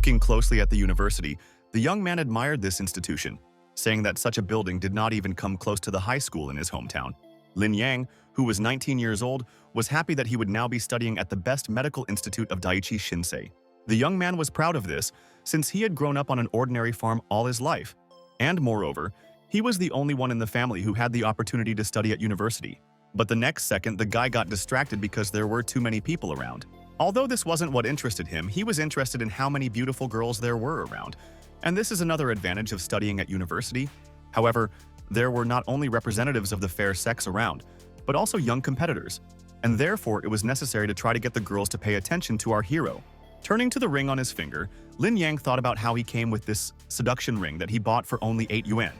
Looking closely at the university, the young man admired this institution, saying that such a building did not even come close to the high school in his hometown. Lin Yang, who was 19 years old, was happy that he would now be studying at the best medical institute of Daiichi Shinsei. The young man was proud of this, since he had grown up on an ordinary farm all his life. And moreover, he was the only one in the family who had the opportunity to study at university. But the next second, the guy got distracted because there were too many people around. Although this wasn't what interested him, he was interested in how many beautiful girls there were around. And this is another advantage of studying at university. However, there were not only representatives of the fair sex around, but also young competitors. And therefore, it was necessary to try to get the girls to pay attention to our hero. Turning to the ring on his finger, Lin Yang thought about how he came with this seduction ring that he bought for only 8 yuan.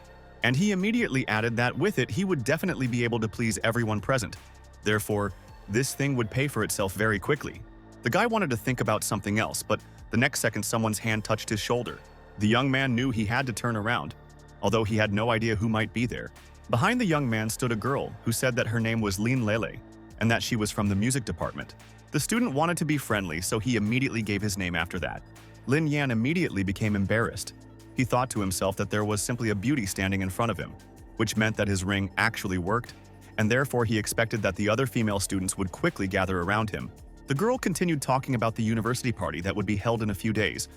And he immediately added that with it, he would definitely be able to please everyone present. Therefore, this thing would pay for itself very quickly. The guy wanted to think about something else, but the next second someone's hand touched his shoulder. The young man knew he had to turn around, although he had no idea who might be there. Behind the young man stood a girl who said that her name was Lin Lele, and that she was from the music department. The student wanted to be friendly, so he immediately gave his name after that. Lin Yan immediately became embarrassed. He thought to himself that there was simply a beauty standing in front of him, which meant that his ring actually worked, and therefore he expected that the other female students would quickly gather around him. The girl continued talking about the university party that would be held in a few days,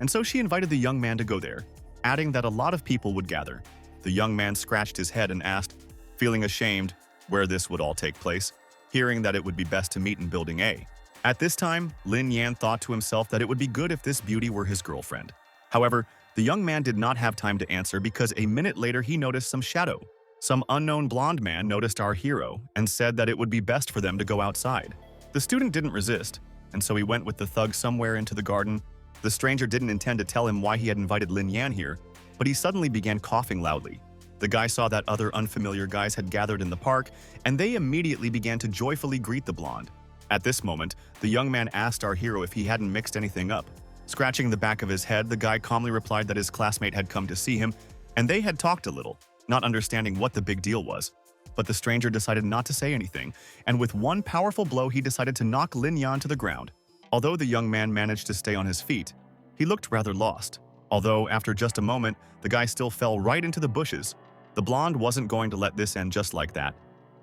and so she invited the young man to go there, adding that a lot of people would gather. The young man scratched his head and asked, feeling ashamed, where this would all take place, hearing that it would be best to meet in Building A. At this time, Lin Yan thought to himself that it would be good if this beauty were his girlfriend. However, the young man did not have time to answer because a minute later he noticed some shadow. Some unknown blonde man noticed our hero and said that it would be best for them to go outside. The student didn't resist, and so he went with the thug somewhere into the garden. The stranger didn't intend to tell him why he had invited Lin Yan here, but he suddenly began coughing loudly. The guy saw that other unfamiliar guys had gathered in the park, and they immediately began to joyfully greet the blonde. At this moment, the young man asked our hero if he hadn't mixed anything up. Scratching the back of his head, the guy calmly replied that his classmate had come to see him, and they had talked a little, not understanding what the big deal was. But the stranger decided not to say anything, and with one powerful blow he decided to knock Lin Yan to the ground. Although the young man managed to stay on his feet, he looked rather lost. Although, after just a moment, the guy still fell right into the bushes. The blonde wasn't going to let this end just like that,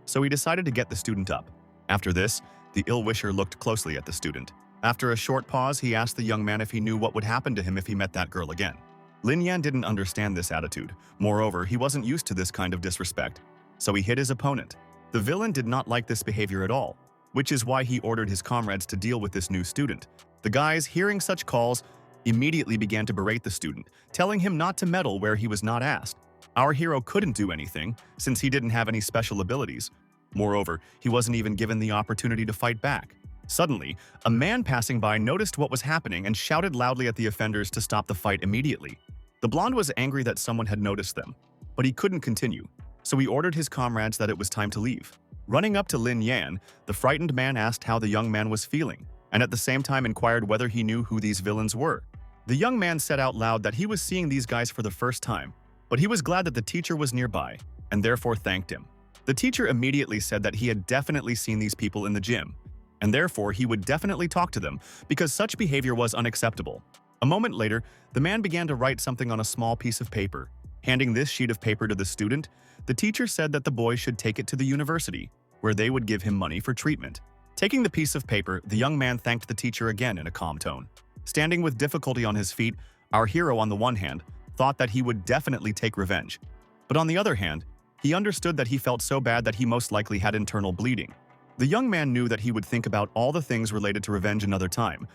so he decided to get the student up. After this, the ill-wisher looked closely at the student. After a short pause, he asked the young man if he knew what would happen to him if he met that girl again. Lin Yan didn't understand this attitude. Moreover, he wasn't used to this kind of disrespect, so he hit his opponent. The villain did not like this behavior at all, which is why he ordered his comrades to deal with this new student. The guys, hearing such calls, immediately began to berate the student, telling him not to meddle where he was not asked. Our hero couldn't do anything, since he didn't have any special abilities. Moreover, he wasn't even given the opportunity to fight back. Suddenly, a man passing by noticed what was happening and shouted loudly at the offenders to stop the fight immediately. The blonde was angry that someone had noticed them, but he couldn't continue, so he ordered his comrades that it was time to leave. Running up to Lin Yan, the frightened man asked how the young man was feeling, and at the same time inquired whether he knew who these villains were. The young man said out loud that he was seeing these guys for the first time, but he was glad that the teacher was nearby, and therefore thanked him. The teacher immediately said that he had definitely seen these people in the gym, and therefore he would definitely talk to them because such behavior was unacceptable. A moment later, the man began to write something on a small piece of paper. Handing this sheet of paper to the student, the teacher said that the boy should take it to the university, where they would give him money for treatment. Taking the piece of paper, the young man thanked the teacher again in a calm tone. Standing with difficulty on his feet, our hero on the one hand thought that he would definitely take revenge. But on the other hand, he understood that he felt so bad that he most likely had internal bleeding. The young man knew that he would think about all the things related to revenge another time,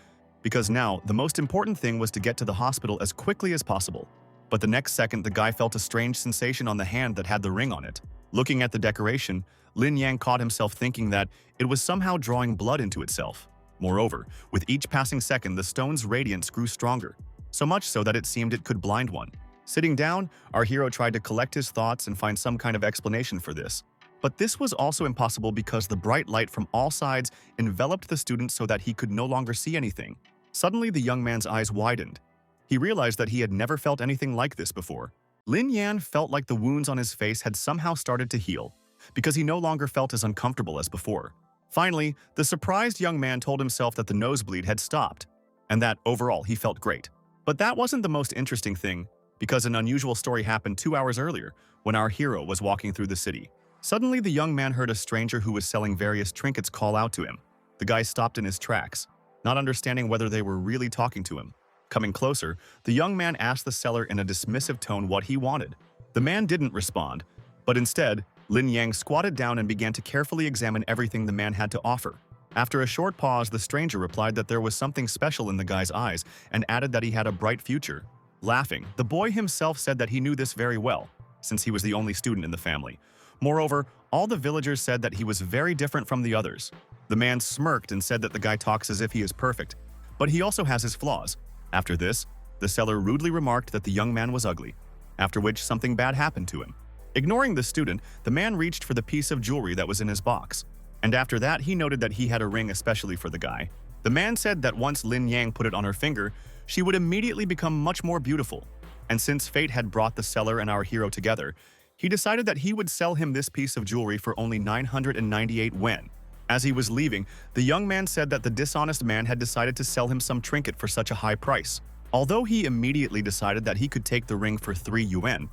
because now the most important thing was to get to the hospital as quickly as possible. But the next second, the guy felt a strange sensation on the hand that had the ring on it. Looking at the decoration, Lin Yang caught himself thinking that it was somehow drawing blood into itself. Moreover, with each passing second, the stone's radiance grew stronger, so much so that it seemed it could blind one. Sitting down, our hero tried to collect his thoughts and find some kind of explanation for this. But this was also impossible because the bright light from all sides enveloped the student so that he could no longer see anything. Suddenly, the young man's eyes widened. He realized that he had never felt anything like this before. Lin Yan felt like the wounds on his face had somehow started to heal, because he no longer felt as uncomfortable as before. Finally, the surprised young man told himself that the nosebleed had stopped, and that overall he felt great. But that wasn't the most interesting thing, because an unusual story happened 2 hours earlier when our hero was walking through the city. Suddenly, the young man heard a stranger who was selling various trinkets call out to him. The guy stopped in his tracks, not understanding whether they were really talking to him. Coming closer, the young man asked the seller in a dismissive tone what he wanted. The man didn't respond, but instead, Lin Yang squatted down and began to carefully examine everything the man had to offer. After a short pause, the stranger replied that there was something special in the guy's eyes and added that he had a bright future. Laughing, the boy himself said that he knew this very well, since he was the only student in the family. Moreover, all the villagers said that he was very different from the others. The man smirked and said that the guy talks as if he is perfect, but he also has his flaws. After this, the seller rudely remarked that the young man was ugly, after which something bad happened to him. Ignoring the student, the man reached for the piece of jewelry that was in his box, and after that he noted that he had a ring especially for the guy. The man said that once Lin Yang put it on her finger, she would immediately become much more beautiful, and since fate had brought the seller and our hero together, he decided that he would sell him this piece of jewelry for only 998 wen. As he was leaving, the young man said that the dishonest man had decided to sell him some trinket for such a high price. Although he immediately decided that he could take the ring for 3 yuan,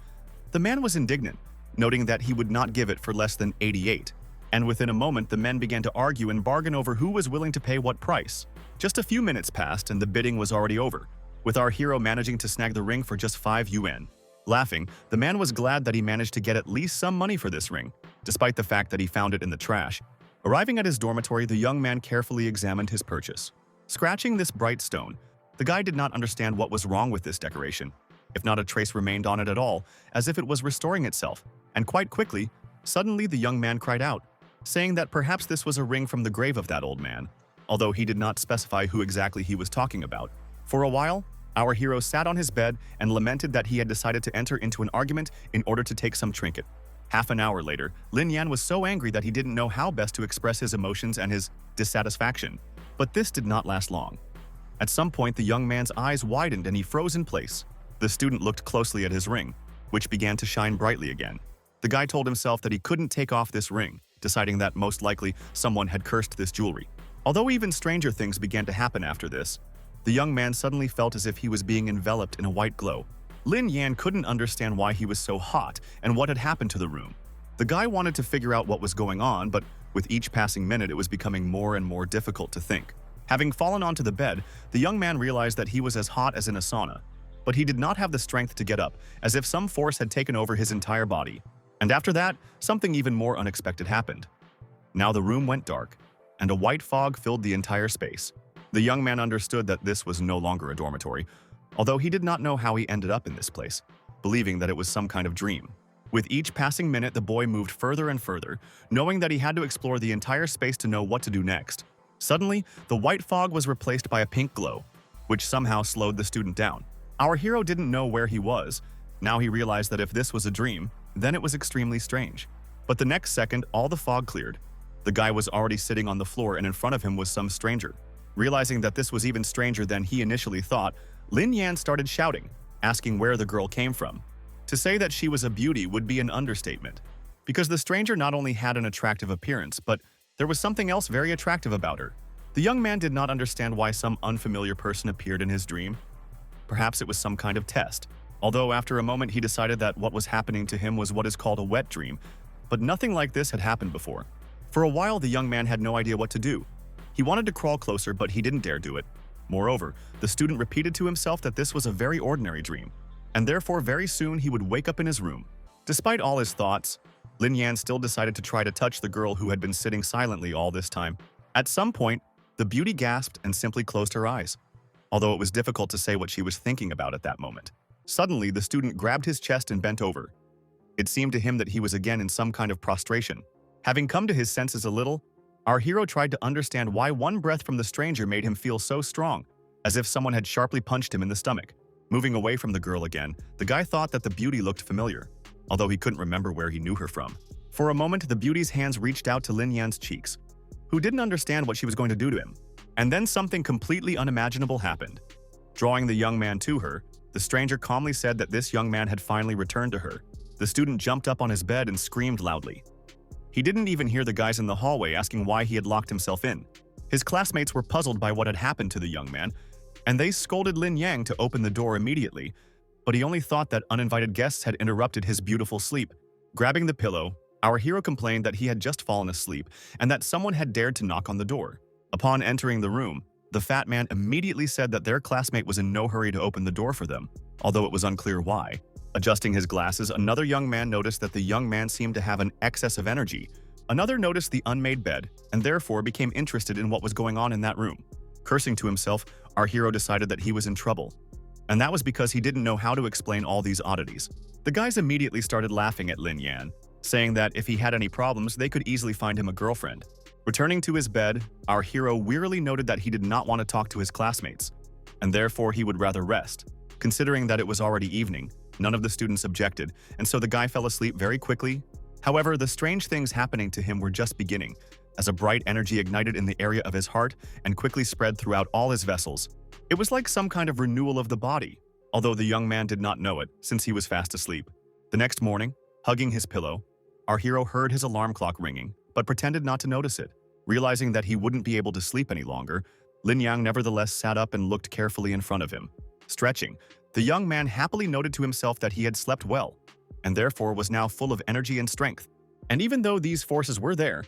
the man was indignant, noting that he would not give it for less than 88. And within a moment, the men began to argue and bargain over who was willing to pay what price. Just a few minutes passed and the bidding was already over, with our hero managing to snag the ring for just 5 yuan. Laughing, the man was glad that he managed to get at least some money for this ring, despite the fact that he found it in the trash. Arriving at his dormitory, the young man carefully examined his purchase. Scratching this bright stone, the guy did not understand what was wrong with this decoration, if not a trace remained on it at all, as if it was restoring itself. And quite quickly, suddenly the young man cried out, saying that perhaps this was a ring from the grave of that old man, although he did not specify who exactly he was talking about. For a while, our hero sat on his bed and lamented that he had decided to enter into an argument in order to take some trinket. Half an hour later, Lin Yan was so angry that he didn't know how best to express his emotions and his dissatisfaction. But this did not last long. At some point, the young man's eyes widened and he froze in place. The student looked closely at his ring, which began to shine brightly again. The guy told himself that he couldn't take off this ring, deciding that most likely someone had cursed this jewelry. Although even stranger things began to happen after this, the young man suddenly felt as if he was being enveloped in a white glow. Lin Yan couldn't understand why he was so hot and what had happened to the room. The guy wanted to figure out what was going on, but with each passing minute it was becoming more and more difficult to think. Having fallen onto the bed, the young man realized that he was as hot as in a sauna, but he did not have the strength to get up, as if some force had taken over his entire body. And after that, something even more unexpected happened. Now the room went dark, and a white fog filled the entire space. The young man understood that this was no longer a dormitory, although he did not know how he ended up in this place, believing that it was some kind of dream. With each passing minute, the boy moved further and further, knowing that he had to explore the entire space to know what to do next. Suddenly, the white fog was replaced by a pink glow, which somehow slowed the student down. Our hero didn't know where he was. Now he realized that if this was a dream, then it was extremely strange. But the next second, all the fog cleared. The guy was already sitting on the floor and in front of him was some stranger. Realizing that this was even stranger than he initially thought, Lin Yan started shouting, asking where the girl came from. To say that she was a beauty would be an understatement, because the stranger not only had an attractive appearance, but there was something else very attractive about her. The young man did not understand why some unfamiliar person appeared in his dream. Perhaps it was some kind of test, although after a moment he decided that what was happening to him was what is called a wet dream, but nothing like this had happened before. For a while, the young man had no idea what to do. He wanted to crawl closer, but he didn't dare do it. Moreover, the student repeated to himself that this was a very ordinary dream, and therefore very soon he would wake up in his room. Despite all his thoughts, Lin Yan still decided to try to touch the girl who had been sitting silently all this time. At some point, the beauty gasped and simply closed her eyes, although it was difficult to say what she was thinking about at that moment. Suddenly, the student grabbed his chest and bent over. It seemed to him that he was again in some kind of prostration. Having come to his senses a little, our hero tried to understand why one breath from the stranger made him feel so strong, as if someone had sharply punched him in the stomach. Moving away from the girl again, the guy thought that the beauty looked familiar, although he couldn't remember where he knew her from. For a moment, the beauty's hands reached out to Lin Yan's cheeks, who didn't understand what she was going to do to him. And then something completely unimaginable happened. Drawing the young man to her, the stranger calmly said that this young man had finally returned to her. The student jumped up on his bed and screamed loudly. He didn't even hear the guys in the hallway asking why he had locked himself in. His classmates were puzzled by what had happened to the young man, and they scolded Lin Yang to open the door immediately, but he only thought that uninvited guests had interrupted his beautiful sleep. Grabbing the pillow, our hero complained that he had just fallen asleep and that someone had dared to knock on the door. Upon entering the room, the fat man immediately said that their classmate was in no hurry to open the door for them, although it was unclear why. Adjusting his glasses, another young man noticed that the young man seemed to have an excess of energy. Another noticed the unmade bed and therefore became interested in what was going on in that room. Cursing to himself, our hero decided that he was in trouble. And that was because he didn't know how to explain all these oddities. The guys immediately started laughing at Lin Yan, saying that if he had any problems, they could easily find him a girlfriend. Returning to his bed, our hero wearily noted that he did not want to talk to his classmates, and therefore he would rather rest. Considering that it was already evening, none of the students objected, and so the guy fell asleep very quickly. However, the strange things happening to him were just beginning, as a bright energy ignited in the area of his heart and quickly spread throughout all his vessels. It was like some kind of renewal of the body, although the young man did not know it since he was fast asleep. The next morning, hugging his pillow, our hero heard his alarm clock ringing, but pretended not to notice it. Realizing that he wouldn't be able to sleep any longer, Lin Yang nevertheless sat up and looked carefully in front of him. Stretching, the young man happily noted to himself that he had slept well, and therefore was now full of energy and strength. And even though these forces were there,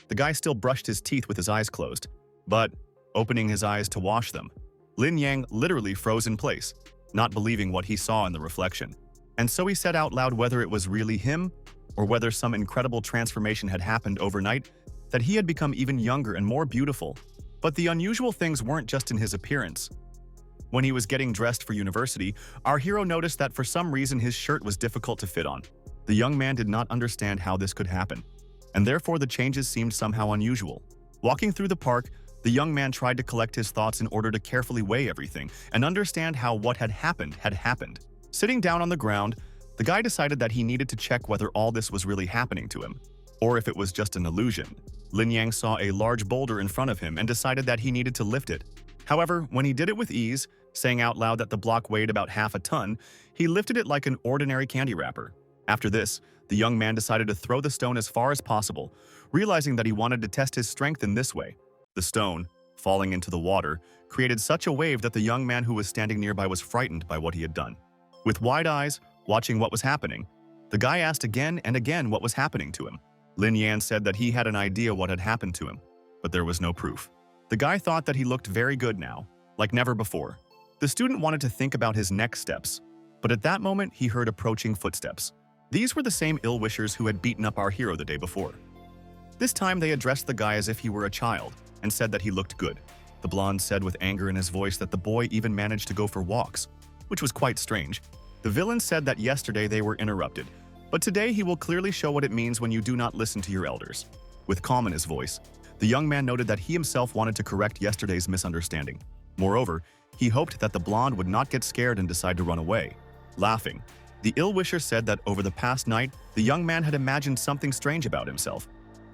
the guy still brushed his teeth with his eyes closed. But, opening his eyes to wash them, Lin Yang literally froze in place, not believing what he saw in the reflection. And so he said out loud whether it was really him, or whether some incredible transformation had happened overnight, that he had become even younger and more beautiful. But the unusual things weren't just in his appearance. When he was getting dressed for university, our hero noticed that for some reason his shirt was difficult to fit on. The young man did not understand how this could happen, and therefore the changes seemed somehow unusual. Walking through the park, the young man tried to collect his thoughts in order to carefully weigh everything and understand how what had happened had happened. Sitting down on the ground, the guy decided that he needed to check whether all this was really happening to him, or if it was just an illusion. Lin Yang saw a large boulder in front of him and decided that he needed to lift it. However, when he did it with ease, saying out loud that the block weighed about half a ton, he lifted it like an ordinary candy wrapper. After this, the young man decided to throw the stone as far as possible, realizing that he wanted to test his strength in this way. The stone, falling into the water, created such a wave that the young man who was standing nearby was frightened by what he had done. With wide eyes, watching what was happening, the guy asked again and again what was happening to him. Lin Yan said that he had an idea what had happened to him, but there was no proof. The guy thought that he looked very good now, like never before. The student wanted to think about his next steps, but at that moment he heard approaching footsteps. These were the same ill-wishers who had beaten up our hero the day before. This time they addressed the guy as if he were a child and said that he looked good. The blonde said with anger in his voice that the boy even managed to go for walks, which was quite strange. The villain said that yesterday they were interrupted, but today he will clearly show what it means when you do not listen to your elders. With calm in his voice, the young man noted that he himself wanted to correct yesterday's misunderstanding. Moreover, he hoped that the blonde would not get scared and decide to run away. Laughing, the ill-wisher said that over the past night, the young man had imagined something strange about himself,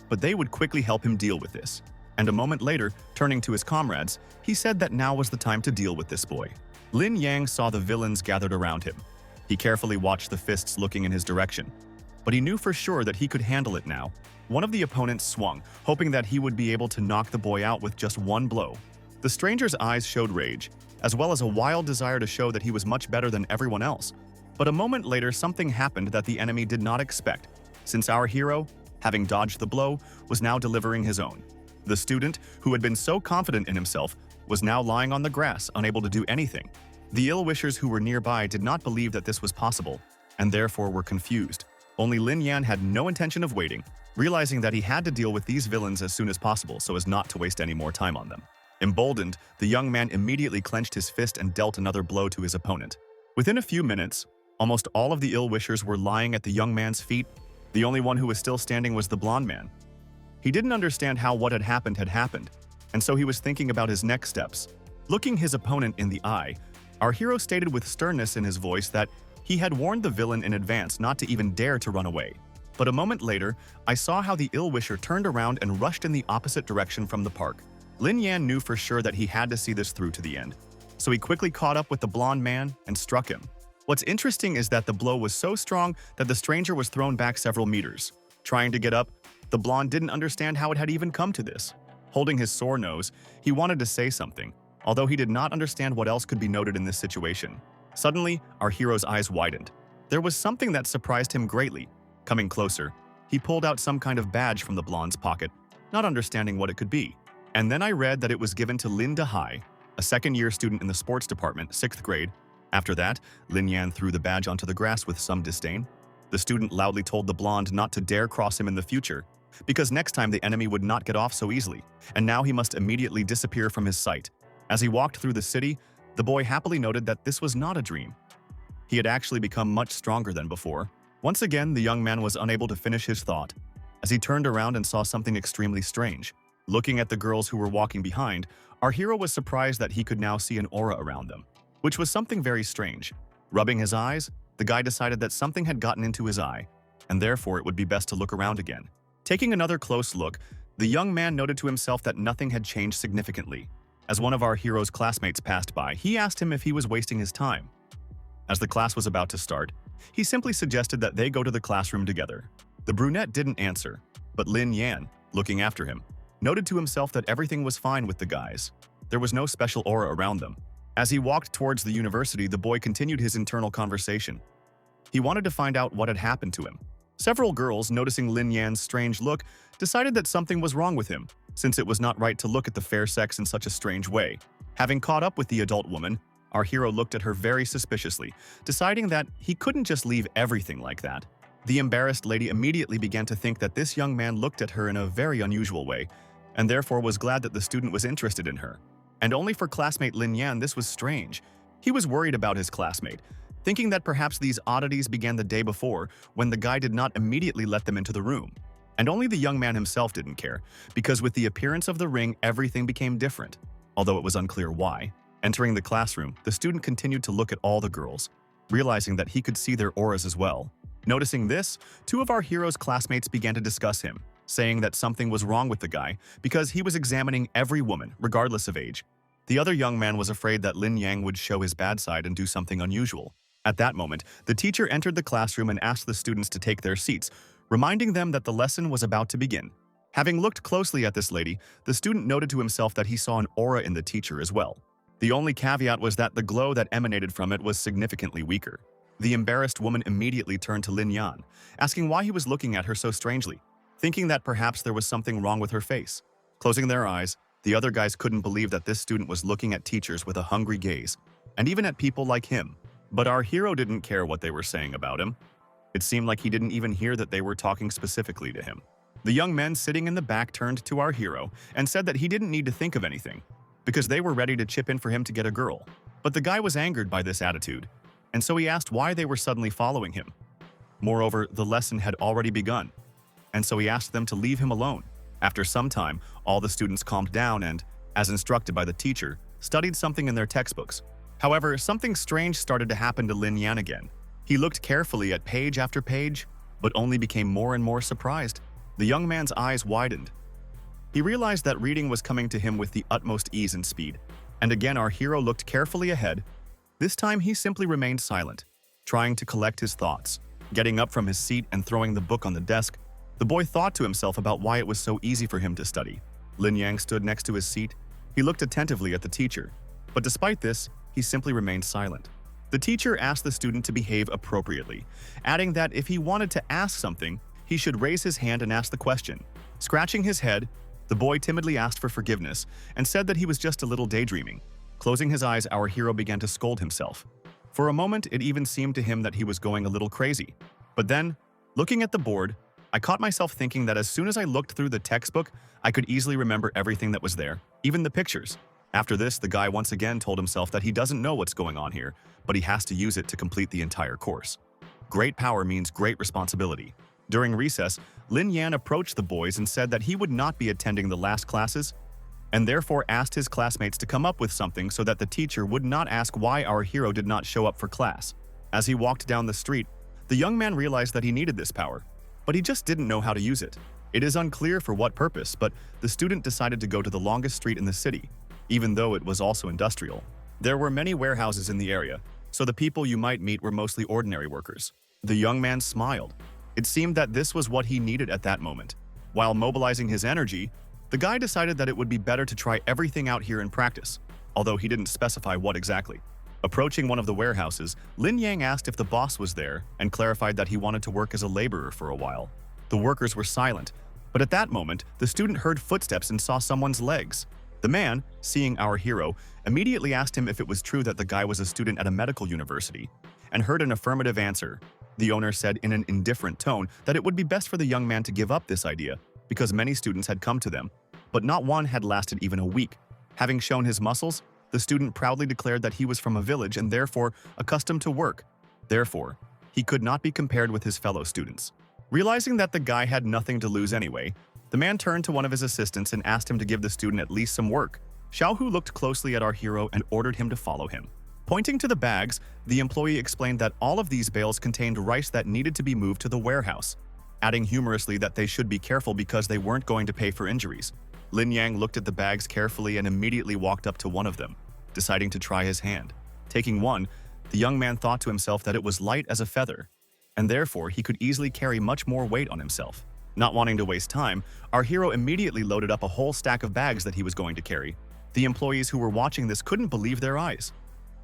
but they would quickly help him deal with this. And a moment later, turning to his comrades, he said that now was the time to deal with this boy. Lin Yang saw the villains gathered around him. He carefully watched the fists looking in his direction, but he knew for sure that he could handle it now. One of the opponents swung, hoping that he would be able to knock the boy out with just one blow. The stranger's eyes showed rage, as well as a wild desire to show that he was much better than everyone else. But a moment later, something happened that the enemy did not expect, since our hero, having dodged the blow, was now delivering his own. The student, who had been so confident in himself, was now lying on the grass, unable to do anything. The ill-wishers who were nearby did not believe that this was possible, and therefore were confused. Only Lin Yan had no intention of waiting, realizing that he had to deal with these villains as soon as possible so as not to waste any more time on them. Emboldened, the young man immediately clenched his fist and dealt another blow to his opponent. Within a few minutes, almost all of the ill-wishers were lying at the young man's feet. The only one who was still standing was the blonde man. He didn't understand how what had happened, and so he was thinking about his next steps. Looking his opponent in the eye, our hero stated with sternness in his voice that he had warned the villain in advance not to even dare to run away. But a moment later, I saw how the ill-wisher turned around and rushed in the opposite direction from the park. Lin Yan knew for sure that he had to see this through to the end, so he quickly caught up with the blonde man and struck him. What's interesting is that the blow was so strong that the stranger was thrown back several meters. Trying to get up, the blonde didn't understand how it had even come to this. Holding his sore nose, he wanted to say something, although he did not understand what else could be noted in this situation. Suddenly, our hero's eyes widened. There was something that surprised him greatly. Coming closer, he pulled out some kind of badge from the blonde's pocket, not understanding what it could be. And then I read that it was given to Lin Dehai, a second-year student in the sports department, 6th grade. After that, Lin Yan threw the badge onto the grass with some disdain. The student loudly told the blonde not to dare cross him in the future, because next time the enemy would not get off so easily, and now he must immediately disappear from his sight. As he walked through the city, the boy happily noted that this was not a dream. He had actually become much stronger than before. Once again, the young man was unable to finish his thought, as he turned around and saw something extremely strange. Looking at the girls who were walking behind, our hero was surprised that he could now see an aura around them, which was something very strange. Rubbing his eyes, the guy decided that something had gotten into his eye, and therefore it would be best to look around again. Taking another close look, the young man noted to himself that nothing had changed significantly. As one of our hero's classmates passed by, he asked him if he was wasting his time. As the class was about to start, he simply suggested that they go to the classroom together. The brunette didn't answer, but Lin Yan, looking after him, noted to himself that everything was fine with the guys. There was no special aura around them. As he walked towards the university, the boy continued his internal conversation. He wanted to find out what had happened to him. Several girls, noticing Lin Yan's strange look, decided that something was wrong with him, since it was not right to look at the fair sex in such a strange way. Having caught up with the adult woman, our hero looked at her very suspiciously, deciding that he couldn't just leave everything like that. The embarrassed lady immediately began to think that this young man looked at her in a very unusual way, and therefore was glad that the student was interested in her. And only for classmate Lin Yan this was strange. He was worried about his classmate, thinking that perhaps these oddities began the day before when the guy did not immediately let them into the room. And only the young man himself didn't care, because with the appearance of the ring, everything became different, although it was unclear why. Entering the classroom, the student continued to look at all the girls, realizing that he could see their auras as well. Noticing this, two of our hero's classmates began to discuss him, saying that something was wrong with the guy because he was examining every woman, regardless of age. The other young man was afraid that Lin Yang would show his bad side and do something unusual. At that moment, the teacher entered the classroom and asked the students to take their seats, reminding them that the lesson was about to begin. Having looked closely at this lady, the student noted to himself that he saw an aura in the teacher as well. The only caveat was that the glow that emanated from it was significantly weaker. The embarrassed woman immediately turned to Lin Yan, asking why he was looking at her so strangely, thinking that perhaps there was something wrong with her face. Closing their eyes, the other guys couldn't believe that this student was looking at teachers with a hungry gaze, and even at people like him. But our hero didn't care what they were saying about him. It seemed like he didn't even hear that they were talking specifically to him. The young men sitting in the back turned to our hero and said that he didn't need to think of anything, because they were ready to chip in for him to get a girl. But the guy was angered by this attitude, and so he asked why they were suddenly following him. Moreover, the lesson had already begun, and so he asked them to leave him alone. After some time, all the students calmed down and, as instructed by the teacher, studied something in their textbooks. However, something strange started to happen to Lin Yan again. He looked carefully at page after page, but only became more and more surprised. The young man's eyes widened. He realized that reading was coming to him with the utmost ease and speed. And again, our hero looked carefully ahead. This time, he simply remained silent, trying to collect his thoughts. Getting up from his seat and throwing the book on the desk, the boy thought to himself about why it was so easy for him to study. Lin Yang stood next to his seat. He looked attentively at the teacher, but despite this, he simply remained silent. The teacher asked the student to behave appropriately, adding that if he wanted to ask something, he should raise his hand and ask the question. Scratching his head, the boy timidly asked for forgiveness and said that he was just a little daydreaming. Closing his eyes, our hero began to scold himself. For a moment, it even seemed to him that he was going a little crazy. But then, looking at the board, I caught myself thinking that as soon as I looked through the textbook, I could easily remember everything that was there, even the pictures. After this, the guy once again told himself that he doesn't know what's going on here, but he has to use it to complete the entire course. Great power means great responsibility. During recess, Lin Yan approached the boys and said that he would not be attending the last classes, and therefore asked his classmates to come up with something so that the teacher would not ask why our hero did not show up for class. As he walked down the street, the young man realized that he needed this power, but he just didn't know how to use it. It is unclear for what purpose, but the student decided to go to the longest street in the city, even though it was also industrial. There were many warehouses in the area, so the people you might meet were mostly ordinary workers. The young man smiled. It seemed that this was what he needed at that moment. While mobilizing his energy, the guy decided that it would be better to try everything out here in practice. although he didn't specify what exactly. Approaching one of the warehouses, Lin Yang asked if the boss was there and clarified that he wanted to work as a laborer for a while. The workers were silent, but at that moment, the student heard footsteps and saw someone's legs. The man, seeing our hero, immediately asked him if it was true that the guy was a student at a medical university, and heard an affirmative answer. The owner said in an indifferent tone that it would be best for the young man to give up this idea, because many students had come to them, but not one had lasted even a week. Having shown his muscles, the student proudly declared that he was from a village and therefore accustomed to work. Therefore, he could not be compared with his fellow students. Realizing that the guy had nothing to lose anyway, the man turned to one of his assistants and asked him to give the student at least some work. Xiaohu looked closely at our hero and ordered him to follow him. Pointing to the bags, the employee explained that all of these bales contained rice that needed to be moved to the warehouse, adding humorously that they should be careful because they weren't going to pay for injuries. Lin Yang looked at the bags carefully and immediately walked up to one of them, deciding to try his hand. Taking one, the young man thought to himself that it was light as a feather, and therefore he could easily carry much more weight on himself. Not wanting to waste time, our hero immediately loaded up a whole stack of bags that he was going to carry. The employees who were watching this couldn't believe their eyes.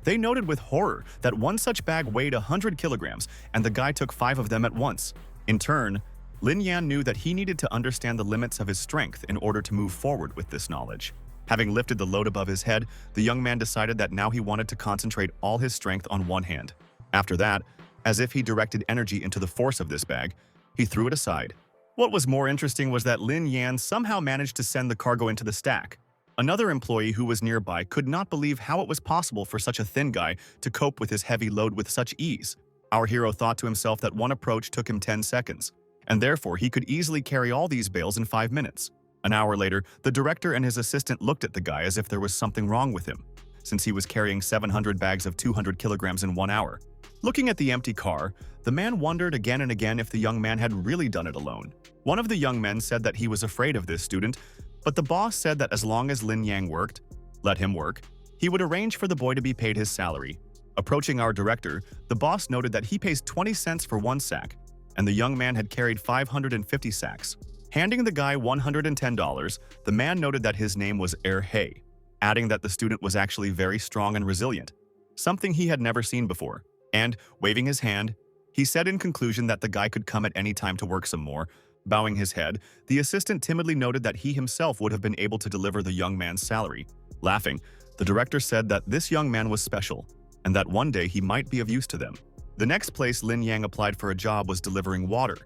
They noted with horror that one such bag weighed 100 kilograms, and the guy took 5 of them at once. In turn, Lin Yan knew that he needed to understand the limits of his strength in order to move forward with this knowledge. Having lifted the load above his head, the young man decided that now he wanted to concentrate all his strength on one hand. After that, as if he directed energy into the force of this bag, he threw it aside. What was more interesting was that Lin Yan somehow managed to send the cargo into the stack. Another employee who was nearby could not believe how it was possible for such a thin guy to cope with his heavy load with such ease. Our hero thought to himself that one approach took him 10 seconds, and therefore he could easily carry all these bales in 5 minutes. An hour later, the director and his assistant looked at the guy as if there was something wrong with him, since he was carrying 700 bags of 200 kilograms in 1 hour. Looking at the empty car, the man wondered again and again if the young man had really done it alone. One of the young men said that he was afraid of this student, but the boss said that as long as Lin Yang worked, let him work, he would arrange for the boy to be paid his salary. Approaching our director, the boss noted that he pays 20 cents for 1 sack, and the young man had carried 550 sacks. Handing the guy $110, the man noted that his name was He, adding that the student was actually very strong and resilient, something he had never seen before. And, waving his hand, he said in conclusion that the guy could come at any time to work some more. Bowing his head, the assistant timidly noted that he himself would have been able to deliver the young man's salary. Laughing, the director said that this young man was special, and that one day he might be of use to them. The next place Lin Yang applied for a job was delivering water,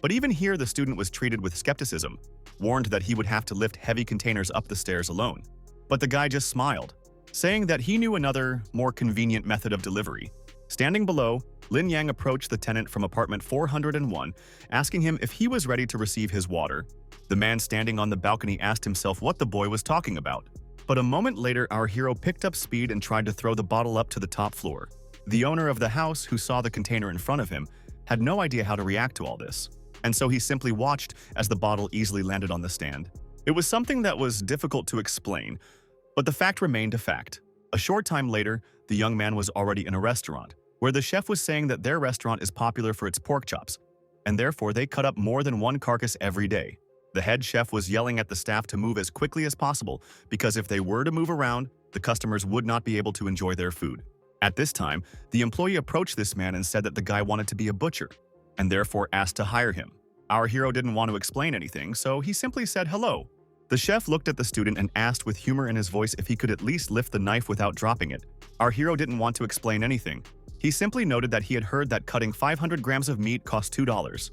but even here the student was treated with skepticism, warned that he would have to lift heavy containers up the stairs alone. But the guy just smiled, saying that he knew another, more convenient method of delivery. Standing below, Lin Yang approached the tenant from apartment 401, asking him if he was ready to receive his water. The man standing on the balcony asked himself what the boy was talking about. But a moment later, our hero picked up speed and tried to throw the bottle up to the top floor. The owner of the house, who saw the container in front of him, had no idea how to react to all this, and so he simply watched as the bottle easily landed on the stand. It was something that was difficult to explain, but the fact remained a fact. A short time later, the young man was already in a restaurant, where the chef was saying that their restaurant is popular for its pork chops, and therefore they cut up more than 1 carcass every day. The head chef was yelling at the staff to move as quickly as possible, because if they were to move around, the customers would not be able to enjoy their food. At this time, the employee approached this man and said that the guy wanted to be a butcher, and therefore asked to hire him. Our hero didn't want to explain anything, so he simply said hello. The chef looked at the student and asked with humor in his voice if he could at least lift the knife without dropping it. Our hero didn't want to explain anything. He simply noted that he had heard that cutting 500 grams of meat cost $2,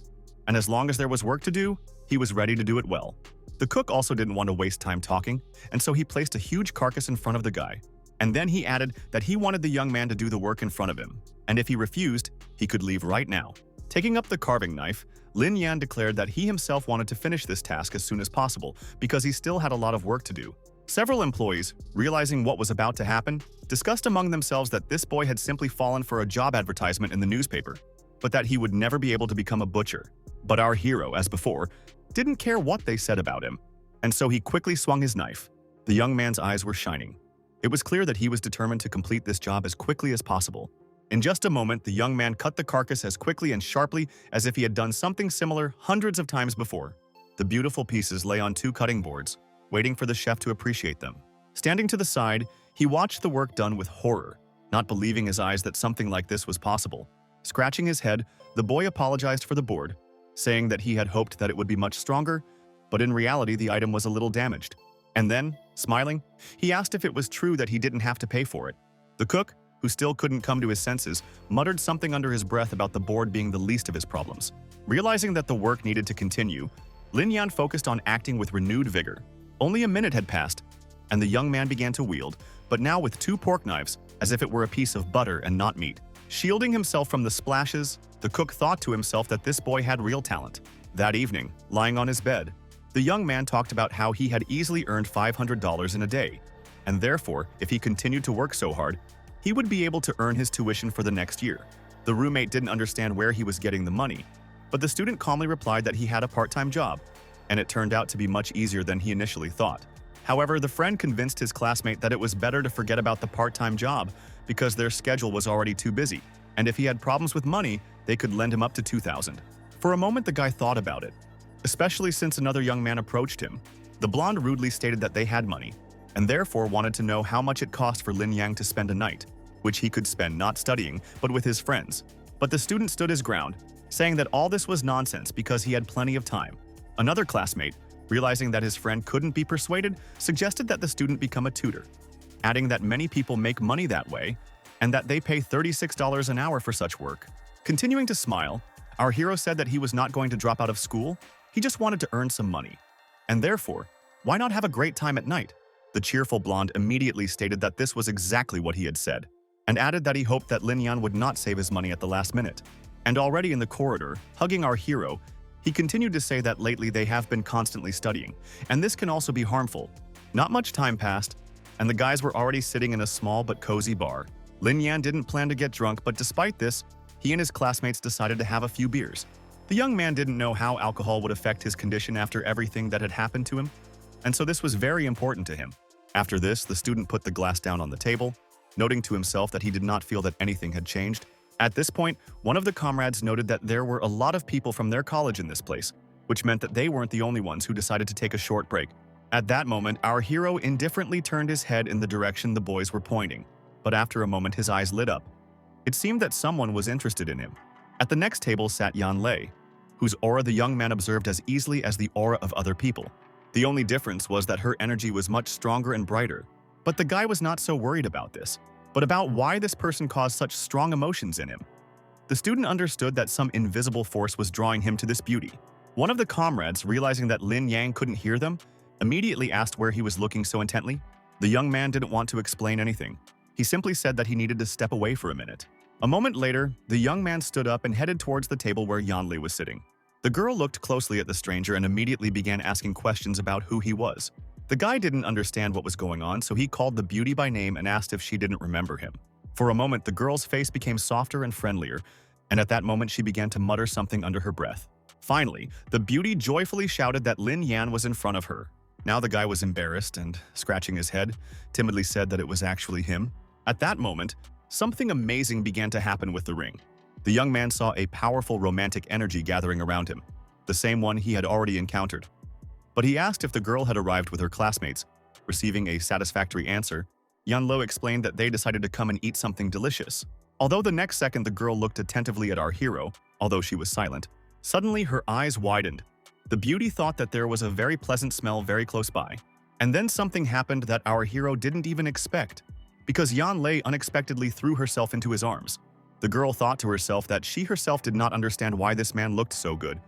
and as long as there was work to do, he was ready to do it well. The cook also didn't want to waste time talking, and so he placed a huge carcass in front of the guy. And then he added that he wanted the young man to do the work in front of him, and if he refused, he could leave right now. Taking up the carving knife, Lin Yan declared that he himself wanted to finish this task as soon as possible because he still had a lot of work to do. Several employees, realizing what was about to happen, discussed among themselves that this boy had simply fallen for a job advertisement in the newspaper, but that he would never be able to become a butcher. But our hero, as before, didn't care what they said about him, and so he quickly swung his knife. The young man's eyes were shining. It was clear that he was determined to complete this job as quickly as possible. In just a moment, the young man cut the carcass as quickly and sharply as if he had done something similar hundreds of times before. The beautiful pieces lay on 2 cutting boards, waiting for the chef to appreciate them. Standing to the side, He watched the work done with horror, not believing his eyes that something like this was possible. Scratching his head, the boy apologized for the board, saying that he had hoped that it would be much stronger, but in reality the item was a little damaged. And then, smiling, he asked if it was true that he didn't have to pay for it. The cook, who still couldn't come to his senses, muttered something under his breath about the board being the least of his problems. Realizing that the work needed to continue, Lin Yan focused on acting with renewed vigor. Only a minute had passed, and the young man began to wield, but now with 2 pork knives, as if it were a piece of butter and not meat. Shielding himself from the splashes, the cook thought to himself that this boy had real talent. That evening, lying on his bed, the young man talked about how he had easily earned $500 in a day, and therefore, if he continued to work so hard, he would be able to earn his tuition for the next year. The roommate didn't understand where he was getting the money, but the student calmly replied that he had a part-time job, and it turned out to be much easier than he initially thought. However, the friend convinced his classmate that it was better to forget about the part-time job because their schedule was already too busy, and if he had problems with money, they could lend him up to $2,000. For a moment, the guy thought about it, especially since another young man approached him. The blonde rudely stated that they had money, and therefore wanted to know how much it cost for Lin Yang to spend a night, which he could spend not studying, but with his friends. But the student stood his ground, saying that all this was nonsense because he had plenty of time. Another classmate, realizing that his friend couldn't be persuaded, suggested that the student become a tutor, adding that many people make money that way, and that they pay $36 an hour for such work. Continuing to smile, our hero said that he was not going to drop out of school, he just wanted to earn some money. And therefore, why not have a great time at night? The cheerful blonde immediately stated that this was exactly what he had said, and added that he hoped that Lin Yan would not save his money at the last minute. And already in the corridor, hugging our hero, he continued to say that lately they have been constantly studying, and this can also be harmful. Not much time passed, and the guys were already sitting in a small but cozy bar. Lin Yan didn't plan to get drunk, but despite this, he and his classmates decided to have a few beers. The young man didn't know how alcohol would affect his condition after everything that had happened to him, and so this was very important to him. After this, the student put the glass down on the table, noting to himself that he did not feel that anything had changed. At this point, one of the comrades noted that there were a lot of people from their college in this place, which meant that they weren't the only ones who decided to take a short break. At that moment, our hero indifferently turned his head in the direction the boys were pointing, but after a moment his eyes lit up. It seemed that someone was interested in him. At the next table sat Yan Lei, whose aura the young man observed as easily as the aura of other people. The only difference was that her energy was much stronger and brighter. But the guy was not so worried about this, but about why this person caused such strong emotions in him. The student understood that some invisible force was drawing him to this beauty. One of the comrades, realizing that Lin Yang couldn't hear them, immediately asked where he was looking so intently. The young man didn't want to explain anything. He simply said that he needed to step away for a minute. A moment later, the young man stood up and headed towards the table where Yanli was sitting. The girl looked closely at the stranger and immediately began asking questions about who he was. The guy didn't understand what was going on, so he called the beauty by name and asked if she didn't remember him. For a moment, the girl's face became softer and friendlier, and at that moment she began to mutter something under her breath. Finally, the beauty joyfully shouted that Lin Yan was in front of her. Now the guy was embarrassed and, scratching his head, timidly said that it was actually him. At that moment, something amazing began to happen with the ring. The young man saw a powerful romantic energy gathering around him, the same one he had already encountered. But he asked if the girl had arrived with her classmates. Receiving a satisfactory answer, Yan Lo explained that they decided to come and eat something delicious. Although the next second the girl looked attentively at our hero, although she was silent, suddenly her eyes widened. The beauty thought that there was a very pleasant smell very close by. And then something happened that our hero didn't even expect, because Yan Lei unexpectedly threw herself into his arms. The girl thought to herself that she herself did not understand why this man looked so good.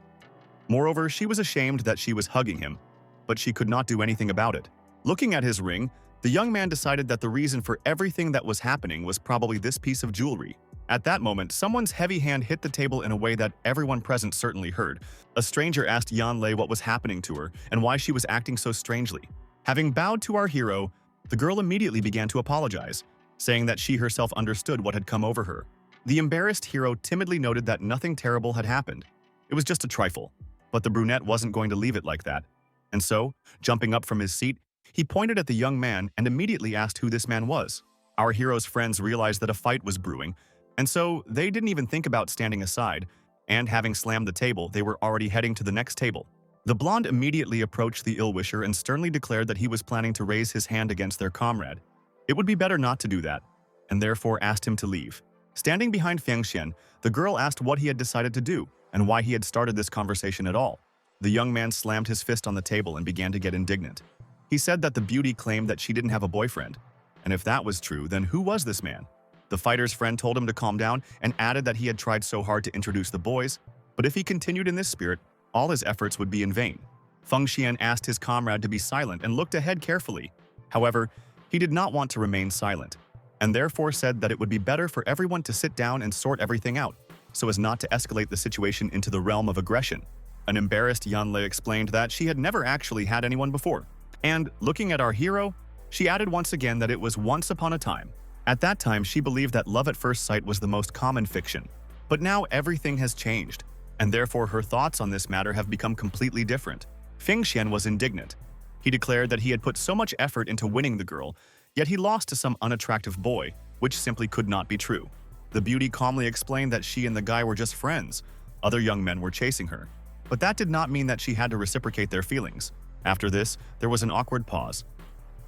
Moreover, she was ashamed that she was hugging him, but she could not do anything about it. Looking at his ring, the young man decided that the reason for everything that was happening was probably this piece of jewelry. At that moment, someone's heavy hand hit the table in a way that everyone present certainly heard. A stranger asked Yan Lei what was happening to her and why she was acting so strangely. Having bowed to our hero, the girl immediately began to apologize, saying that she herself understood what had come over her. The embarrassed hero timidly noted that nothing terrible had happened. It was just a trifle, but the brunette wasn't going to leave it like that. And so, jumping up from his seat, he pointed at the young man and immediately asked who this man was. Our hero's friends realized that a fight was brewing, and so they didn't even think about standing aside, and having slammed the table, they were already heading to the next table. The blonde immediately approached the ill-wisher and sternly declared that he was planning to raise his hand against their comrade. It would be better not to do that, and therefore asked him to leave. Standing behind Feng Xian, the girl asked what he had decided to do and why he had started this conversation at all. The young man slammed his fist on the table and began to get indignant. He said that the beauty claimed that she didn't have a boyfriend, and if that was true, then who was this man? The fighter's friend told him to calm down and added that he had tried so hard to introduce the boys, but if he continued in this spirit, all his efforts would be in vain. Feng Xian asked his comrade to be silent and looked ahead carefully. However, he did not want to remain silent, and therefore said that it would be better for everyone to sit down and sort everything out, so as not to escalate the situation into the realm of aggression. An embarrassed Yanlei explained that she had never actually had anyone before, and, looking at our hero, she added once again that it was once upon a time. At that time, she believed that love at first sight was the most common fiction. But now everything has changed, and therefore her thoughts on this matter have become completely different. Feng Xian was indignant. He declared that he had put so much effort into winning the girl, yet he lost to some unattractive boy, which simply could not be true. The beauty calmly explained that she and the guy were just friends. Other young men were chasing her. But that did not mean that she had to reciprocate their feelings. After this, there was an awkward pause.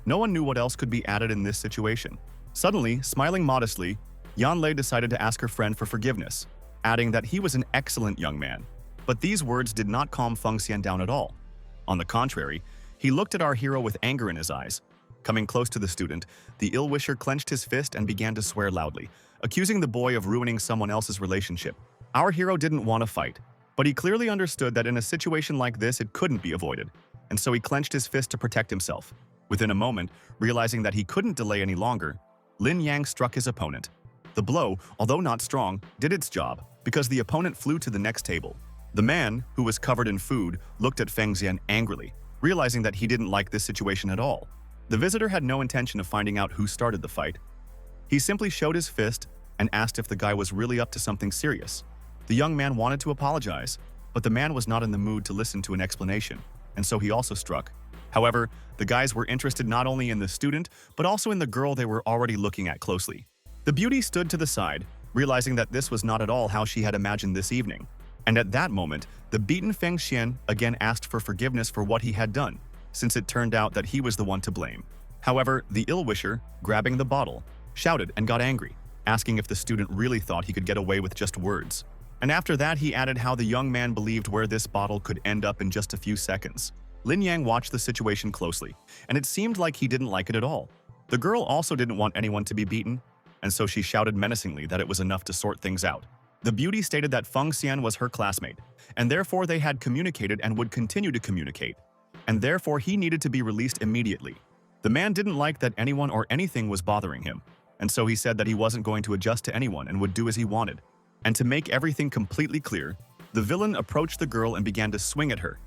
No one knew what else could be added in this situation. Suddenly, smiling modestly, Yanlei decided to ask her friend for forgiveness, adding that he was an excellent young man. But these words did not calm Feng Xian down at all. On the contrary, he looked at our hero with anger in his eyes. Coming close to the student, the ill-wisher clenched his fist and began to swear loudly, accusing the boy of ruining someone else's relationship. Our hero didn't want to fight, but he clearly understood that in a situation like this it couldn't be avoided, and so he clenched his fist to protect himself. Within a moment, realizing that he couldn't delay any longer, Lin Yang struck his opponent. The blow, although not strong, did its job, because the opponent flew to the next table. The man, who was covered in food, looked at Feng Xian angrily, realizing that he didn't like this situation at all. The visitor had no intention of finding out who started the fight. He simply showed his fist and asked if the guy was really up to something serious. The young man wanted to apologize, but the man was not in the mood to listen to an explanation, and so he also struck. However, the guys were interested not only in the student, but also in the girl they were already looking at closely. The beauty stood to the side, realizing that this was not at all how she had imagined this evening. And at that moment, the beaten Feng Xian again asked for forgiveness for what he had done, since it turned out that he was the one to blame. However, the ill-wisher, grabbing the bottle, shouted and got angry, asking if the student really thought he could get away with just words. And after that, he added how the young man believed where this bottle could end up in just a few seconds. Lin Yang watched the situation closely, and it seemed like he didn't like it at all. The girl also didn't want anyone to be beaten, and so she shouted menacingly that it was enough to sort things out. The beauty stated that Feng Xian was her classmate, and therefore they had communicated and would continue to communicate, and therefore he needed to be released immediately. The man didn't like that anyone or anything was bothering him, and so he said that he wasn't going to adjust to anyone and would do as he wanted. And to make everything completely clear, the villain approached the girl and began to swing at her,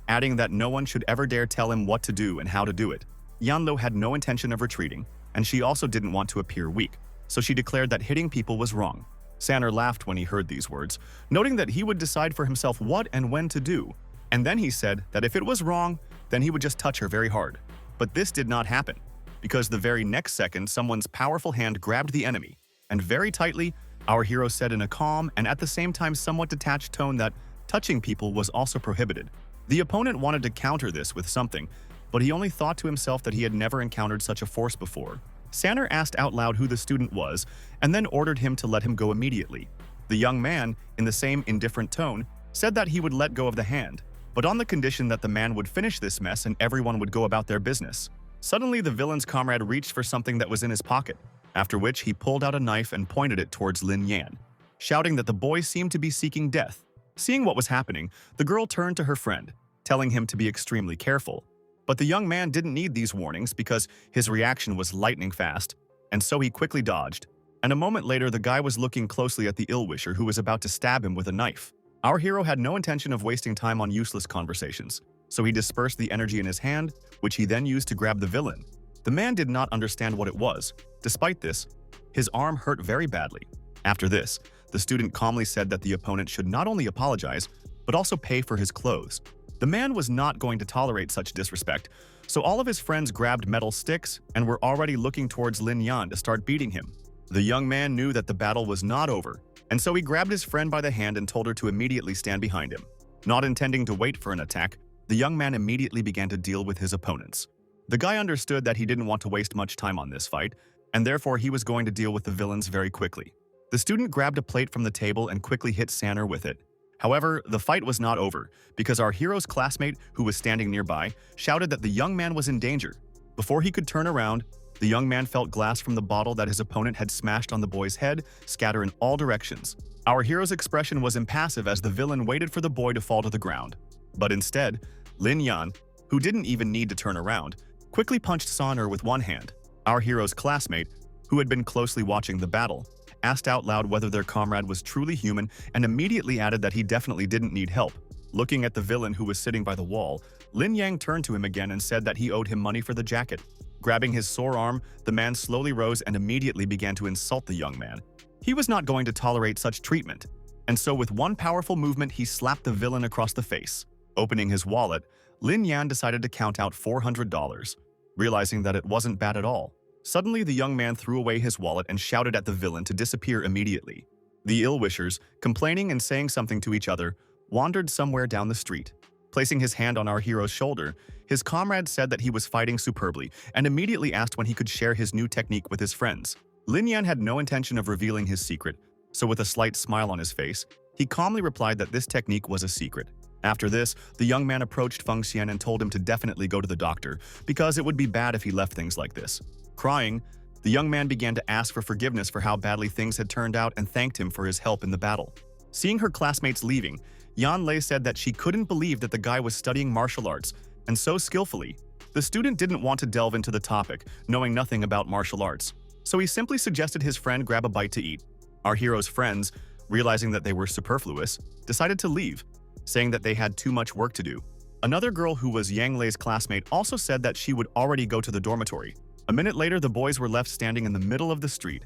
adding that no one should ever dare tell him what to do and how to do it. Yanlo had no intention of retreating, and she also didn't want to appear weak, so she declared that hitting people was wrong. Sanner laughed when he heard these words, noting that he would decide for himself what and when to do, and then he said that if it was wrong, then he would just touch her very hard. But this did not happen, because the very next second someone's powerful hand grabbed the enemy, and very tightly, our hero said in a calm and at the same time somewhat detached tone that touching people was also prohibited. The opponent wanted to counter this with something, but he only thought to himself that he had never encountered such a force before. Sanner asked out loud who the student was, and then ordered him to let him go immediately. The young man, in the same indifferent tone, said that he would let go of the hand, but on the condition that the man would finish this mess and everyone would go about their business. Suddenly, the villain's comrade reached for something that was in his pocket, after which he pulled out a knife and pointed it towards Lin Yan, shouting that the boy seemed to be seeking death. Seeing what was happening, the girl turned to her friend, telling him to be extremely careful. But the young man didn't need these warnings because his reaction was lightning fast, and so he quickly dodged. And a moment later, the guy was looking closely at the ill-wisher who was about to stab him with a knife. Our hero had no intention of wasting time on useless conversations, so he dispersed the energy in his hand, which he then used to grab the villain. The man did not understand what it was. Despite this, his arm hurt very badly. After this, the student calmly said that the opponent should not only apologize, but also pay for his clothes. The man was not going to tolerate such disrespect, so all of his friends grabbed metal sticks and were already looking towards Lin Yan to start beating him. The young man knew that the battle was not over, and so he grabbed his friend by the hand and told her to immediately stand behind him. Not intending to wait for an attack, the young man immediately began to deal with his opponents. The guy understood that he didn't want to waste much time on this fight, and therefore he was going to deal with the villains very quickly. The student grabbed a plate from the table and quickly hit Sanner with it. However, the fight was not over, because our hero's classmate, who was standing nearby, shouted that the young man was in danger. Before he could turn around, the young man felt glass from the bottle that his opponent had smashed on the boy's head scatter in all directions. Our hero's expression was impassive as the villain waited for the boy to fall to the ground. But instead, Lin Yan, who didn't even need to turn around, quickly punched Sanner with one hand. Our hero's classmate, who had been closely watching the battle, asked out loud whether their comrade was truly human and immediately added that he definitely didn't need help. Looking at the villain who was sitting by the wall, Lin Yang turned to him again and said that he owed him money for the jacket. Grabbing his sore arm, the man slowly rose and immediately began to insult the young man. He was not going to tolerate such treatment, and so with one powerful movement he slapped the villain across the face. Opening his wallet, Lin Yan decided to count out $400. Realizing that it wasn't bad at all, suddenly the young man threw away his wallet and shouted at the villain to disappear immediately. The ill-wishers, complaining and saying something to each other, wandered somewhere down the street. Placing his hand on our hero's shoulder, his comrade said that he was fighting superbly and immediately asked when he could share his new technique with his friends. Lin Yan had no intention of revealing his secret, so with a slight smile on his face, he calmly replied that this technique was a secret. After this, the young man approached Feng Xian and told him to definitely go to the doctor, because it would be bad if he left things like this. Crying, the young man began to ask for forgiveness for how badly things had turned out and thanked him for his help in the battle. Seeing her classmates leaving, Yan Lei said that she couldn't believe that the guy was studying martial arts, and so skillfully. The student didn't want to delve into the topic, knowing nothing about martial arts, so he simply suggested his friend grab a bite to eat. Our hero's friends, realizing that they were superfluous, decided to leave, saying that they had too much work to do. Another girl who was Yang Lei's classmate also said that she would already go to the dormitory. A minute later, the boys were left standing in the middle of the street.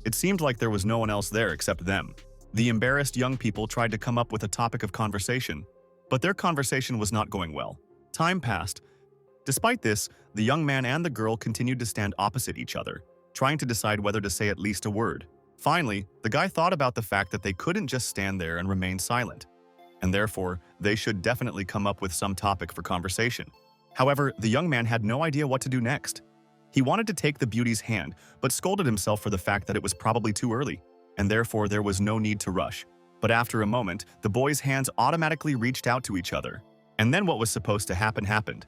It seemed like there was no one else there except them. The embarrassed young people tried to come up with a topic of conversation, but their conversation was not going well. Time passed. Despite this, the young man and the girl continued to stand opposite each other, trying to decide whether to say at least a word. Finally, the guy thought about the fact that they couldn't just stand there and remain silent, and therefore, they should definitely come up with some topic for conversation. However, the young man had no idea what to do next. He wanted to take the beauty's hand, but scolded himself for the fact that it was probably too early, and therefore there was no need to rush. But after a moment, the boys' hands automatically reached out to each other. And then what was supposed to happen happened.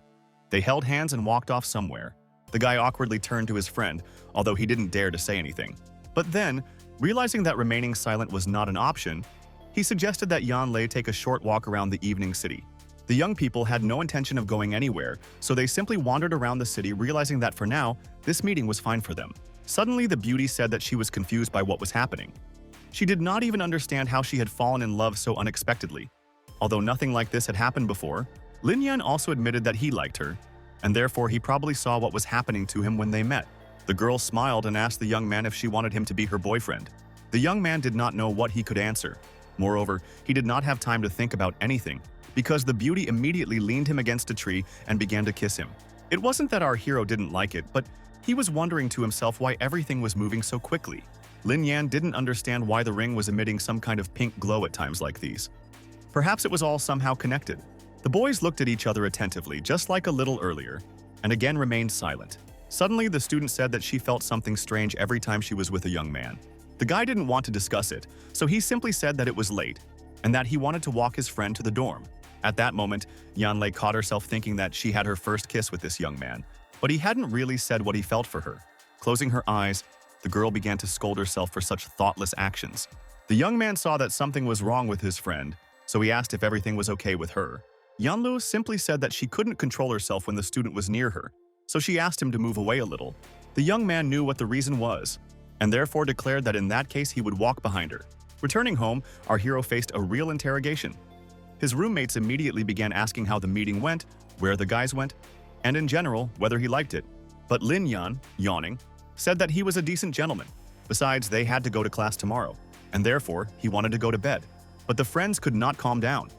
They held hands and walked off somewhere. The guy awkwardly turned to his friend, although he didn't dare to say anything. But then, realizing that remaining silent was not an option, he suggested that Yan Lei take a short walk around the evening city. The young people had no intention of going anywhere, so they simply wandered around the city, realizing that for now, this meeting was fine for them. Suddenly, the beauty said that she was confused by what was happening. She did not even understand how she had fallen in love so unexpectedly. Although nothing like this had happened before, Lin Yan also admitted that he liked her, and therefore he probably saw what was happening to him when they met. The girl smiled and asked the young man if she wanted him to be her boyfriend. The young man did not know what he could answer. Moreover, he did not have time to think about anything, because the beauty immediately leaned him against a tree and began to kiss him. It wasn't that our hero didn't like it, but he was wondering to himself why everything was moving so quickly. Lin Yan didn't understand why the ring was emitting some kind of pink glow at times like these. Perhaps it was all somehow connected. The boys looked at each other attentively, just like a little earlier, and again remained silent. Suddenly, the student said that she felt something strange every time she was with a young man. The guy didn't want to discuss it, so he simply said that it was late, and that he wanted to walk his friend to the dorm. At that moment, Yan Lei caught herself thinking that she had her first kiss with this young man, but he hadn't really said what he felt for her. Closing her eyes, the girl began to scold herself for such thoughtless actions. The young man saw that something was wrong with his friend, so he asked if everything was okay with her. Yan Lu simply said that she couldn't control herself when the student was near her, so she asked him to move away a little. The young man knew what the reason was, and therefore declared that in that case he would walk behind her. Returning home, our hero faced a real interrogation. His roommates immediately began asking how the meeting went, where the guys went, and in general, whether he liked it. But Lin Yan, yawning, said that he was a decent gentleman. Besides, they had to go to class tomorrow, and therefore he wanted to go to bed. But the friends could not calm down.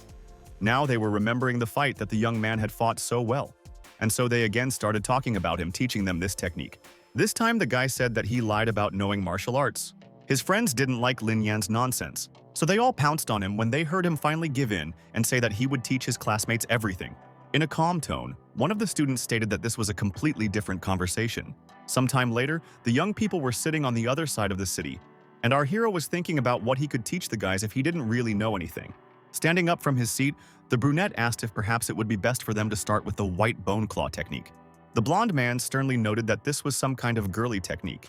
Now they were remembering the fight that the young man had fought so well, and so they again started talking about him teaching them this technique. This time the guy said that he lied about knowing martial arts. His friends didn't like Lin Yan's nonsense, so they all pounced on him when they heard him finally give in and say that he would teach his classmates everything. In a calm tone, one of the students stated that this was a completely different conversation. Sometime later, the young people were sitting on the other side of the city, and our hero was thinking about what he could teach the guys if he didn't really know anything. Standing up from his seat, the brunette asked if perhaps it would be best for them to start with the white bone claw technique. The blonde man sternly noted that this was some kind of girly technique,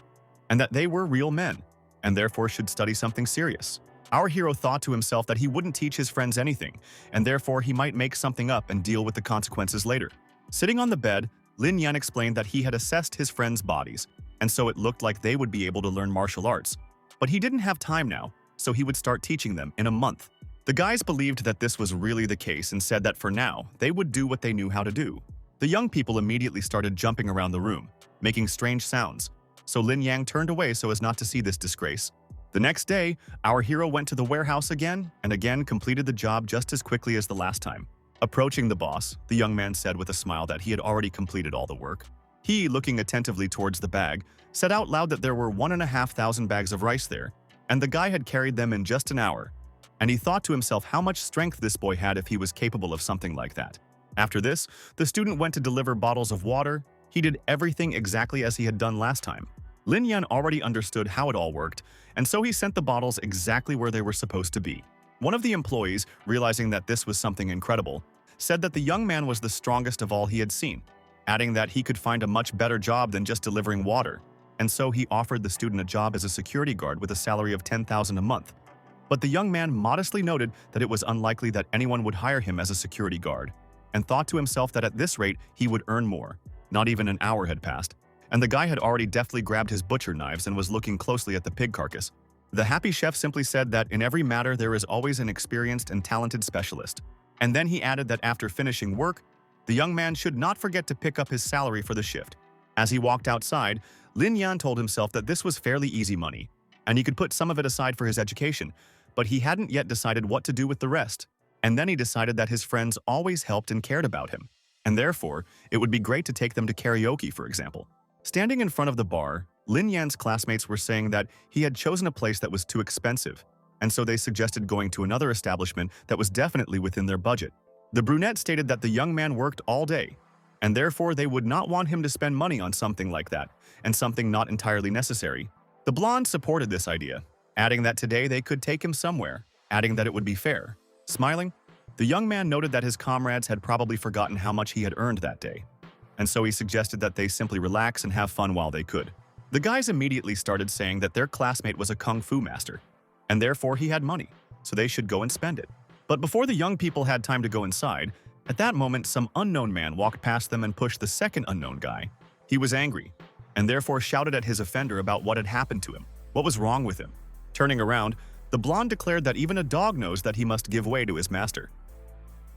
and that they were real men, and therefore should study something serious. Our hero thought to himself that he wouldn't teach his friends anything, and therefore he might make something up and deal with the consequences later. Sitting on the bed, Lin Yan explained that he had assessed his friends' bodies, and so it looked like they would be able to learn martial arts. But he didn't have time now, so he would start teaching them in a month. The guys believed that this was really the case and said that for now, they would do what they knew how to do. The young people immediately started jumping around the room, making strange sounds, so Lin Yang turned away so as not to see this disgrace. The next day, our hero went to the warehouse again and again completed the job just as quickly as the last time. Approaching the boss, the young man said with a smile that he had already completed all the work. He, looking attentively towards the bag, said out loud that there were 1,500 bags of rice there, and the guy had carried them in just an hour. And he thought to himself how much strength this boy had if he was capable of something like that. After this, the student went to deliver bottles of water. He did everything exactly as he had done last time. Lin Yan already understood how it all worked, and so he sent the bottles exactly where they were supposed to be. One of the employees, realizing that this was something incredible, said that the young man was the strongest of all he had seen, adding that he could find a much better job than just delivering water, and so he offered the student a job as a security guard with a salary of 10,000 a month. But the young man modestly noted that it was unlikely that anyone would hire him as a security guard, and thought to himself that at this rate he would earn more. Not even an hour had passed, and the guy had already deftly grabbed his butcher knives and was looking closely at the pig carcass. The happy chef simply said that in every matter there is always an experienced and talented specialist. And then he added that after finishing work, the young man should not forget to pick up his salary for the shift. As he walked outside, Lin Yan told himself that this was fairly easy money, and he could put some of it aside for his education, but he hadn't yet decided what to do with the rest. And then he decided that his friends always helped and cared about him, and therefore it would be great to take them to karaoke, for example. Standing in front of the bar, Lin Yan's classmates were saying that he had chosen a place that was too expensive, and so they suggested going to another establishment that was definitely within their budget. The brunette stated that the young man worked all day, and therefore they would not want him to spend money on something like that, and something not entirely necessary. The blonde supported this idea, adding that today they could take him somewhere, adding that it would be fair. Smiling, the young man noted that his comrades had probably forgotten how much he had earned that day, and so he suggested that they simply relax and have fun while they could. The guys immediately started saying that their classmate was a kung fu master, and therefore he had money, so they should go and spend it. But before the young people had time to go inside, at that moment some unknown man walked past them and pushed the second unknown guy. He was angry, and therefore shouted at his offender about what had happened to him. What was wrong with him? Turning around, the blonde declared that even a dog knows that he must give way to his master.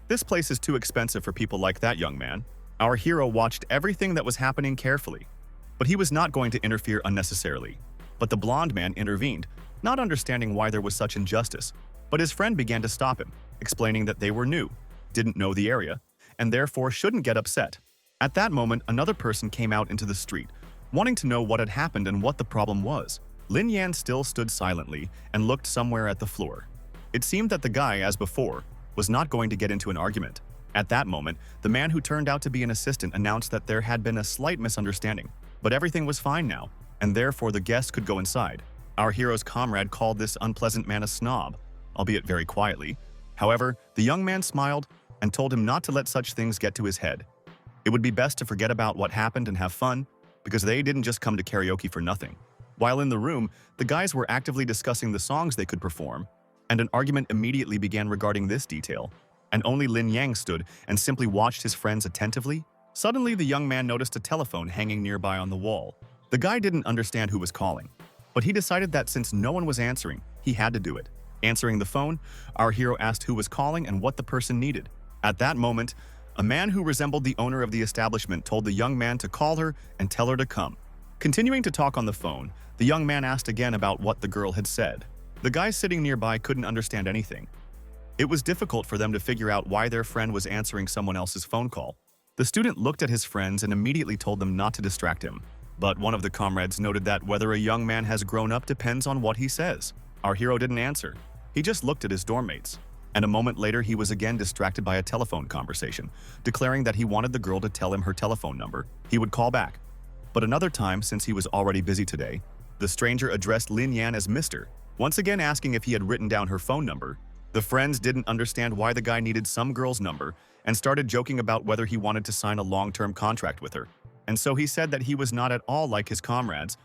This place is too expensive for people like that, young man. Our hero watched everything that was happening carefully, but he was not going to interfere unnecessarily. But the blonde man intervened, not understanding why there was such injustice. But his friend began to stop him, explaining that they were new, didn't know the area, and therefore shouldn't get upset. At that moment, another person came out into the street, wanting to know what had happened and what the problem was. Lin Yan still stood silently and looked somewhere at the floor. It seemed that the guy, as before, was not going to get into an argument. At that moment, the man who turned out to be an assistant announced that there had been a slight misunderstanding, but everything was fine now, and therefore the guests could go inside. Our hero's comrade called this unpleasant man a snob, albeit very quietly. However, the young man smiled and told him not to let such things get to his head. It would be best to forget about what happened and have fun, because they didn't just come to karaoke for nothing. While in the room, the guys were actively discussing the songs they could perform, and an argument immediately began regarding this detail, and only Lin Yang stood and simply watched his friends attentively. Suddenly, the young man noticed a telephone hanging nearby on the wall. The guy didn't understand who was calling, but he decided that since no one was answering, he had to do it. Answering the phone, our hero asked who was calling and what the person needed. At that moment, a man who resembled the owner of the establishment told the young man to call her and tell her to come. Continuing to talk on the phone, the young man asked again about what the girl had said. The guys sitting nearby couldn't understand anything. It was difficult for them to figure out why their friend was answering someone else's phone call. The student looked at his friends and immediately told them not to distract him. But one of the comrades noted that whether a young man has grown up depends on what he says. Our hero didn't answer. He just looked at his dorm mates. And a moment later, he was again distracted by a telephone conversation, declaring that he wanted the girl to tell him her telephone number. He would call back. But another time, since he was already busy today, the stranger addressed Lin Yan as Mr., once again asking if he had written down her phone number. The friends didn't understand why the guy needed some girl's number and started joking about whether he wanted to sign a long-term contract with her. And so he said that he was not at all like his comrades,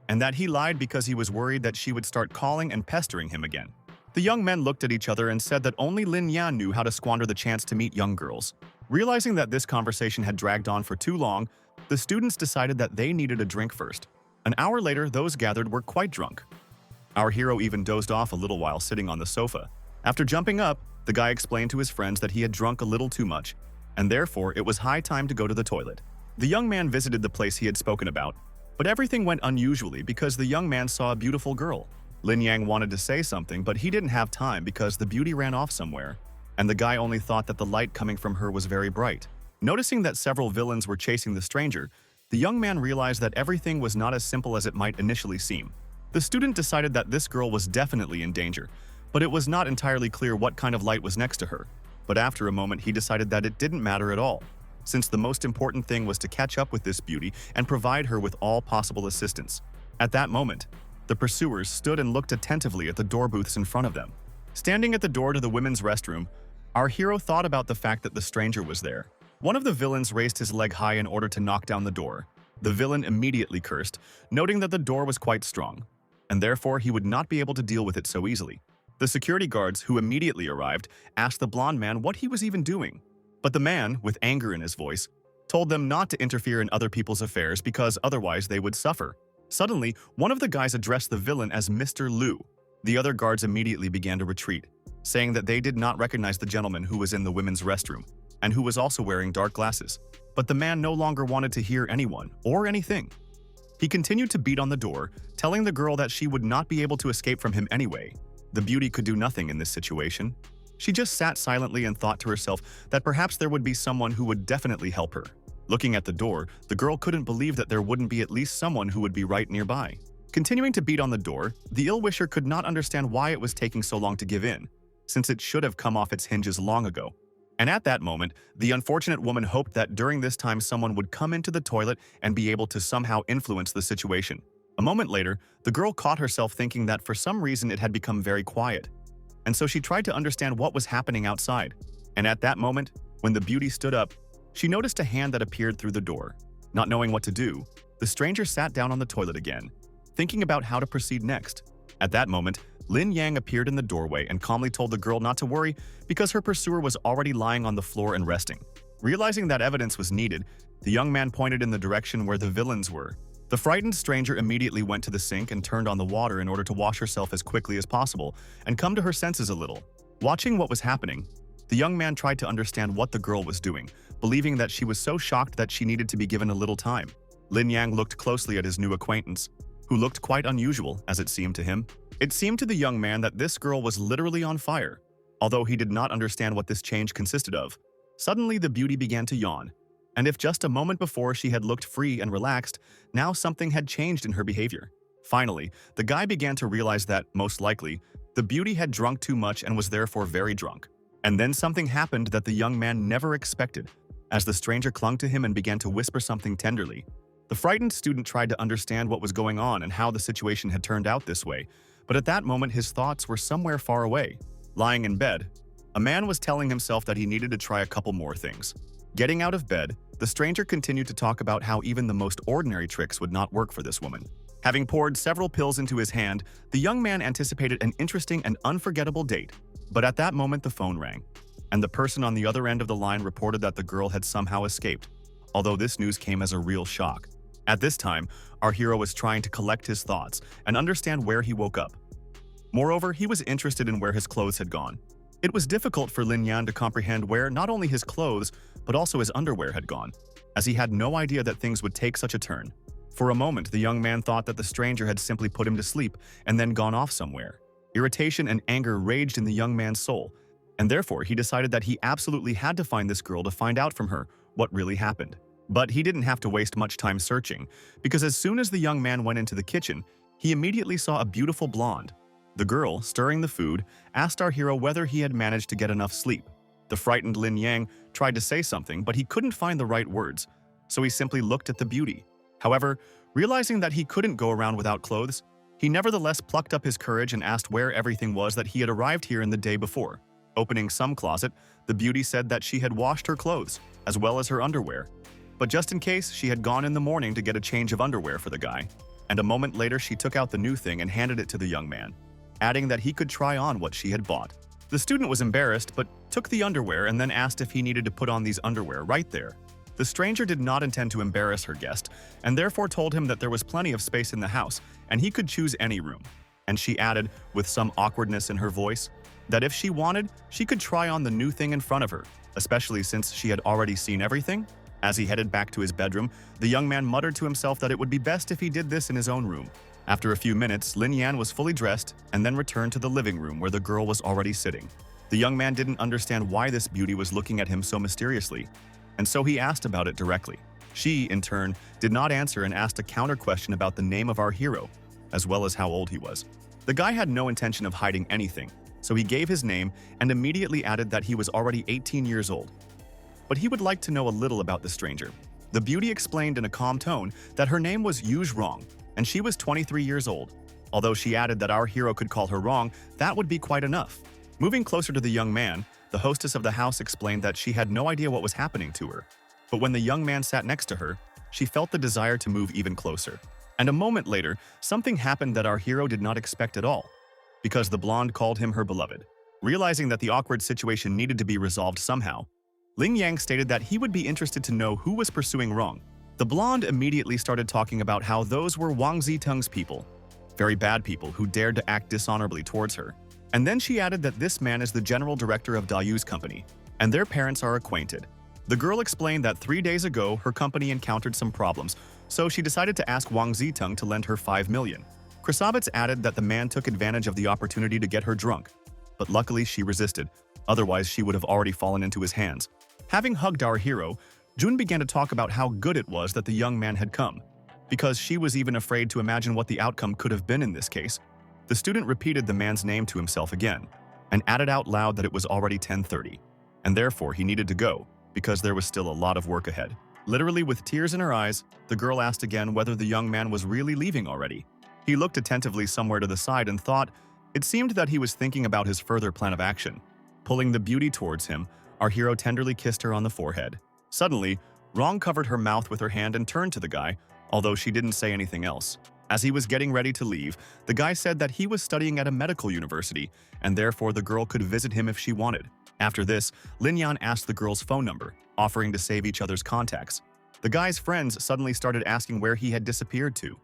and that he lied because he was worried that she would start calling and pestering him again. The young men looked at each other and said that only Lin Yan knew how to squander the chance to meet young girls. Realizing that this conversation had dragged on for too long, the students decided that they needed a drink first. An hour later, those gathered were quite drunk. Our hero even dozed off a little while sitting on the sofa. After jumping up, the guy explained to his friends that he had drunk a little too much, and therefore it was high time to go to the toilet. The young man visited the place he had spoken about, but everything went unusually because the young man saw a beautiful girl. Lin Yang wanted to say something, but he didn't have time because the beauty ran off somewhere, and the guy only thought that the light coming from her was very bright. Noticing that several villains were chasing the stranger, the young man realized that everything was not as simple as it might initially seem. The student decided that this girl was definitely in danger, but it was not entirely clear what kind of light was next to her. But after a moment, he decided that it didn't matter at all, since the most important thing was to catch up with this beauty and provide her with all possible assistance. At that moment, the pursuers stood and looked attentively at the door booths in front of them. Standing at the door to the women's restroom, our hero thought about the fact that the stranger was there. One of the villains raised his leg high in order to knock down the door. The villain immediately cursed, noting that the door was quite strong, and therefore he would not be able to deal with it so easily. The security guards, who immediately arrived, asked the blonde man what he was even doing. But the man, with anger in his voice, told them not to interfere in other people's affairs because otherwise they would suffer. Suddenly, one of the guys addressed the villain as Mr. Liu. The other guards immediately began to retreat, saying that they did not recognize the gentleman who was in the women's restroom, and who was also wearing dark glasses. But the man no longer wanted to hear anyone or anything. He continued to beat on the door, telling the girl that she would not be able to escape from him anyway. The beauty could do nothing in this situation. She just sat silently and thought to herself that perhaps there would be someone who would definitely help her. Looking at the door, the girl couldn't believe that there wouldn't be at least someone who would be right nearby. Continuing to beat on the door, the ill-wisher could not understand why it was taking so long to give in, since it should have come off its hinges long ago. And at that moment, the unfortunate woman hoped that during this time someone would come into the toilet and be able to somehow influence the situation. A moment later, the girl caught herself thinking that for some reason it had become very quiet. And so she tried to understand what was happening outside. And at that moment, when the beauty stood up, she noticed a hand that appeared through the door. Not knowing what to do, the stranger sat down on the toilet again, thinking about how to proceed next. At that moment, Lin Yang appeared in the doorway and calmly told the girl not to worry because her pursuer was already lying on the floor and resting. Realizing that evidence was needed, the young man pointed in the direction where the villains were. The frightened stranger immediately went to the sink and turned on the water in order to wash herself as quickly as possible and come to her senses a little. Watching what was happening, the young man tried to understand what the girl was doing, believing that she was so shocked that she needed to be given a little time. Lin Yang looked closely at his new acquaintance, who looked quite unusual, as it seemed to him. It seemed to the young man that this girl was literally on fire, although he did not understand what this change consisted of. Suddenly, the beauty began to yawn, and if just a moment before she had looked free and relaxed, now something had changed in her behavior. Finally, the guy began to realize that, most likely, the beauty had drunk too much and was therefore very drunk. And then something happened that the young man never expected, as the stranger clung to him and began to whisper something tenderly. The frightened student tried to understand what was going on and how the situation had turned out this way, but at that moment his thoughts were somewhere far away. Lying in bed, a man was telling himself that he needed to try a couple more things. Getting out of bed, the stranger continued to talk about how even the most ordinary tricks would not work for this woman. Having poured several pills into his hand, the young man anticipated an interesting and unforgettable date. But at that moment the phone rang, and the person on the other end of the line reported that the girl had somehow escaped, although this news came as a real shock. At this time, our hero was trying to collect his thoughts and understand where he woke up. Moreover, he was interested in where his clothes had gone. It was difficult for Lin Yan to comprehend where not only his clothes, but also his underwear had gone, as he had no idea that things would take such a turn. For a moment, the young man thought that the stranger had simply put him to sleep and then gone off somewhere. Irritation and anger raged in the young man's soul, and therefore he decided that he absolutely had to find this girl to find out from her what really happened. But he didn't have to waste much time searching, because as soon as the young man went into the kitchen, he immediately saw a beautiful blonde. The girl, stirring the food, asked our hero whether he had managed to get enough sleep. The frightened Lin Yang tried to say something, but he couldn't find the right words, so he simply looked at the beauty. However, realizing that he couldn't go around without clothes, he nevertheless plucked up his courage and asked where everything was that he had arrived here in the day before. Opening some closet, the beauty said that she had washed her clothes, as well as her underwear. But just in case, she had gone in the morning to get a change of underwear for the guy, and a moment later she took out the new thing and handed it to the young man, adding that he could try on what she had bought. The student was embarrassed, but took the underwear and then asked if he needed to put on these underwear right there. The stranger did not intend to embarrass her guest, and therefore told him that there was plenty of space in the house, and he could choose any room. And she added, with some awkwardness in her voice, that if she wanted, she could try on the new thing in front of her, especially since she had already seen everything. As he headed back to his bedroom, the young man muttered to himself that it would be best if he did this in his own room. After a few minutes, Lin Yan was fully dressed and then returned to the living room where the girl was already sitting. The young man didn't understand why this beauty was looking at him so mysteriously, and so he asked about it directly. She, in turn, did not answer and asked a counter question about the name of our hero, as well as how old he was. The guy had no intention of hiding anything, so he gave his name and immediately added that he was already 18 years old. But he would like to know a little about the stranger. The beauty explained in a calm tone that her name was Yuj Rong, and she was 23 years old. Although she added that our hero could call her Rong, that would be quite enough. Moving closer to the young man, the hostess of the house explained that she had no idea what was happening to her. But when the young man sat next to her, she felt the desire to move even closer. And a moment later, something happened that our hero did not expect at all, because the blonde called him her beloved. Realizing that the awkward situation needed to be resolved somehow, Ling Yang stated that he would be interested to know who was pursuing Rong. The blonde immediately started talking about how those were Wang Ziteng's people, very bad people who dared to act dishonorably towards her. And then she added that this man is the general director of Dayu's company, and their parents are acquainted. The girl explained that 3 days ago her company encountered some problems, so she decided to ask Wang Ziteng to lend her 5 million. Krasavitz added that the man took advantage of the opportunity to get her drunk, but luckily she resisted, otherwise she would have already fallen into his hands. Having hugged our hero, Jun began to talk about how good it was that the young man had come, because she was even afraid to imagine what the outcome could have been in this case. The student repeated the man's name to himself again, and added out loud that it was already 10:30, and therefore he needed to go, because there was still a lot of work ahead. Literally with tears in her eyes, the girl asked again whether the young man was really leaving already. He looked attentively somewhere to the side and thought it seemed that he was thinking about his further plan of action. Pulling the beauty towards him, our hero tenderly kissed her on the forehead. Suddenly, Rong covered her mouth with her hand and turned to the guy, although she didn't say anything else. As he was getting ready to leave, the guy said that he was studying at a medical university, and therefore the girl could visit him if she wanted. After this, Lin Yan asked the girl's phone number, offering to save each other's contacts. The guy's friends suddenly started asking where he had disappeared to.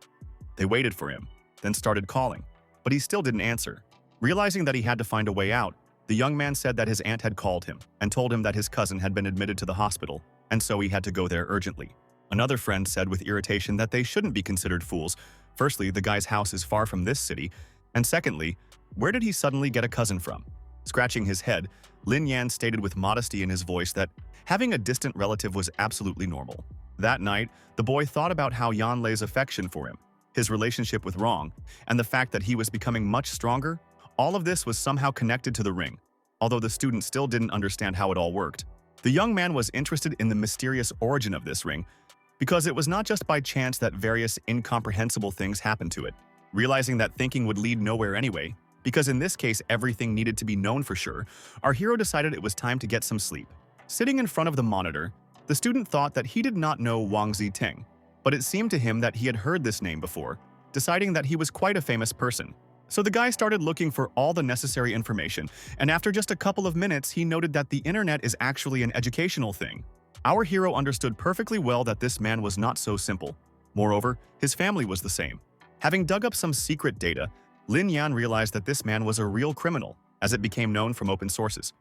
They waited for him, then started calling, but he still didn't answer. Realizing that he had to find a way out, the young man said that his aunt had called him and told him that his cousin had been admitted to the hospital, and so he had to go there urgently. Another friend said with irritation that they shouldn't be considered fools. Firstly, the guy's house is far from this city, and secondly, where did he suddenly get a cousin from? Scratching his head, Lin Yan stated with modesty in his voice that having a distant relative was absolutely normal. That night, the boy thought about how Yan Lei's affection for him, his relationship with Rong, and the fact that he was becoming much stronger. All of this was somehow connected to the ring, although the student still didn't understand how it all worked. The young man was interested in the mysterious origin of this ring, because it was not just by chance that various incomprehensible things happened to it. Realizing that thinking would lead nowhere anyway, because in this case everything needed to be known for sure, our hero decided it was time to get some sleep. Sitting in front of the monitor, the student thought that he did not know Wang Ziteng, but it seemed to him that he had heard this name before, deciding that he was quite a famous person. So the guy started looking for all the necessary information, and after just a couple of minutes, he noted that the internet is actually an educational thing. Our hero understood perfectly well that this man was not so simple. Moreover, his family was the same. Having dug up some secret data, Lin Yan realized that this man was a real criminal, as it became known from open sources.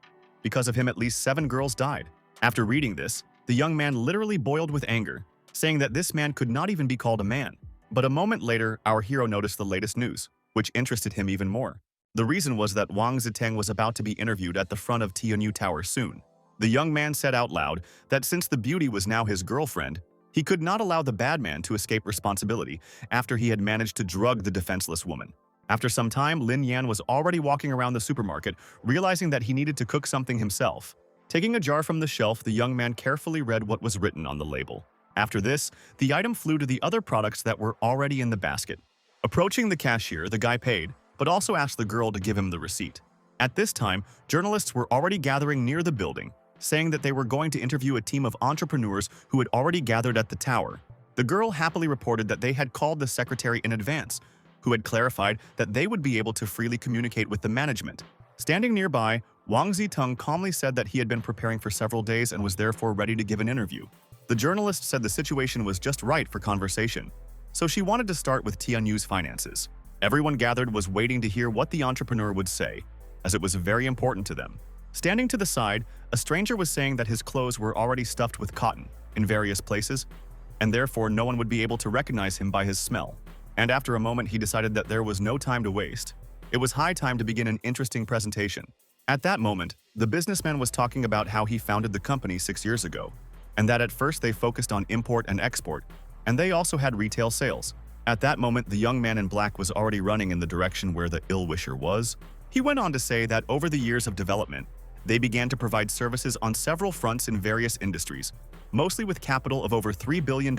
Because of him, at least 7 girls died. After reading this, the young man literally boiled with anger, saying that this man could not even be called a man. But a moment later, our hero noticed the latest news, which interested him even more. The reason was that Wang Ziteng was about to be interviewed at the front of Tianyu Tower soon. The young man said out loud that since the beauty was now his girlfriend, he could not allow the bad man to escape responsibility after he had managed to drug the defenseless woman. After some time, Lin Yan was already walking around the supermarket, realizing that he needed to cook something himself. Taking a jar from the shelf, the young man carefully read what was written on the label. After this, the item flew to the other products that were already in the basket. Approaching the cashier, the guy paid, but also asked the girl to give him the receipt. At this time, journalists were already gathering near the building, saying that they were going to interview a team of entrepreneurs who had already gathered at the tower. The girl happily reported that they had called the secretary in advance, who had clarified that they would be able to freely communicate with the management. Standing nearby, Wang Ziteng calmly said that he had been preparing for several days and was therefore ready to give an interview. The journalist said the situation was just right for conversation, so she wanted to start with Tianyu's finances. Everyone gathered was waiting to hear what the entrepreneur would say, as it was very important to them. Standing to the side, a stranger was saying that his clothes were already stuffed with cotton in various places, and therefore no one would be able to recognize him by his smell. And after a moment, he decided that there was no time to waste. It was high time to begin an interesting presentation. At that moment, the businessman was talking about how he founded the company 6 years ago, and that at first they focused on import and export, and they also had retail sales. At that moment, the young man in black was already running in the direction where the ill-wisher was. He went on to say that over the years of development, they began to provide services on several fronts in various industries, mostly with capital of over $3 billion.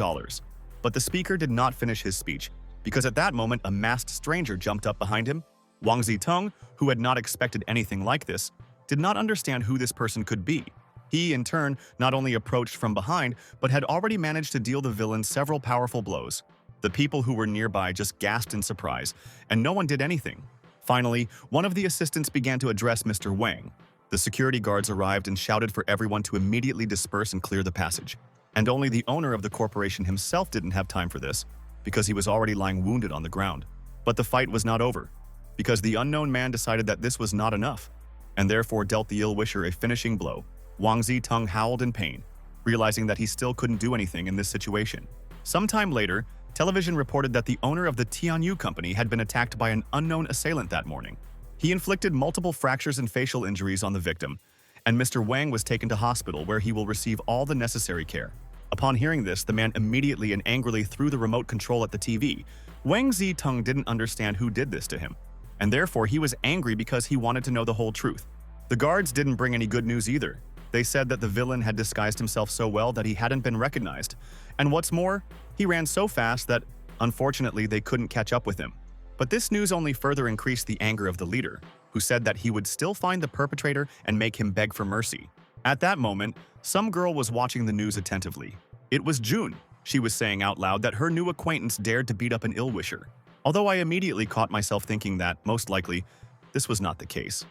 But the speaker did not finish his speech, because at that moment a masked stranger jumped up behind him. Wang Ziteng, who had not expected anything like this, did not understand who this person could be. He, in turn, not only approached from behind, but had already managed to deal the villain several powerful blows. The people who were nearby just gasped in surprise, and no one did anything. Finally, one of the assistants began to address Mr. Wang. The security guards arrived and shouted for everyone to immediately disperse and clear the passage. And only the owner of the corporation himself didn't have time for this, because he was already lying wounded on the ground. But the fight was not over, because the unknown man decided that this was not enough, and therefore dealt the ill-wisher a finishing blow. Wang Ziteng howled in pain, realizing that he still couldn't do anything in this situation. Sometime later, television reported that the owner of the Tianyu company had been attacked by an unknown assailant that morning. He inflicted multiple fractures and facial injuries on the victim, and Mr. Wang was taken to hospital where he will receive all the necessary care. Upon hearing this, the man immediately and angrily threw the remote control at the TV. Wang Ziteng didn't understand who did this to him, and therefore he was angry because he wanted to know the whole truth. The guards didn't bring any good news either. They said that the villain had disguised himself so well that he hadn't been recognized, and what's more, he ran so fast that, unfortunately, they couldn't catch up with him. But this news only further increased the anger of the leader, who said that he would still find the perpetrator and make him beg for mercy. At that moment, some girl was watching the news attentively. It was June. She was saying out loud that her new acquaintance dared to beat up an ill-wisher, although I immediately caught myself thinking that, most likely, this was not the case.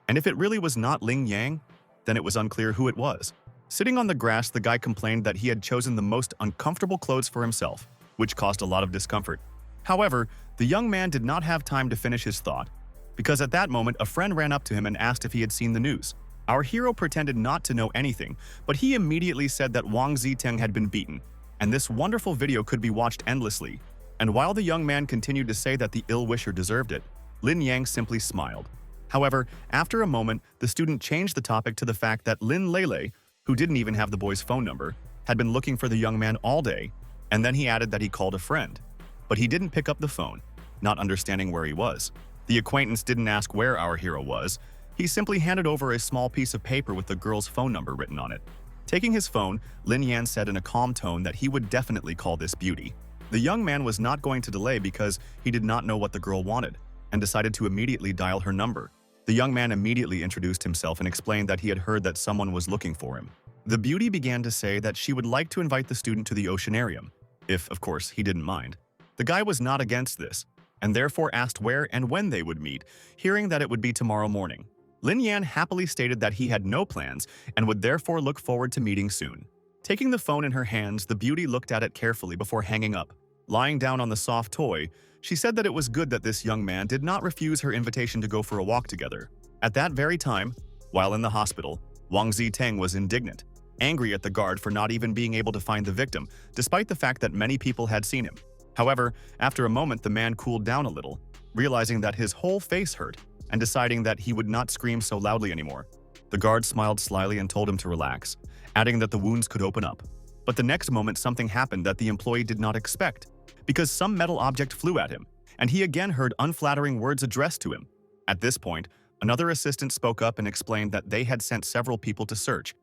And if it really was not Ling Yang, then it was unclear who it was. Sitting on the grass, the guy complained that he had chosen the most uncomfortable clothes for himself, which caused a lot of discomfort. However, the young man did not have time to finish his thought, because at that moment a friend ran up to him and asked if he had seen the news. Our hero pretended not to know anything, but he immediately said that Wang Ziteng had been beaten, and this wonderful video could be watched endlessly. And while the young man continued to say that the ill-wisher deserved it, Lin Yang simply smiled. However, after a moment, the student changed the topic to the fact that Lin Lele, who didn't even have the boy's phone number, had been looking for the young man all day, and then he added that he called a friend. But he didn't pick up the phone, not understanding where he was. The acquaintance didn't ask where our hero was. He simply handed over a small piece of paper with the girl's phone number written on it. Taking his phone, Lin Yan said in a calm tone that he would definitely call this beauty. The young man was not going to delay because he did not know what the girl wanted, and decided to immediately dial her number. The young man immediately introduced himself and explained that he had heard that someone was looking for him. The beauty began to say that she would like to invite the student to the oceanarium, if, of course, he didn't mind. The guy was not against this, and therefore asked where and when they would meet, hearing that it would be tomorrow morning. Lin Yan happily stated that he had no plans and would therefore look forward to meeting soon. Taking the phone in her hands, the beauty looked at it carefully before hanging up. Lying down on the soft toy, she said that it was good that this young man did not refuse her invitation to go for a walk together. At that very time, while in the hospital, Wang Ziteng was indignant, angry at the guard for not even being able to find the victim, despite the fact that many people had seen him. However, after a moment, the man cooled down a little, realizing that his whole face hurt, and deciding that he would not scream so loudly anymore. The guard smiled slyly and told him to relax, adding that the wounds could open up. But the next moment, something happened that the employee did not expect, because some metal object flew at him, and he again heard unflattering words addressed to him. At this point, another assistant spoke up and explained that they had sent several people to search,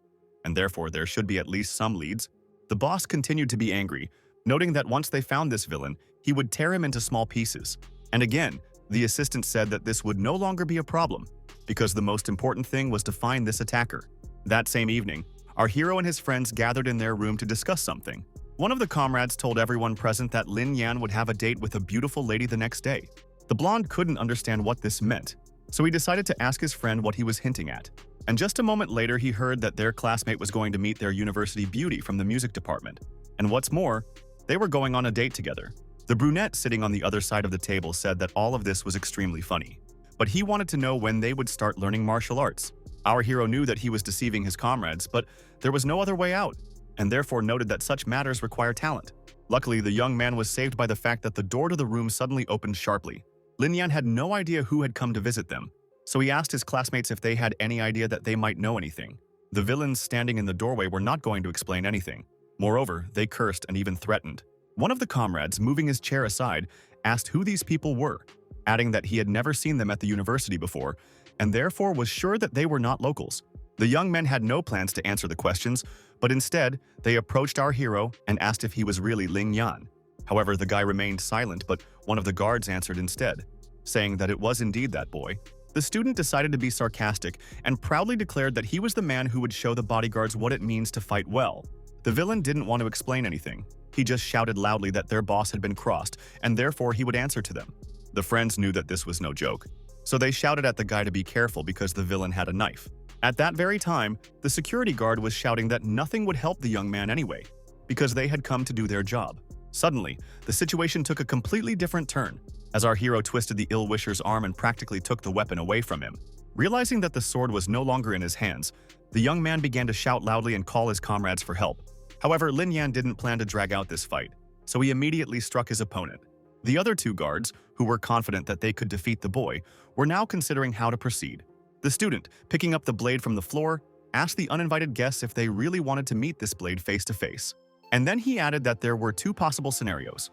and therefore there should be at least some leads. The boss continued to be angry, noting that once they found this villain, he would tear him into small pieces. And again, the assistant said that this would no longer be a problem, because the most important thing was to find this attacker. That same evening, our hero and his friends gathered in their room to discuss something. One of the comrades told everyone present that Lin Yan would have a date with a beautiful lady the next day. The blonde couldn't understand what this meant, so he decided to ask his friend what he was hinting at. And just a moment later, he heard that their classmate was going to meet their university beauty from the music department. And what's more, they were going on a date together. The brunette sitting on the other side of the table said that all of this was extremely funny, but he wanted to know when they would start learning martial arts. Our hero knew that he was deceiving his comrades, but there was no other way out, and therefore noted that such matters require talent. Luckily, the young man was saved by the fact that the door to the room suddenly opened sharply. Lin Yan had no idea who had come to visit them, so he asked his classmates if they had any idea that they might know anything. The villains standing in the doorway were not going to explain anything. Moreover, they cursed and even threatened. One of the comrades, moving his chair aside, asked who these people were, adding that he had never seen them at the university before, and therefore was sure that they were not locals. The young men had no plans to answer the questions, but instead, they approached our hero and asked if he was really Ling Yan. However, the guy remained silent, but one of the guards answered instead, saying that it was indeed that boy. The student decided to be sarcastic and proudly declared that he was the man who would show the bodyguards what it means to fight well. The villain didn't want to explain anything. He just shouted loudly that their boss had been crossed, and therefore he would answer to them. The friends knew that this was no joke, so they shouted at the guy to be careful because the villain had a knife. At that very time, the security guard was shouting that nothing would help the young man anyway, because they had come to do their job. Suddenly, the situation took a completely different turn, as our hero twisted the ill-wisher's arm and practically took the weapon away from him. Realizing that the sword was no longer in his hands, the young man began to shout loudly and call his comrades for help. However, Lin Yan didn't plan to drag out this fight, so he immediately struck his opponent. The other two guards, who were confident that they could defeat the boy, were now considering how to proceed. The student, picking up the blade from the floor, asked the uninvited guests if they really wanted to meet this blade face to face. And then he added that there were two possible scenarios.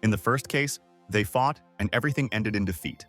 In the first case, they fought and everything ended in defeat.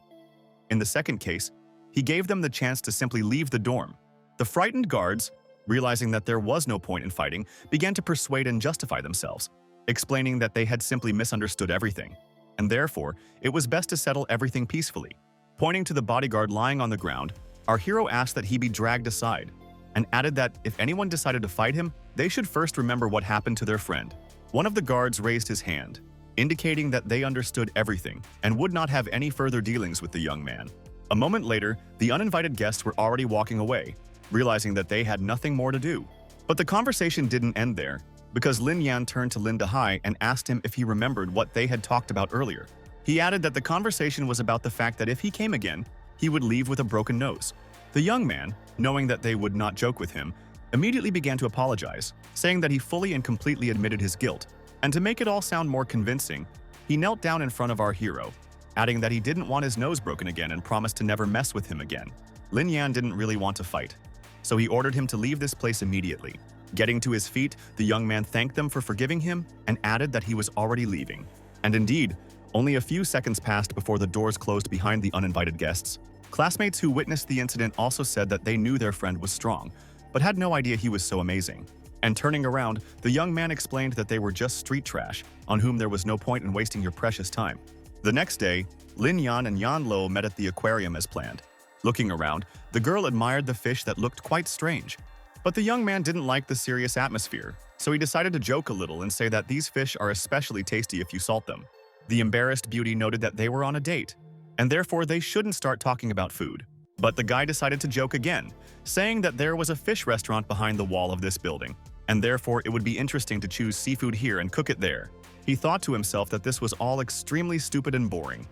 In the second case, he gave them the chance to simply leave the dorm. The frightened guards, realizing that there was no point in fighting, began to persuade and justify themselves, explaining that they had simply misunderstood everything, and therefore it was best to settle everything peacefully. Pointing to the bodyguard lying on the ground, our hero asked that he be dragged aside, and added that if anyone decided to fight him, they should first remember what happened to their friend. One of the guards raised his hand, indicating that they understood everything and would not have any further dealings with the young man. A moment later, the uninvited guests were already walking away, realizing that they had nothing more to do. But the conversation didn't end there, because Lin Yan turned to Lin Dehai and asked him if he remembered what they had talked about earlier. He added that the conversation was about the fact that if he came again, he would leave with a broken nose. The young man, knowing that they would not joke with him, immediately began to apologize, saying that he fully and completely admitted his guilt. And to make it all sound more convincing, he knelt down in front of our hero, adding that he didn't want his nose broken again and promised to never mess with him again. Lin Yan didn't really want to fight, so he ordered him to leave this place immediately. Getting to his feet, the young man thanked them for forgiving him and added that he was already leaving. And indeed, only a few seconds passed before the doors closed behind the uninvited guests. Classmates who witnessed the incident also said that they knew their friend was strong, but had no idea he was so amazing. And turning around, the young man explained that they were just street trash, on whom there was no point in wasting your precious time. The next day, Lin Yan and Yan Lo met at the aquarium as planned. Looking around, the girl admired the fish that looked quite strange. But the young man didn't like the serious atmosphere, so he decided to joke a little and say that these fish are especially tasty if you salt them. The embarrassed beauty noted that they were on a date, and therefore they shouldn't start talking about food. But the guy decided to joke again, saying that there was a fish restaurant behind the wall of this building, and therefore it would be interesting to choose seafood here and cook it there. He thought to himself that this was all extremely stupid and boring.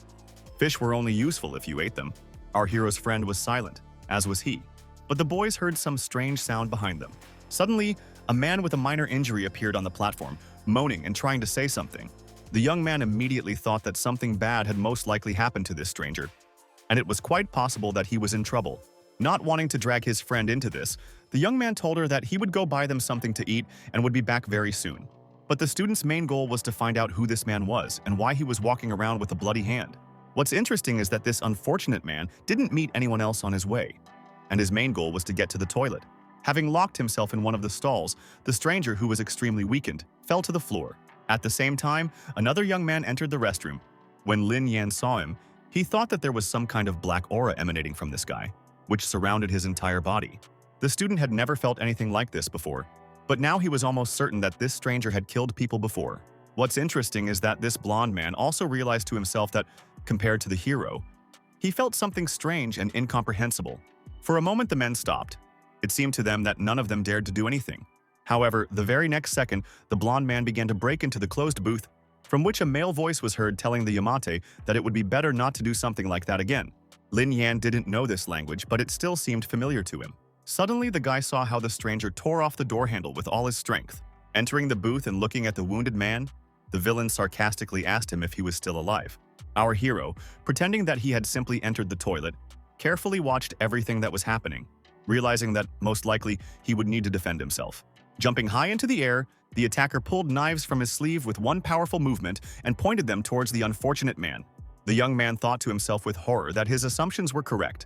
Fish were only useful if you ate them. Our hero's friend was silent, as was he. But the boys heard some strange sound behind them. Suddenly, a man with a minor injury appeared on the platform, moaning and trying to say something. The young man immediately thought that something bad had most likely happened to this stranger, and it was quite possible that he was in trouble. Not wanting to drag his friend into this, the young man told her that he would go buy them something to eat and would be back very soon. But the student's main goal was to find out who this man was and why he was walking around with a bloody hand. What's interesting is that this unfortunate man didn't meet anyone else on his way, and his main goal was to get to the toilet. Having locked himself in one of the stalls, the stranger, who was extremely weakened, fell to the floor. At the same time, another young man entered the restroom. When Lin Yan saw him, he thought that there was some kind of black aura emanating from this guy, which surrounded his entire body. The student had never felt anything like this before, but now he was almost certain that this stranger had killed people before. What's interesting is that this blonde man also realized to himself that, compared to the hero, he felt something strange and incomprehensible. For a moment, the men stopped. It seemed to them that none of them dared to do anything. However, the very next second, the blonde man began to break into the closed booth, from which a male voice was heard telling the Yamate that it would be better not to do something like that again. Lin Yan didn't know this language, but it still seemed familiar to him. Suddenly, the guy saw how the stranger tore off the door handle with all his strength. Entering the booth and looking at the wounded man, the villain sarcastically asked him if he was still alive. Our hero, pretending that he had simply entered the toilet, carefully watched everything that was happening, realizing that most likely he would need to defend himself. Jumping high into the air, the attacker pulled knives from his sleeve with one powerful movement and pointed them towards the unfortunate man. The young man thought to himself with horror that his assumptions were correct.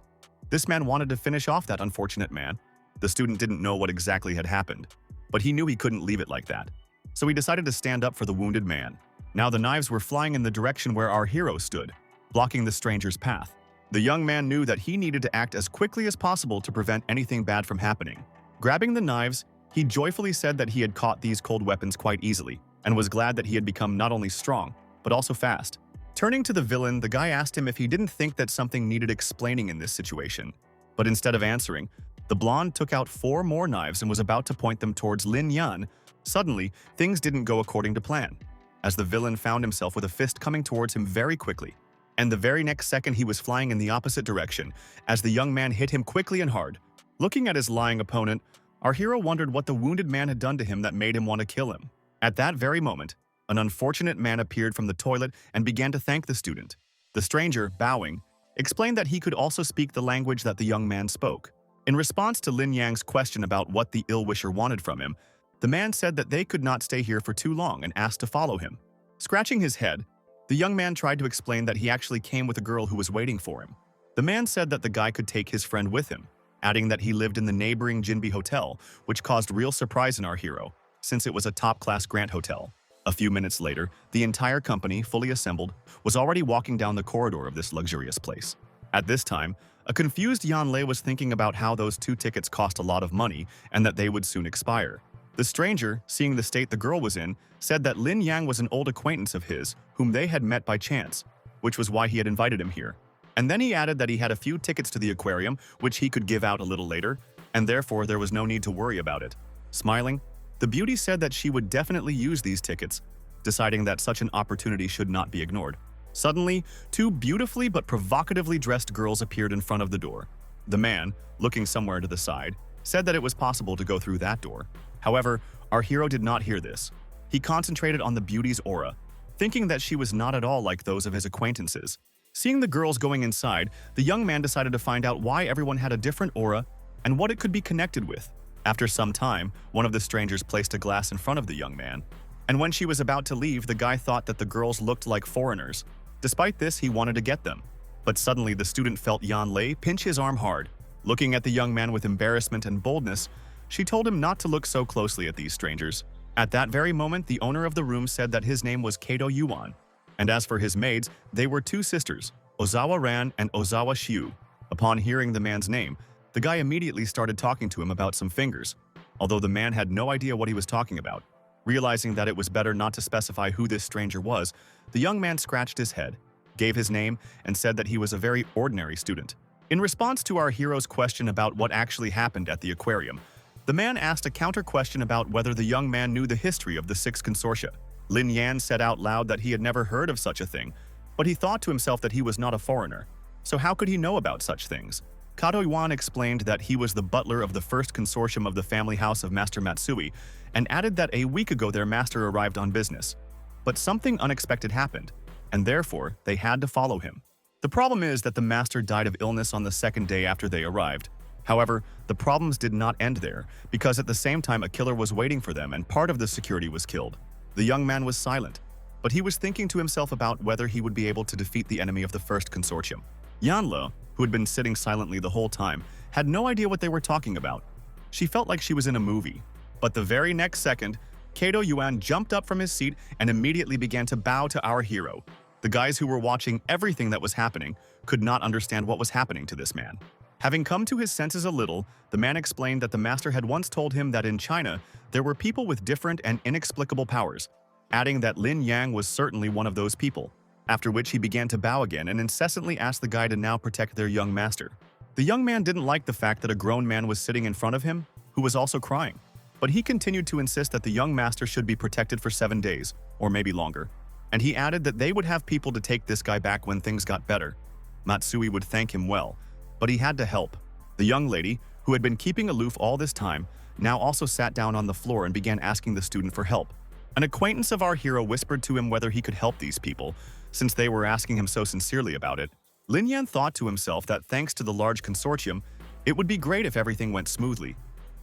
This man wanted to finish off that unfortunate man. The student didn't know what exactly had happened, but he knew he couldn't leave it like that. So he decided to stand up for the wounded man. Now the knives were flying in the direction where our hero stood, blocking the stranger's path. The young man knew that he needed to act as quickly as possible to prevent anything bad from happening. Grabbing the knives, he joyfully said that he had caught these cold weapons quite easily, and was glad that he had become not only strong, but also fast. Turning to the villain, the guy asked him if he didn't think that something needed explaining in this situation. But instead of answering, the blonde took out 4 more knives and was about to point them towards Lin Yan. Suddenly, things didn't go according to plan, as the villain found himself with a fist coming towards him very quickly. And the very next second, he was flying in the opposite direction, as the young man hit him quickly and hard. Looking at his lying opponent, our hero wondered what the wounded man had done to him that made him want to kill him. At that very moment, an unfortunate man appeared from the toilet and began to thank the student. The stranger, bowing, explained that he could also speak the language that the young man spoke. In response to Lin Yang's question about what the ill-wisher wanted from him, the man said that they could not stay here for too long and asked to follow him. Scratching his head, the young man tried to explain that he actually came with a girl who was waiting for him. The man said that the guy could take his friend with him, adding that he lived in the neighboring Jinbi Hotel, which caused real surprise in our hero, since it was a top-class Grant Hotel. A few minutes later, the entire company, fully assembled, was already walking down the corridor of this luxurious place. At this time, a confused Yan Lei was thinking about how those 2 tickets cost a lot of money and that they would soon expire. The stranger, seeing the state the girl was in, said that Lin Yang was an old acquaintance of his whom they had met by chance, which was why he had invited him here. And then he added that he had a few tickets to the aquarium, which he could give out a little later, and therefore there was no need to worry about it. Smiling, the beauty said that she would definitely use these tickets, deciding that such an opportunity should not be ignored. Suddenly, 2 beautifully but provocatively dressed girls appeared in front of the door. The man, looking somewhere to the side, said that it was possible to go through that door. However, our hero did not hear this. He concentrated on the beauty's aura, thinking that she was not at all like those of his acquaintances. Seeing the girls going inside, the young man decided to find out why everyone had a different aura and what it could be connected with. After some time, one of the strangers placed a glass in front of the young man, and when she was about to leave, the guy thought that the girls looked like foreigners. Despite this, he wanted to get them. But suddenly, the student felt Yan Lei pinch his arm hard. Looking at the young man with embarrassment and boldness, she told him not to look so closely at these strangers. At that very moment, the owner of the room said that his name was Kato Yuan, and as for his maids, they were 2 sisters, Ozawa Ran and Ozawa Shiu. Upon hearing the man's name, the guy immediately started talking to him about some fingers, although the man had no idea what he was talking about. Realizing that it was better not to specify who this stranger was, the young man scratched his head, gave his name, and said that he was a very ordinary student. In response to our hero's question about what actually happened at the aquarium, the man asked a counter question about whether the young man knew the history of the 6 consortia. Lin Yan said out loud that he had never heard of such a thing, but he thought to himself that he was not a foreigner, so how could he know about such things? Kato Yuan explained that he was the butler of the first consortium of the family house of Master Matsui, and added that a week ago their master arrived on business. But something unexpected happened, and therefore they had to follow him. The problem is that the master died of illness on the 2nd day after they arrived. However, the problems did not end there, because at the same time a killer was waiting for them and part of the security was killed. The young man was silent. but he was thinking to himself about whether he would be able to defeat the enemy of the first consortium. Yanle, who had been sitting silently the whole time, had no idea what they were talking about. She felt like she was in a movie. But the very next second, Kato Yuan jumped up from his seat and immediately began to bow to our hero. The guys who were watching everything that was happening could not understand what was happening to this man. Having come to his senses a little, the man explained that the master had once told him that in China, there were people with different and inexplicable powers, adding that Lin Yang was certainly one of those people, after which he began to bow again and incessantly asked the guy to now protect their young master. The young man didn't like the fact that a grown man was sitting in front of him, who was also crying, but he continued to insist that the young master should be protected for 7 days, or maybe longer, and he added that they would have people to take this guy back when things got better. Matsui would thank him well, but he had to help. The young lady, who had been keeping aloof all this time, now also sat down on the floor and began asking the student for help. An acquaintance of our hero whispered to him whether he could help these people, since they were asking him so sincerely about it. Lin Yan thought to himself that thanks to the large consortium, it would be great if everything went smoothly,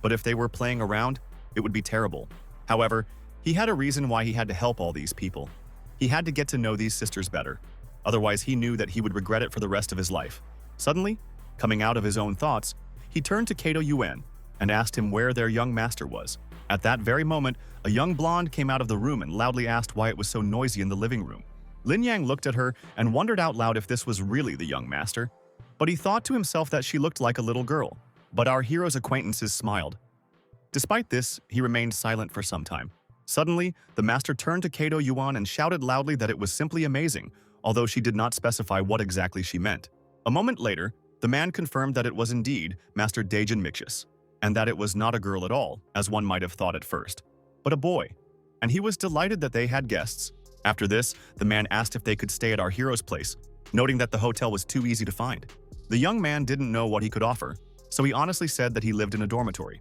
but if they were playing around, it would be terrible. However, he had a reason why he had to help all these people. He had to get to know these sisters better. Otherwise, he knew that he would regret it for the rest of his life. Suddenly, coming out of his own thoughts, he turned to Kato Yuan and asked him where their young master was. At that very moment, a young blonde came out of the room and loudly asked why it was so noisy in the living room. Lin Yang looked at her and wondered out loud if this was really the young master. But he thought to himself that she looked like a little girl. But our hero's acquaintances smiled. Despite this, he remained silent for some time. Suddenly, the master turned to Kato Yuan and shouted loudly that it was simply amazing, although she did not specify what exactly she meant. A moment later, the man confirmed that it was indeed Master Daejin Mixius, and that it was not a girl at all, as one might have thought at first, but a boy, and he was delighted that they had guests. After this, the man asked if they could stay at our hero's place, noting that the hotel was too easy to find. The young man didn't know what he could offer, so he honestly said that he lived in a dormitory.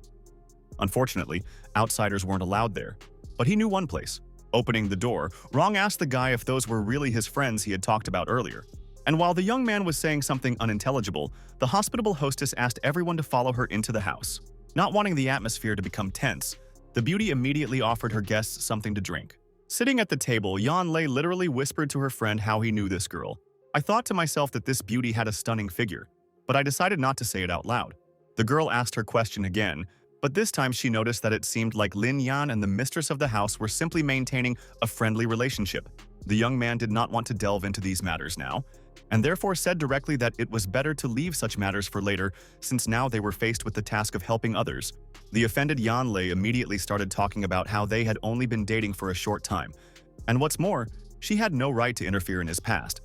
Unfortunately, outsiders weren't allowed there, but he knew one place. Opening the door, Rong asked the guy if those were really his friends he had talked about earlier. And while the young man was saying something unintelligible, the hospitable hostess asked everyone to follow her into the house. Not wanting the atmosphere to become tense, the beauty immediately offered her guests something to drink. Sitting at the table, Yan Lei literally whispered to her friend how he knew this girl. I thought to myself that this beauty had a stunning figure, but I decided not to say it out loud. The girl asked her question again, but this time she noticed that it seemed like Lin Yan and the mistress of the house were simply maintaining a friendly relationship. The young man did not want to delve into these matters now, and therefore said directly that it was better to leave such matters for later, since now they were faced with the task of helping others. The offended Yan Lei immediately started talking about how they had only been dating for a short time, and what's more, she had no right to interfere in his past.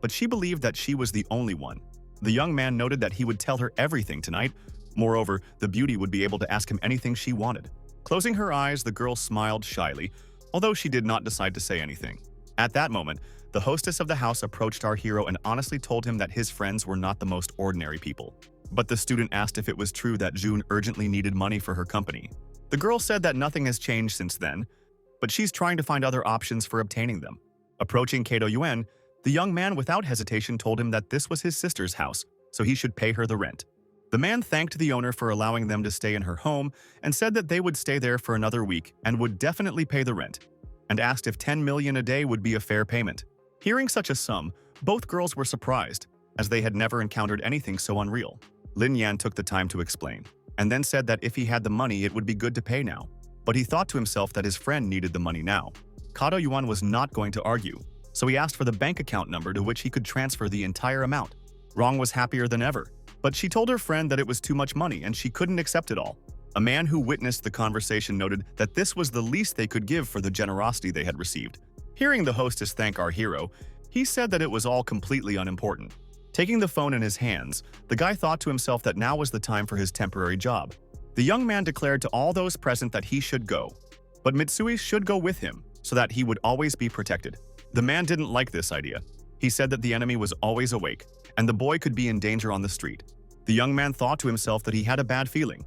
But she believed that she was the only one. The young man noted that he would tell her everything tonight. Moreover, the beauty would be able to ask him anything she wanted. Closing her eyes, the girl smiled shyly, although she did not decide to say anything. At that moment, the hostess of the house approached our hero and honestly told him that his friends were not the most ordinary people. But the student asked if it was true that June urgently needed money for her company. The girl said that nothing has changed since then, but she's trying to find other options for obtaining them. Approaching Kato Yuan, the young man without hesitation told him that this was his sister's house, so he should pay her the rent. The man thanked the owner for allowing them to stay in her home and said that they would stay there for another week and would definitely pay the rent, and asked if 10 million a day would be a fair payment. Hearing such a sum, both girls were surprised, as they had never encountered anything so unreal. Lin Yan took the time to explain, and then said that if he had the money it would be good to pay now. But he thought to himself that his friend needed the money now. Kato Yuan was not going to argue, so he asked for the bank account number to which he could transfer the entire amount. Rong was happier than ever, but she told her friend that it was too much money and she couldn't accept it all. A man who witnessed the conversation noted that this was the least they could give for the generosity they had received. Hearing the hostess thank our hero, he said that it was all completely unimportant. Taking the phone in his hands, the guy thought to himself that now was the time for his temporary job. The young man declared to all those present that he should go, but Mitsui should go with him so that he would always be protected. The man didn't like this idea. He said that the enemy was always awake, and the boy could be in danger on the street. The young man thought to himself that he had a bad feeling,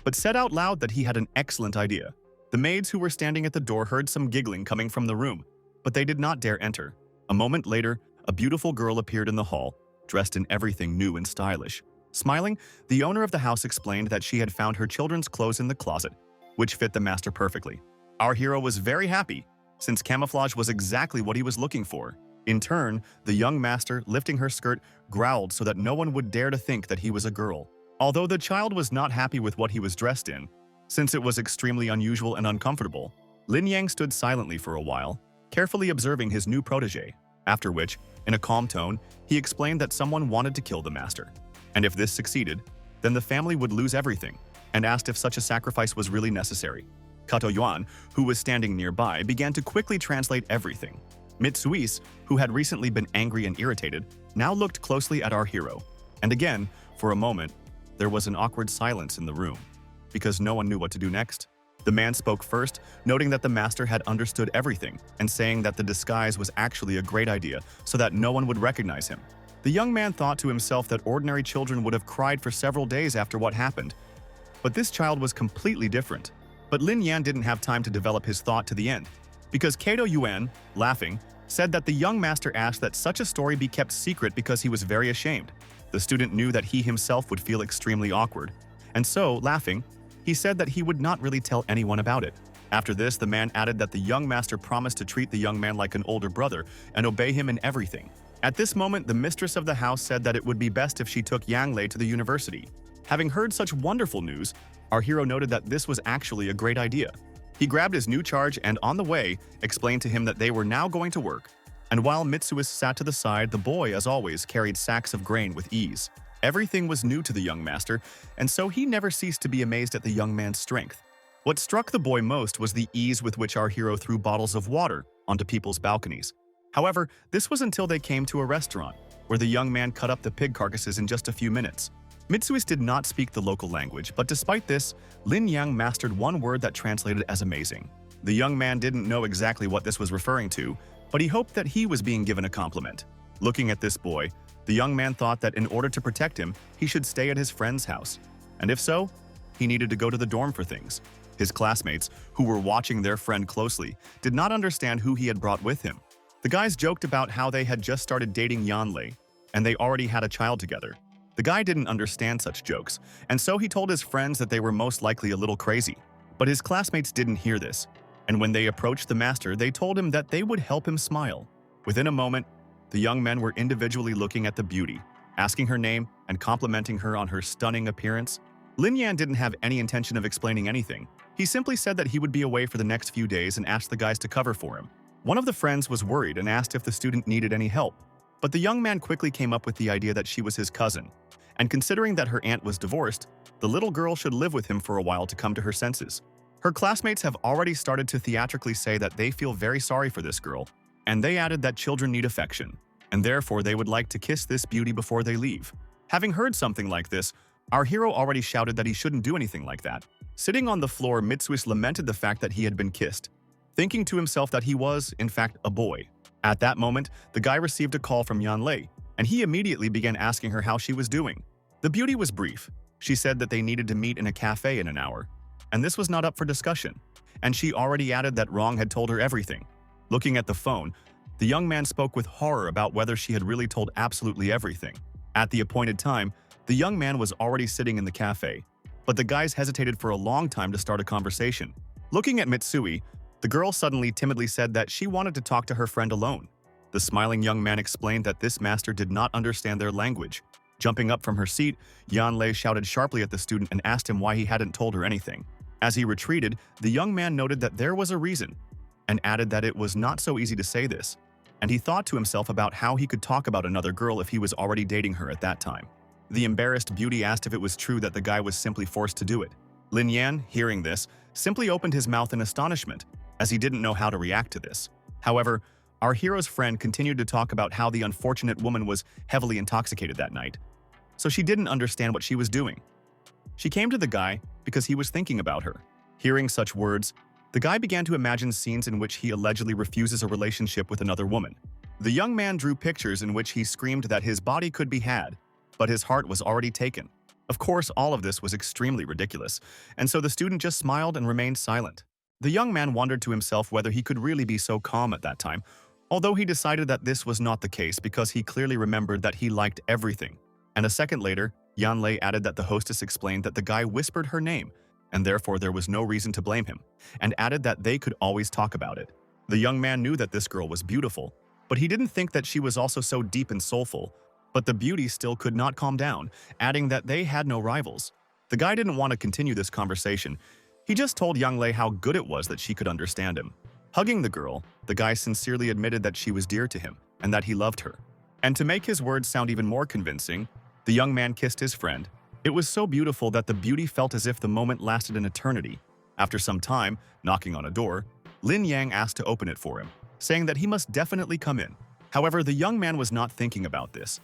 but said out loud that he had an excellent idea. The maids who were standing at the door heard some giggling coming from the room, but they did not dare enter. A moment later, a beautiful girl appeared in the hall, dressed in everything new and stylish. Smiling, the owner of the house explained that she had found her children's clothes in the closet, which fit the master perfectly. Our hero was very happy, since camouflage was exactly what he was looking for. In turn, the young master, lifting her skirt, growled so that no one would dare to think that he was a girl. Although the child was not happy with what he was dressed in, since it was extremely unusual and uncomfortable, Lin Yang stood silently for a while, carefully observing his new protege, after which, in a calm tone, he explained that someone wanted to kill the master. And if this succeeded, then the family would lose everything, and asked if such a sacrifice was really necessary. Kato Yuan, who was standing nearby, began to quickly translate everything. Mitsuis, who had recently been angry and irritated, now looked closely at our hero. And again, for a moment, there was an awkward silence in the room, because no one knew what to do next. The man spoke first, noting that the master had understood everything, and saying that the disguise was actually a great idea so that no one would recognize him. The young man thought to himself that ordinary children would have cried for several days after what happened. But this child was completely different. But Lin Yan didn't have time to develop his thought to the end, because Kato Yuan, laughing, said that the young master asked that such a story be kept secret because he was very ashamed. The student knew that he himself would feel extremely awkward, and so, laughing, he said that he would not really tell anyone about it. After this, the man added that the young master promised to treat the young man like an older brother and obey him in everything. At this moment, the mistress of the house said that it would be best if she took Yang Lei to the university. Having heard such wonderful news, our hero noted that this was actually a great idea. He grabbed his new charge and, on the way, explained to him that they were now going to work. And while Mitsuis sat to the side, the boy, as always, carried sacks of grain with ease. Everything was new to the young master, and so he never ceased to be amazed at the young man's strength. What struck the boy most was the ease with which our hero threw bottles of water onto people's balconies. However, this was until they came to a restaurant, where the young man cut up the pig carcasses in just a few minutes. Mitsuis did not speak the local language, but despite this, Lin Yang mastered one word that translated as amazing. The young man didn't know exactly what this was referring to, but he hoped that he was being given a compliment. Looking at this boy, the young man thought that in order to protect him, he should stay at his friend's house. And if so, he needed to go to the dorm for things. His classmates, who were watching their friend closely, did not understand who he had brought with him. The guys joked about how they had just started dating Yan Lei, and they already had a child together. The guy didn't understand such jokes, and so he told his friends that they were most likely a little crazy. But his classmates didn't hear this, and when they approached the master, they told him that they would help him smile. Within a moment, the young men were individually looking at the beauty, asking her name and complimenting her on her stunning appearance. Lin Yan didn't have any intention of explaining anything. He simply said that he would be away for the next few days and asked the guys to cover for him. One of the friends was worried and asked if the student needed any help, but the young man quickly came up with the idea that she was his cousin, and considering that her aunt was divorced, the little girl should live with him for a while to come to her senses. Her classmates have already started to theatrically say that they feel very sorry for this girl, and they added that children need affection, and therefore they would like to kiss this beauty before they leave. Having heard something like this, our hero already shouted that he shouldn't do anything like that. Sitting on the floor, Mitsuis lamented the fact that he had been kissed, thinking to himself that he was, in fact, a boy. At that moment, the guy received a call from Yan Lei, and he immediately began asking her how she was doing. The beauty was brief. She said that they needed to meet in a cafe in an hour, and this was not up for discussion, and she already added that Rong had told her everything. Looking at the phone, the young man spoke with horror about whether she had really told absolutely everything. At the appointed time, the young man was already sitting in the cafe, but the guys hesitated for a long time to start a conversation. Looking at Mitsui, the girl suddenly timidly said that she wanted to talk to her friend alone. The smiling young man explained that this master did not understand their language. Jumping up from her seat, Yan Lei shouted sharply at the student and asked him why he hadn't told her anything. As he retreated, the young man noted that there was a reason, and added that it was not so easy to say this, and he thought to himself about how he could talk about another girl if he was already dating her at that time. The embarrassed beauty asked if it was true that the guy was simply forced to do it. Lin Yan, hearing this, simply opened his mouth in astonishment, as he didn't know how to react to this. However, our hero's friend continued to talk about how the unfortunate woman was heavily intoxicated that night, so she didn't understand what she was doing. She came to the guy because he was thinking about her. Hearing such words, the guy began to imagine scenes in which he allegedly refuses a relationship with another woman. The young man drew pictures in which he screamed that his body could be had, but his heart was already taken. Of course, all of this was extremely ridiculous, and so the student just smiled and remained silent. The young man wondered to himself whether he could really be so calm at that time, although he decided that this was not the case because he clearly remembered that he liked everything. And a second later, Yan Lei added that the hostess explained that the guy whispered her name, and therefore there was no reason to blame him, and added that they could always talk about it. The young man knew that this girl was beautiful, but he didn't think that she was also so deep and soulful. But the beauty still could not calm down, adding that they had no rivals. The guy didn't want to continue this conversation. He just told Young Lei how good it was that she could understand him. Hugging the girl, the guy sincerely admitted that she was dear to him and that he loved her. And to make his words sound even more convincing, the young man kissed his friend. It was so beautiful that the beauty felt as if the moment lasted an eternity. After some time, knocking on a door, Lin Yang asked to open it for him, saying that he must definitely come in. However, the young man was not thinking about this.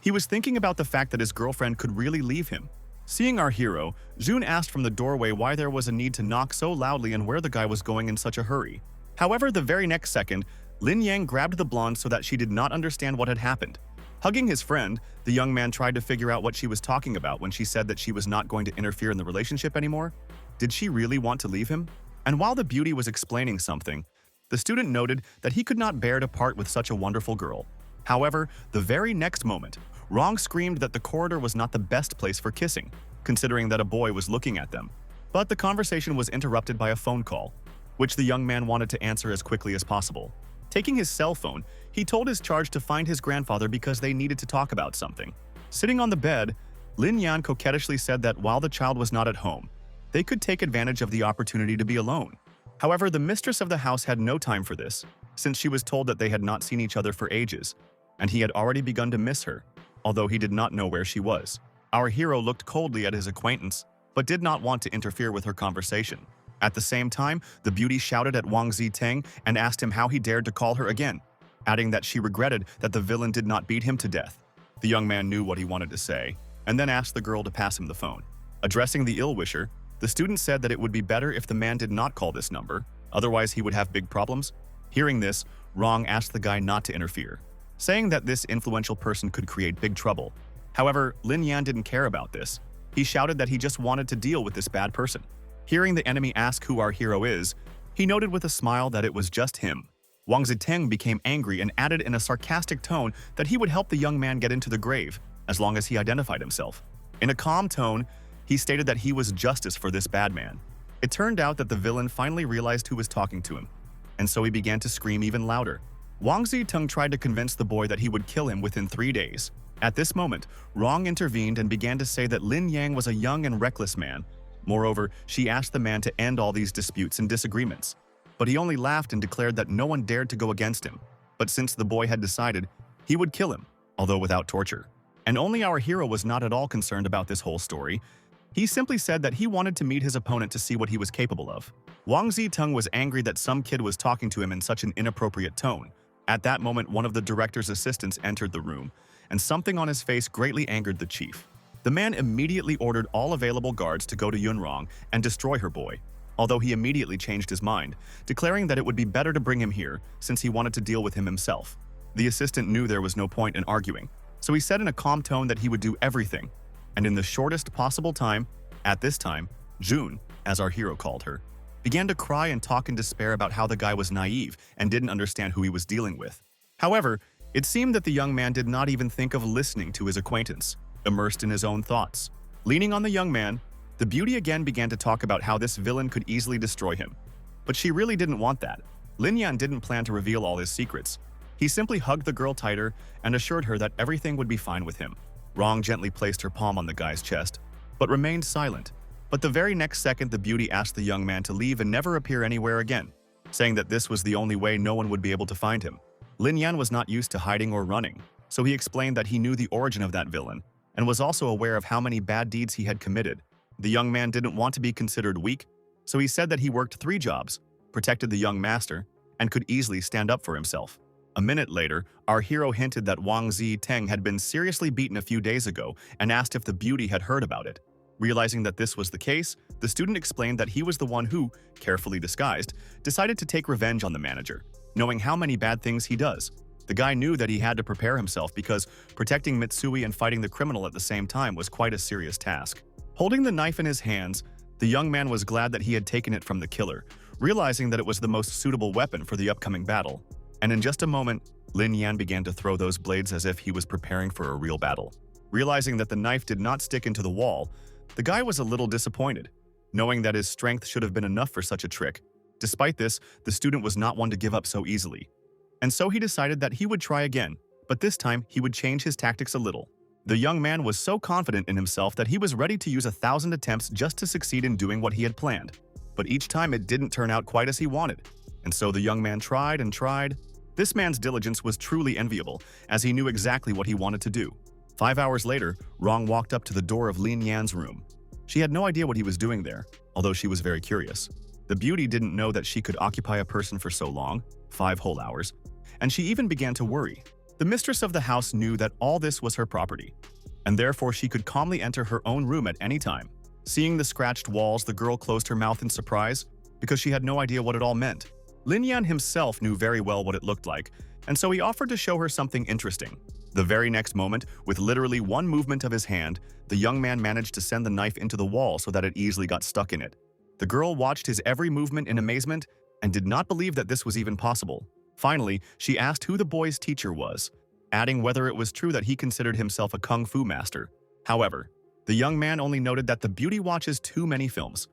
He was thinking about the fact that his girlfriend could really leave him. Seeing our hero, Jun asked from the doorway why there was a need to knock so loudly and where the guy was going in such a hurry. However, the very next second, Lin Yang grabbed the blonde so that she did not understand what had happened. Hugging his friend, the young man tried to figure out what she was talking about when she said that she was not going to interfere in the relationship anymore. Did she really want to leave him? And while the beauty was explaining something, the student noted that he could not bear to part with such a wonderful girl. However, the very next moment, Rong screamed that the corridor was not the best place for kissing, considering that a boy was looking at them. But the conversation was interrupted by a phone call, which the young man wanted to answer as quickly as possible. Taking his cell phone, he told his charge to find his grandfather because they needed to talk about something. Sitting on the bed, Lin Yan coquettishly said that while the child was not at home, they could take advantage of the opportunity to be alone. However, the mistress of the house had no time for this, since she was told that they had not seen each other for ages, and he had already begun to miss her, although he did not know where she was. Our hero looked coldly at his acquaintance, but did not want to interfere with her conversation. At the same time, the beauty shouted at Wang Ziteng and asked him how he dared to call her again, adding that she regretted that the villain did not beat him to death. The young man knew what he wanted to say, and then asked the girl to pass him the phone. Addressing the ill-wisher, the student said that it would be better if the man did not call this number, otherwise he would have big problems. Hearing this, Rong asked the guy not to interfere, saying that this influential person could create big trouble. However, Lin Yan didn't care about this. He shouted that he just wanted to deal with this bad person. Hearing the enemy ask who our hero is, he noted with a smile that it was just him. Wang Ziteng became angry and added in a sarcastic tone that he would help the young man get into the grave, as long as he identified himself. In a calm tone, he stated that he was justice for this bad man. It turned out that the villain finally realized who was talking to him, and so he began to scream even louder. Wang Ziteng tried to convince the boy that he would kill him within 3 days. At this moment, Rong intervened and began to say that Lin Yang was a young and reckless man. Moreover, she asked the man to end all these disputes and disagreements. But he only laughed and declared that no one dared to go against him. But since the boy had decided, he would kill him, although without torture. And only our hero was not at all concerned about this whole story. He simply said that he wanted to meet his opponent to see what he was capable of. Wang Ziteng was angry that some kid was talking to him in such an inappropriate tone. At that moment, one of the director's assistants entered the room, and something on his face greatly angered the chief. The man immediately ordered all available guards to go to Yunrong and destroy her boy, although he immediately changed his mind, declaring that it would be better to bring him here since he wanted to deal with him himself. The assistant knew there was no point in arguing, so he said in a calm tone that he would do everything, and in the shortest possible time. At this time, June, as our hero called her, began to cry and talk in despair about how the guy was naive and didn't understand who he was dealing with. However, it seemed that the young man did not even think of listening to his acquaintance, immersed in his own thoughts. Leaning on the young man, the beauty again began to talk about how this villain could easily destroy him. But she really didn't want that. Lin Yan didn't plan to reveal all his secrets. He simply hugged the girl tighter and assured her that everything would be fine with him. Rong gently placed her palm on the guy's chest, but remained silent. But the very next second, the beauty asked the young man to leave and never appear anywhere again, saying that this was the only way no one would be able to find him. Lin Yan was not used to hiding or running, so he explained that he knew the origin of that villain and was also aware of how many bad deeds he had committed. The young man didn't want to be considered weak, so he said that he worked 3 jobs, protected the young master, and could easily stand up for himself. A minute later, our hero hinted that Wang Ziteng had been seriously beaten a few days ago and asked if the beauty had heard about it. Realizing that this was the case, the student explained that he was the one who, carefully disguised, decided to take revenge on the manager, knowing how many bad things he does. The guy knew that he had to prepare himself because protecting Mitsui and fighting the criminal at the same time was quite a serious task. Holding the knife in his hands, the young man was glad that he had taken it from the killer, realizing that it was the most suitable weapon for the upcoming battle. And in just a moment, Lin Yan began to throw those blades as if he was preparing for a real battle. Realizing that the knife did not stick into the wall, the guy was a little disappointed, knowing that his strength should have been enough for such a trick. Despite this, the student was not one to give up so easily. And so he decided that he would try again, but this time he would change his tactics a little. The young man was so confident in himself that he was ready to use 1,000 attempts just to succeed in doing what he had planned. But each time it didn't turn out quite as he wanted. And so the young man tried and tried. This man's diligence was truly enviable, as he knew exactly what he wanted to do. 5 hours later, Rong walked up to the door of Lin Yan's room. She had no idea what he was doing there, although she was very curious. The beauty didn't know that she could occupy a person for so long, 5 whole hours, and she even began to worry. The mistress of the house knew that all this was her property, and therefore she could calmly enter her own room at any time. Seeing the scratched walls, the girl closed her mouth in surprise, because she had no idea what it all meant. Lin Yan himself knew very well what it looked like, and so he offered to show her something interesting. The very next moment, with literally one movement of his hand, the young man managed to send the knife into the wall so that it easily got stuck in it. The girl watched his every movement in amazement and did not believe that this was even possible. Finally, she asked who the boy's teacher was, adding whether it was true that he considered himself a kung fu master. However, the young man only noted that the beauty watches too many films.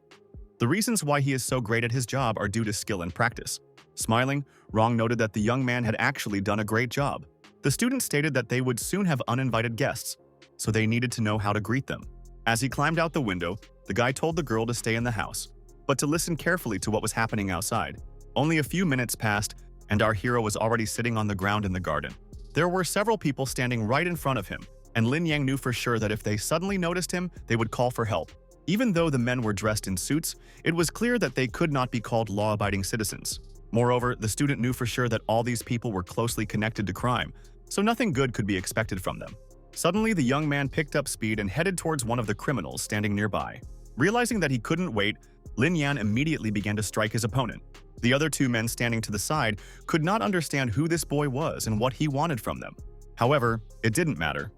The reasons why he is so great at his job are due to skill and practice. Smiling, Rong noted that the young man had actually done a great job. The student stated that they would soon have uninvited guests, so they needed to know how to greet them. As he climbed out the window, the guy told the girl to stay in the house, but to listen carefully to what was happening outside. Only a few minutes passed, and our hero was already sitting on the ground in the garden. There were several people standing right in front of him, and Lin Yang knew for sure that if they suddenly noticed him, they would call for help. Even though the men were dressed in suits, it was clear that they could not be called law-abiding citizens. Moreover, the student knew for sure that all these people were closely connected to crime, so nothing good could be expected from them. Suddenly, the young man picked up speed and headed towards one of the criminals standing nearby. Realizing that he couldn't wait, Lin Yan immediately began to strike his opponent. The other 2 men standing to the side could not understand who this boy was and what he wanted from them. However, it didn't matter.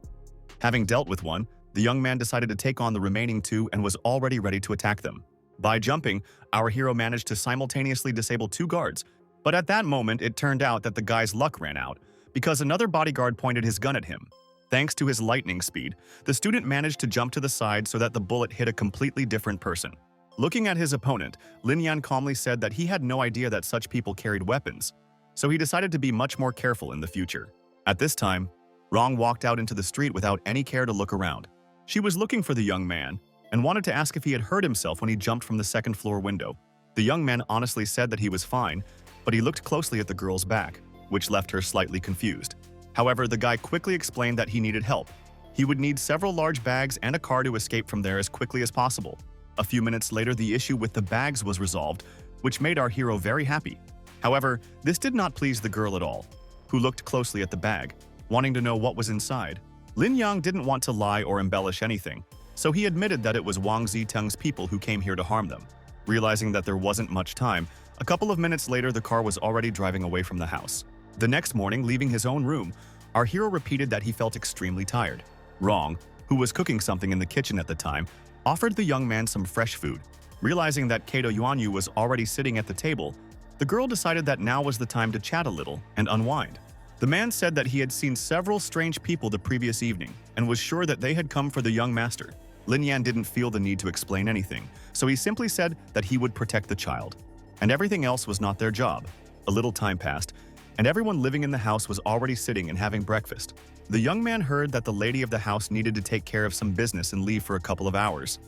Having dealt with one, the young man decided to take on the remaining 2 and was already ready to attack them. By jumping, our hero managed to simultaneously disable 2 guards, but at that moment it turned out that the guy's luck ran out, because another bodyguard pointed his gun at him. Thanks to his lightning speed, the student managed to jump to the side so that the bullet hit a completely different person. Looking at his opponent, Lin Yan calmly said that he had no idea that such people carried weapons, so he decided to be much more careful in the future. At this time, Rong walked out into the street without any care to look around. She was looking for the young man and wanted to ask if he had hurt himself when he jumped from the 2nd floor window. The young man honestly said that he was fine, but he looked closely at the girl's back, which left her slightly confused. However, the guy quickly explained that he needed help. He would need several large bags and a car to escape from there as quickly as possible. A few minutes later, the issue with the bags was resolved, which made our hero very happy. However, this did not please the girl at all, who looked closely at the bag, wanting to know what was inside. Lin Yang didn't want to lie or embellish anything, so he admitted that it was Wang Ziteng's people who came here to harm them. Realizing that there wasn't much time, a couple of minutes later the car was already driving away from the house. The next morning, leaving his own room, our hero repeated that he felt extremely tired. Rong, who was cooking something in the kitchen at the time, offered the young man some fresh food. Realizing that Kato Yuanyu was already sitting at the table, the girl decided that now was the time to chat a little and unwind. The man said that he had seen several strange people the previous evening and was sure that they had come for the young master. Lin Yan didn't feel the need to explain anything, so he simply said that he would protect the child. And everything else was not their job. A little time passed, and everyone living in the house was already sitting and having breakfast. The young man heard that the lady of the house needed to take care of some business and leave for a couple of hours,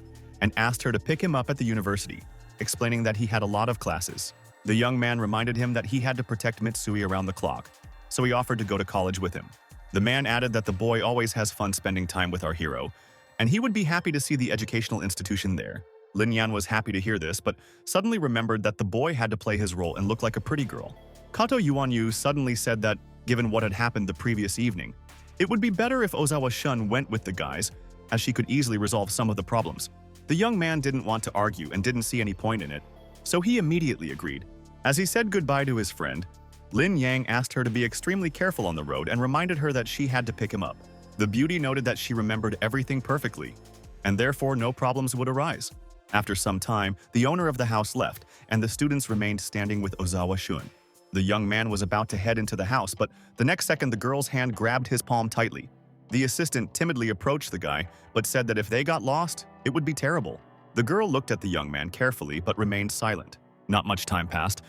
and asked her to pick him up at the university, explaining that he had a lot of classes. The young man reminded him that he had to protect Mitsui around the clock, so he offered to go to college with him. The man added that the boy always has fun spending time with our hero, and he would be happy to see the educational institution there. Lin Yan was happy to hear this, but suddenly remembered that the boy had to play his role and look like a pretty girl. Kato Yuanyu suddenly said that, given what had happened the previous evening, it would be better if Ozawa Shun went with the guys, as she could easily resolve some of the problems. The young man didn't want to argue and didn't see any point in it, so he immediately agreed. As he said goodbye to his friend, Lin Yang asked her to be extremely careful on the road and reminded her that she had to pick him up. The beauty noted that she remembered everything perfectly, and therefore no problems would arise. After some time, the owner of the house left, and the students remained standing with Ozawa Shun. The young man was about to head into the house, but the next second the girl's hand grabbed his palm tightly. The assistant timidly approached the guy, but said that if they got lost, it would be terrible. The girl looked at the young man carefully but remained silent. Not much time passed,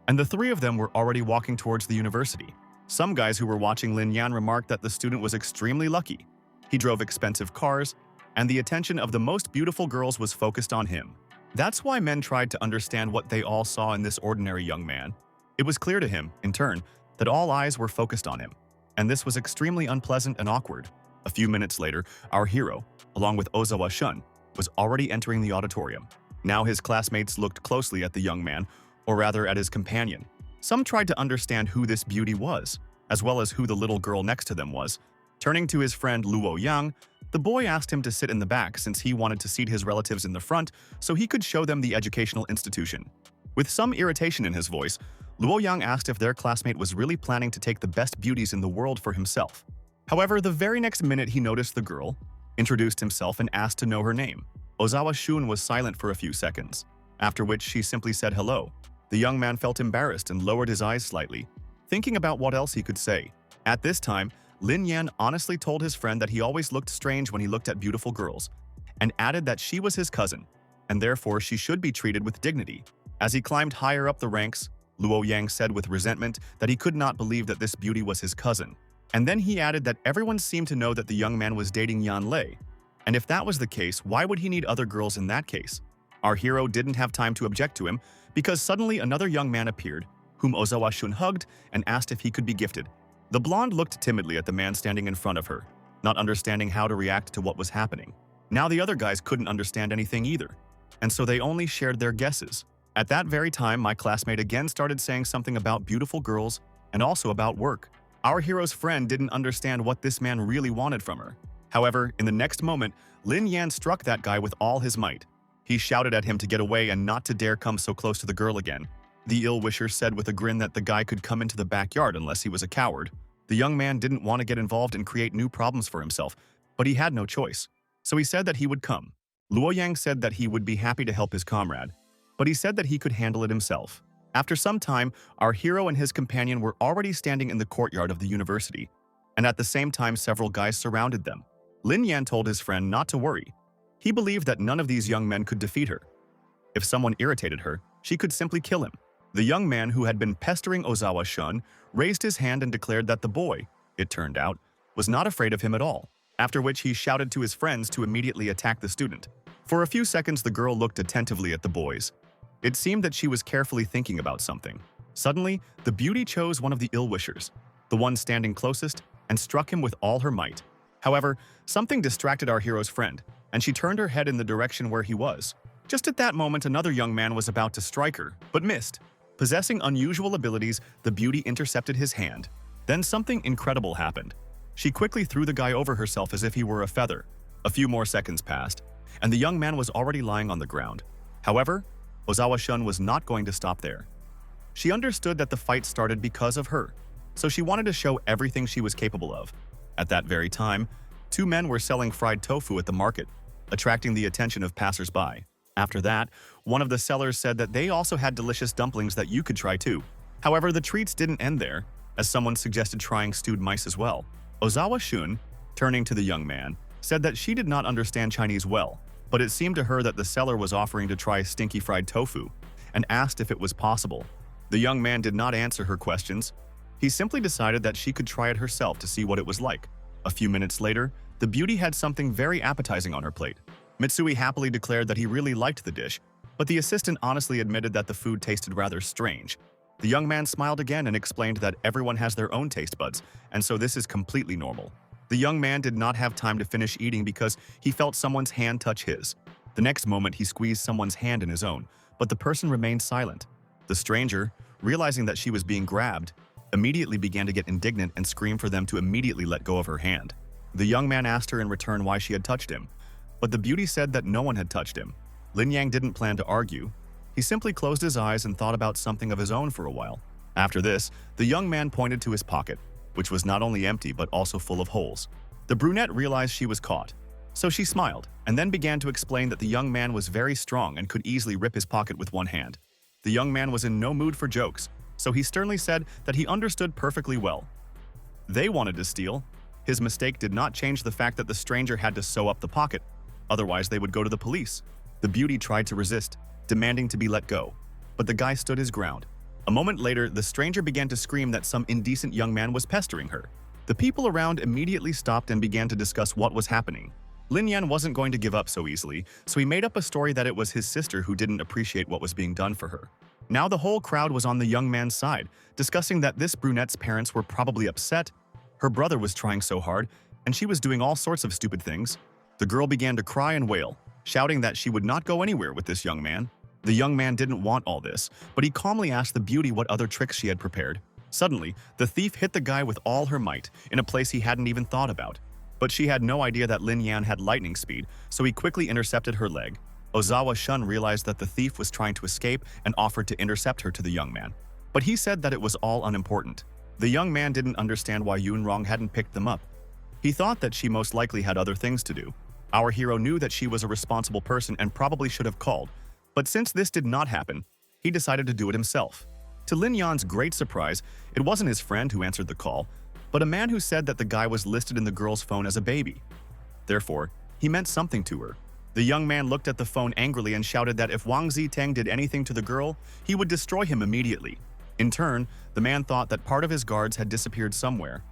and the three of them were already walking towards the university. Some guys who were watching Lin Yan remarked that the student was extremely lucky. He drove expensive cars, and the attention of the most beautiful girls was focused on him. That's why men tried to understand what they all saw in this ordinary young man. It was clear to him, in turn, that all eyes were focused on him, and this was extremely unpleasant and awkward. A few minutes later, our hero, along with Ozawa Shun, was already entering the auditorium. Now his classmates looked closely at the young man, or rather at his companion. Some tried to understand who this beauty was, as well as who the little girl next to them was. Turning to his friend Luo Yang, the boy asked him to sit in the back since he wanted to seat his relatives in the front so he could show them the educational institution. With some irritation in his voice, Luo Yang asked if their classmate was really planning to take the best beauties in the world for himself. However, the very next minute he noticed the girl, introduced himself and asked to know her name. Ozawa Shun was silent for a few seconds, after which she simply said hello. The young man felt embarrassed and lowered his eyes slightly, thinking about what else he could say. At this time, Lin Yan honestly told his friend that he always looked strange when he looked at beautiful girls, and added that she was his cousin, and therefore she should be treated with dignity. As he climbed higher up the ranks, Luo Yang said with resentment that he could not believe that this beauty was his cousin. And then he added that everyone seemed to know that the young man was dating Yan Lei, and if that was the case, why would he need other girls in that case? Our hero didn't have time to object to him because suddenly another young man appeared, whom Ozawa Shun hugged and asked if he could be gifted. The blonde looked timidly at the man standing in front of her, not understanding how to react to what was happening. Now the other guys couldn't understand anything either, and so they only shared their guesses. At that very time, my classmate again started saying something about beautiful girls and also about work. Our hero's friend didn't understand what this man really wanted from her. However, in the next moment, Lin Yan struck that guy with all his might. He shouted at him to get away and not to dare come so close to the girl again. The ill-wisher said with a grin that the guy could come into the backyard unless he was a coward. The young man didn't want to get involved and create new problems for himself, but he had no choice. So he said that he would come. Luo Yang said that he would be happy to help his comrade, but he said that he could handle it himself. After some time, our hero and his companion were already standing in the courtyard of the university, and at the same time several guys surrounded them. Lin Yan told his friend not to worry. He believed that none of these young men could defeat her. If someone irritated her, she could simply kill him. The young man who had been pestering Ozawa Shun raised his hand and declared that the boy, it turned out, was not afraid of him at all, after which he shouted to his friends to immediately attack the student. For a few seconds, the girl looked attentively at the boys. It seemed that she was carefully thinking about something. Suddenly, the beauty chose one of the ill-wishers, the one standing closest, and struck him with all her might. However, something distracted our hero's friend, and she turned her head in the direction where he was. Just at that moment, another young man was about to strike her, but missed. Possessing unusual abilities, the beauty intercepted his hand. Then something incredible happened. She quickly threw the guy over herself as if he were a feather. A few more seconds passed, and the young man was already lying on the ground. However, Ozawa Shun was not going to stop there. She understood that the fight started because of her, so she wanted to show everything she was capable of. At that very time, two men were selling fried tofu at the market, attracting the attention of passers-by. After that, one of the sellers said that they also had delicious dumplings that you could try too. However, the treats didn't end there, as someone suggested trying stewed mice as well. Ozawa Shun, turning to the young man, said that she did not understand Chinese well, but it seemed to her that the seller was offering to try stinky fried tofu, and asked if it was possible. The young man did not answer her questions. He simply decided that she could try it herself to see what it was like. A few minutes later, the beauty had something very appetizing on her plate. Mitsui happily declared that he really liked the dish, but the assistant honestly admitted that the food tasted rather strange. The young man smiled again and explained that everyone has their own taste buds, and so this is completely normal. The young man did not have time to finish eating because he felt someone's hand touch his. The next moment, he squeezed someone's hand in his own, but the person remained silent. The stranger, realizing that she was being grabbed, immediately began to get indignant and scream for them to immediately let go of her hand. The young man asked her in return why she had touched him, but the beauty said that no one had touched him. Lin Yang didn't plan to argue. He simply closed his eyes and thought about something of his own for a while. After this, the young man pointed to his pocket, which was not only empty but also full of holes. The brunette realized she was caught, so she smiled and then began to explain that the young man was very strong and could easily rip his pocket with one hand. The young man was in no mood for jokes, so he sternly said that he understood perfectly well. They wanted to steal. His mistake did not change the fact that the stranger had to sew up the pocket, otherwise they would go to the police. The beauty tried to resist, demanding to be let go, but the guy stood his ground. A moment later, the stranger began to scream that some indecent young man was pestering her. The people around immediately stopped and began to discuss what was happening. Lin Yan wasn't going to give up so easily, so he made up a story that it was his sister who didn't appreciate what was being done for her. Now the whole crowd was on the young man's side, discussing that this brunette's parents were probably upset. Her brother was trying so hard, and she was doing all sorts of stupid things. The girl began to cry and wail, shouting that she would not go anywhere with this young man. The young man didn't want all this, but he calmly asked the beauty what other tricks she had prepared. Suddenly, the thief hit the guy with all her might, in a place he hadn't even thought about. But she had no idea that Lin Yan had lightning speed, so he quickly intercepted her leg. Ozawa Shun realized that the thief was trying to escape and offered to intercept her to the young man. But he said that it was all unimportant. The young man didn't understand why Yunrong hadn't picked them up. He thought that she most likely had other things to do. Our hero knew that she was a responsible person and probably should have called. But since this did not happen, he decided to do it himself. To Lin Yan's great surprise, it wasn't his friend who answered the call, but a man who said that the guy was listed in the girl's phone as a baby. Therefore, he meant something to her. The young man looked at the phone angrily and shouted that if Wang Ziteng did anything to the girl, he would destroy him immediately. In turn, the man thought that part of his guards had disappeared somewhere.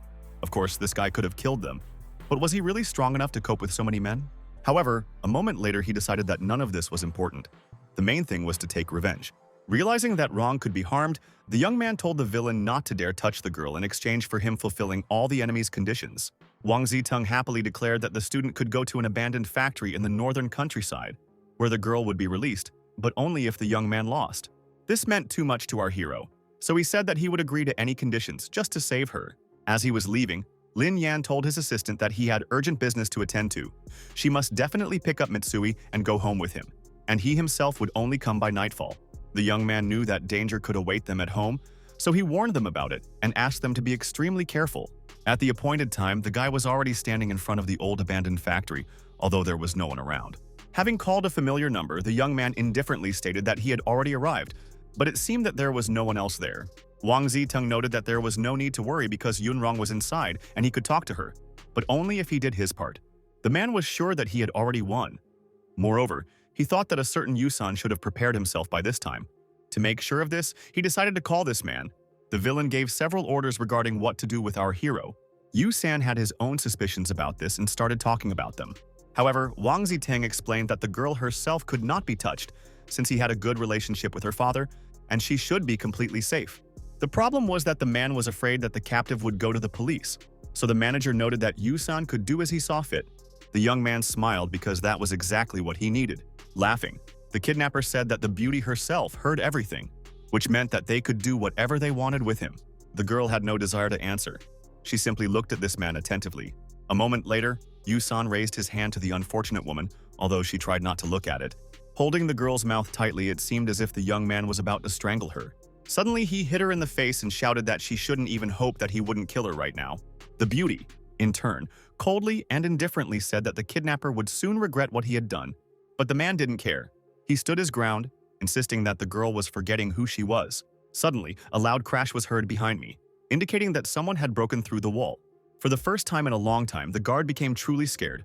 Of course, this guy could have killed them. But was he really strong enough to cope with so many men? However, a moment later he decided that none of this was important. The main thing was to take revenge. Realizing that Rong could be harmed, the young man told the villain not to dare touch the girl in exchange for him fulfilling all the enemy's conditions. Wang Ziteng happily declared that the student could go to an abandoned factory in the northern countryside, where the girl would be released, but only if the young man lost. This meant too much to our hero, so he said that he would agree to any conditions just to save her. As he was leaving, Lin Yan told his assistant that he had urgent business to attend to. She must definitely pick up Mitsui and go home with him, and he himself would only come by nightfall. The young man knew that danger could await them at home, so he warned them about it and asked them to be extremely careful. At the appointed time, the guy was already standing in front of the old abandoned factory, although there was no one around. Having called a familiar number, the young man indifferently stated that he had already arrived, but it seemed that there was no one else there. Wang Ziteng noted that there was no need to worry because Yunrong was inside and he could talk to her, but only if he did his part. The man was sure that he had already won. Moreover, he thought that a certain Yusan should have prepared himself by this time. To make sure of this, he decided to call this man. The villain gave several orders regarding what to do with our hero. Yusan had his own suspicions about this and started talking about them. However, Wang Ziteng explained that the girl herself could not be touched, since he had a good relationship with her father, and she should be completely safe. The problem was that the man was afraid that the captive would go to the police, so the manager noted that Yusan could do as he saw fit. The young man smiled because that was exactly what he needed. Laughing, the kidnapper said that the beauty herself heard everything, which meant that they could do whatever they wanted with him. The girl had no desire to answer. She simply looked at this man attentively. A moment later, Yusan raised his hand to the unfortunate woman, although she tried not to look at it. Holding the girl's mouth tightly, it seemed as if the young man was about to strangle her. Suddenly, he hit her in the face and shouted that she shouldn't even hope that he wouldn't kill her right now. The beauty, in turn, coldly and indifferently said that the kidnapper would soon regret what he had done. But the man didn't care. He stood his ground, insisting that the girl was forgetting who she was. Suddenly, a loud crash was heard behind me, indicating that someone had broken through the wall. For the first time in a long time, the guard became truly scared.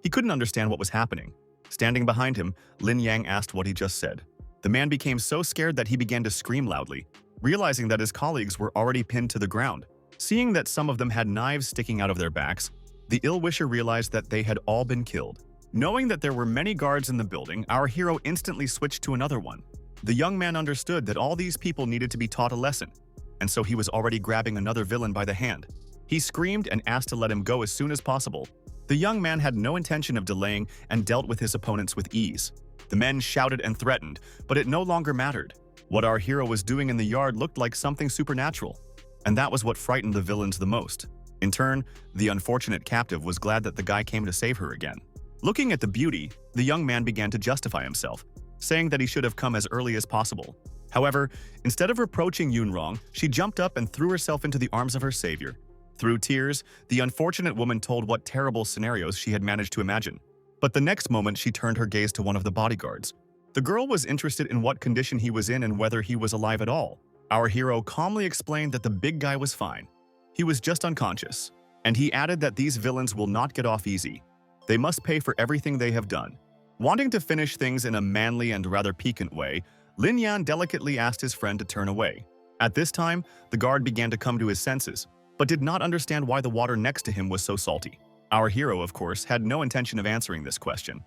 He couldn't understand what was happening. Standing behind him, Lin Yang asked what he just said. The man became so scared that he began to scream loudly, realizing that his colleagues were already pinned to the ground. Seeing that some of them had knives sticking out of their backs, the ill-wisher realized that they had all been killed. Knowing that there were many guards in the building, our hero instantly switched to another one. The young man understood that all these people needed to be taught a lesson, and so he was already grabbing another villain by the hand. He screamed and asked to let him go as soon as possible. The young man had no intention of delaying and dealt with his opponents with ease. The men shouted and threatened, but it no longer mattered. What our hero was doing in the yard looked like something supernatural, and that was what frightened the villains the most. In turn, the unfortunate captive was glad that the guy came to save her again. Looking at the beauty, the young man began to justify himself, saying that he should have come as early as possible. However, instead of reproaching Yunrong, she jumped up and threw herself into the arms of her savior. Through tears, the unfortunate woman told what terrible scenarios she had managed to imagine. But the next moment, she turned her gaze to one of the bodyguards. The girl was interested in what condition he was in and whether he was alive at all. Our hero calmly explained that the big guy was fine. He was just unconscious. And he added that these villains will not get off easy. They must pay for everything they have done. Wanting to finish things in a manly and rather piquant way, Lin Yan delicately asked his friend to turn away. At this time, the guard began to come to his senses, but did not understand why the water next to him was so salty. Our hero, of course, had no intention of answering this question.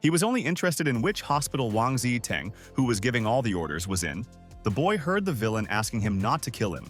He was only interested in which hospital Wang Ziteng, who was giving all the orders, was in. The boy heard the villain asking him not to kill him,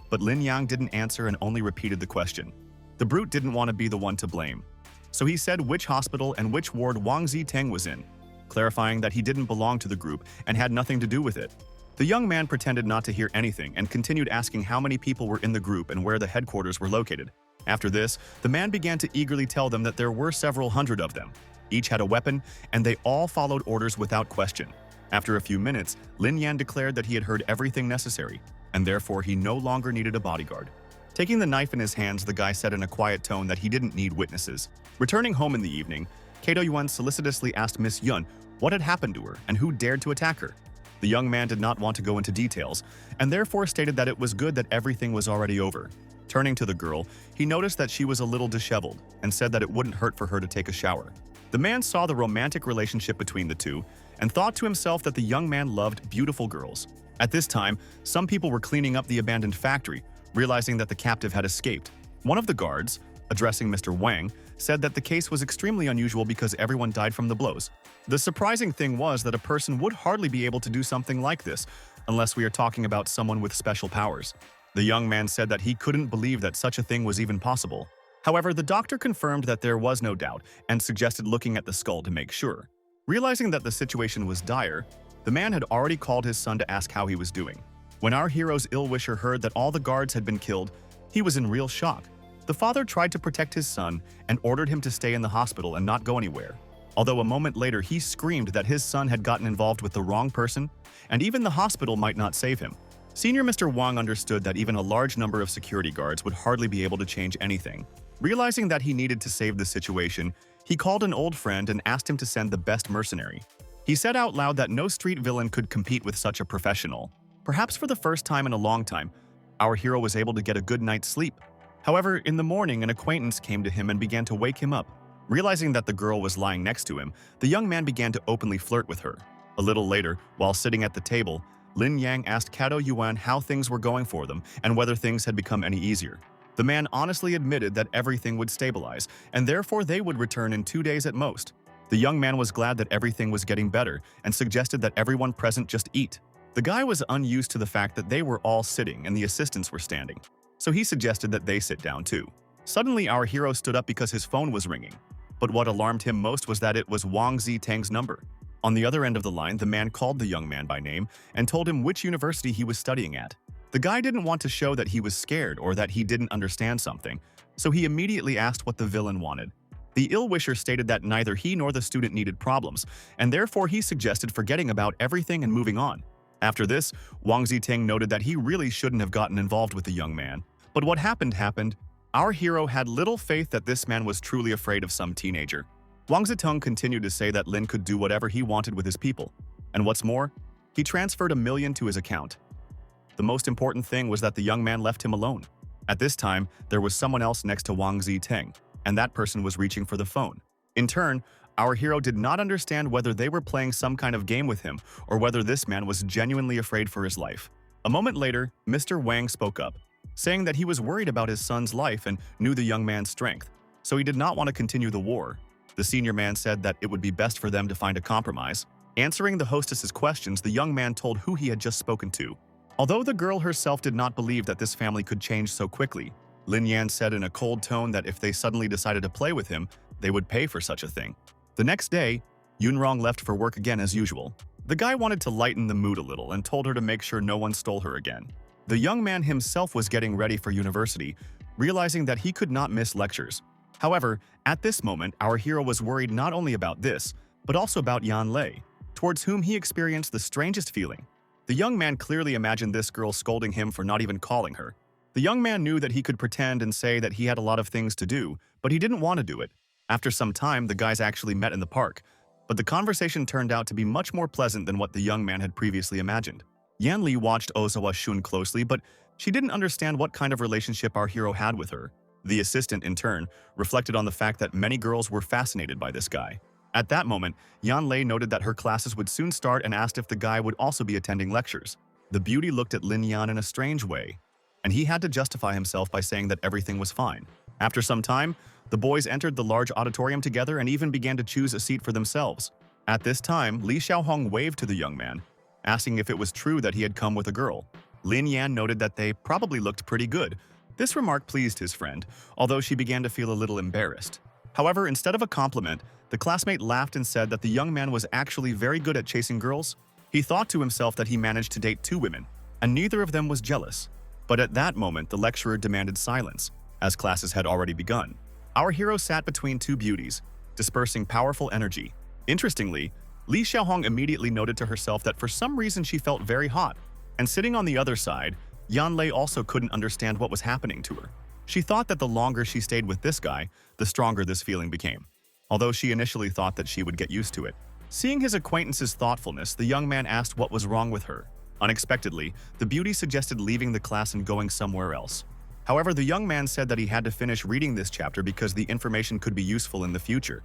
but Lin Yang didn't answer and only repeated the question. The brute didn't want to be the one to blame, so he said which hospital and which ward Wang Ziteng was in, clarifying that he didn't belong to the group and had nothing to do with it. The young man pretended not to hear anything and continued asking how many people were in the group and where the headquarters were located. After this, the man began to eagerly tell them that there were several hundred of them. Each had a weapon, and they all followed orders without question. After a few minutes, Lin Yan declared that he had heard everything necessary, and therefore he no longer needed a bodyguard. Taking the knife in his hands, the guy said in a quiet tone that he didn't need witnesses. Returning home in the evening, Kato Yuan solicitously asked Miss Yun what had happened to her and who dared to attack her. The young man did not want to go into details, and therefore stated that it was good that everything was already over. Turning to the girl, he noticed that she was a little disheveled and said that it wouldn't hurt for her to take a shower. The man saw the romantic relationship between the two and thought to himself that the young man loved beautiful girls. At this time, some people were cleaning up the abandoned factory, realizing that the captive had escaped. One of the guards, addressing Mr. Wang, said that the case was extremely unusual because everyone died from the blows. The surprising thing was that a person would hardly be able to do something like this, unless we are talking about someone with special powers. The young man said that he couldn't believe that such a thing was even possible. However, the doctor confirmed that there was no doubt and suggested looking at the skull to make sure. Realizing that the situation was dire, the man had already called his son to ask how he was doing. When our hero's ill-wisher heard that all the guards had been killed, he was in real shock. The father tried to protect his son and ordered him to stay in the hospital and not go anywhere. Although a moment later he screamed that his son had gotten involved with the wrong person, and even the hospital might not save him. Senior Mr. Wang understood that even a large number of security guards would hardly be able to change anything. Realizing that he needed to save the situation, he called an old friend and asked him to send the best mercenary. He said out loud that no street villain could compete with such a professional. Perhaps for the first time in a long time, our hero was able to get a good night's sleep. However, in the morning, an acquaintance came to him and began to wake him up. Realizing that the girl was lying next to him, the young man began to openly flirt with her. A little later, while sitting at the table, Lin Yang asked Kato Yuan how things were going for them and whether things had become any easier. The man honestly admitted that everything would stabilize, and therefore they would return in 2 days at most. The young man was glad that everything was getting better and suggested that everyone present just eat. The guy was unused to the fact that they were all sitting and the assistants were standing, so he suggested that they sit down too. Suddenly, our hero stood up because his phone was ringing, but what alarmed him most was that it was Wang Ziteng's number. On the other end of the line, the man called the young man by name and told him which university he was studying at. The guy didn't want to show that he was scared or that he didn't understand something, so he immediately asked what the villain wanted. The ill-wisher stated that neither he nor the student needed problems, and therefore he suggested forgetting about everything and moving on. After this, Wang Ziteng noted that he really shouldn't have gotten involved with the young man. But what happened. Our hero had little faith that this man was truly afraid of some teenager. Wang Ziteng continued to say that Lin could do whatever he wanted with his people. And what's more, he transferred $1 million to his account. The most important thing was that the young man left him alone. At this time, there was someone else next to Wang Ziteng, and that person was reaching for the phone. In turn, our hero did not understand whether they were playing some kind of game with him or whether this man was genuinely afraid for his life. A moment later, Mr. Wang spoke up, saying that he was worried about his son's life and knew the young man's strength, so he did not want to continue the war. The senior man said that it would be best for them to find a compromise. Answering the hostess's questions, the young man told who he had just spoken to. Although the girl herself did not believe that this family could change so quickly, Lin Yan said in a cold tone that if they suddenly decided to play with him, they would pay for such a thing. The next day, Yunrong left for work again as usual. The guy wanted to lighten the mood a little and told her to make sure no one stole her again. The young man himself was getting ready for university, realizing that he could not miss lectures. However, at this moment, our hero was worried not only about this, but also about Yan Lei, towards whom he experienced the strangest feeling. The young man clearly imagined this girl scolding him for not even calling her. The young man knew that he could pretend and say that he had a lot of things to do, but he didn't want to do it. After some time, the guys actually met in the park, but the conversation turned out to be much more pleasant than what the young man had previously imagined. Yan Li watched Ozawa Shun closely, but she didn't understand what kind of relationship our hero had with her. The assistant, in turn, reflected on the fact that many girls were fascinated by this guy. At that moment, Yan Lei noted that her classes would soon start and asked if the guy would also be attending lectures. The beauty looked at Lin Yan in a strange way, and he had to justify himself by saying that everything was fine. After some time, the boys entered the large auditorium together and even began to choose a seat for themselves. At this time, Li Xiaohong waved to the young man, asking if it was true that he had come with a girl. Lin Yan noted that they probably looked pretty good. This remark pleased his friend, although she began to feel a little embarrassed. However, instead of a compliment, the classmate laughed and said that the young man was actually very good at chasing girls. He thought to himself that he managed to date 2 women, and neither of them was jealous. But at that moment, the lecturer demanded silence, as classes had already begun. Our hero sat between 2 beauties, dispersing powerful energy. Interestingly, Li Xiaohong immediately noted to herself that for some reason she felt very hot, and sitting on the other side, Yan Lei also couldn't understand what was happening to her. She thought that the longer she stayed with this guy, the stronger this feeling became, although she initially thought that she would get used to it. Seeing his acquaintance's thoughtfulness, the young man asked what was wrong with her. Unexpectedly, the beauty suggested leaving the class and going somewhere else. However, the young man said that he had to finish reading this chapter because the information could be useful in the future.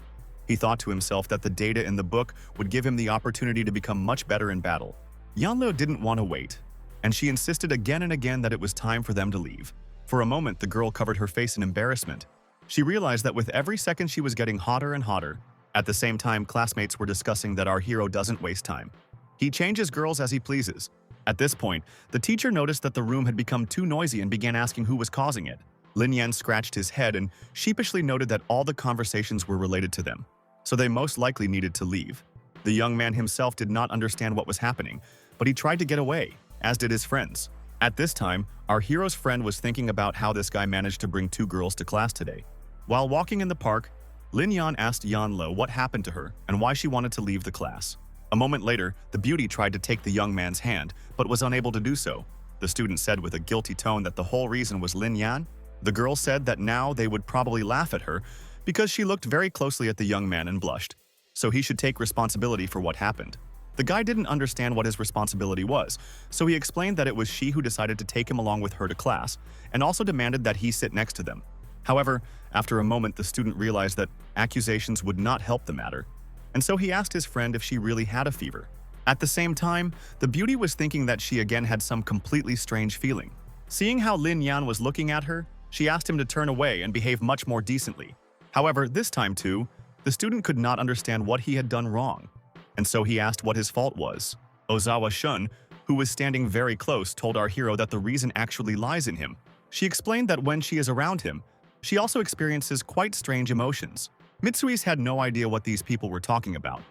He thought to himself that the data in the book would give him the opportunity to become much better in battle. Yanlo didn't want to wait, and she insisted again and again that it was time for them to leave. For a moment, the girl covered her face in embarrassment. She realized that with every second she was getting hotter and hotter. At the same time, classmates were discussing that our hero doesn't waste time. He changes girls as he pleases. At this point, the teacher noticed that the room had become too noisy and began asking who was causing it. Lin Yan scratched his head and sheepishly noted that all the conversations were related to them, so they most likely needed to leave. The young man himself did not understand what was happening, but he tried to get away, as did his friends. At this time, our hero's friend was thinking about how this guy managed to bring 2 girls to class today. While walking in the park, Lin Yan asked Yan Lo what happened to her and why she wanted to leave the class. A moment later, the beauty tried to take the young man's hand, but was unable to do so. The student said with a guilty tone that the whole reason was Lin Yan. The girl said that now they would probably laugh at her because she looked very closely at the young man and blushed, so he should take responsibility for what happened. The guy didn't understand what his responsibility was, so he explained that it was she who decided to take him along with her to class, and also demanded that he sit next to them. However, after a moment, the student realized that accusations would not help the matter, and so he asked his friend if she really had a fever. At the same time, the beauty was thinking that she again had some completely strange feeling. Seeing how Lin Yan was looking at her, she asked him to turn away and behave much more decently. However, this time too, the student could not understand what he had done wrong, and so he asked what his fault was. Ozawa Shun, who was standing very close, told our hero that the reason actually lies in him. She explained that when she is around him, she also experiences quite strange emotions. Mitsui's had no idea what these people were talking about,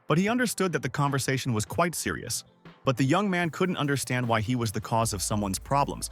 but he understood that the conversation was quite serious. But the young man couldn't understand why he was the cause of someone's problems,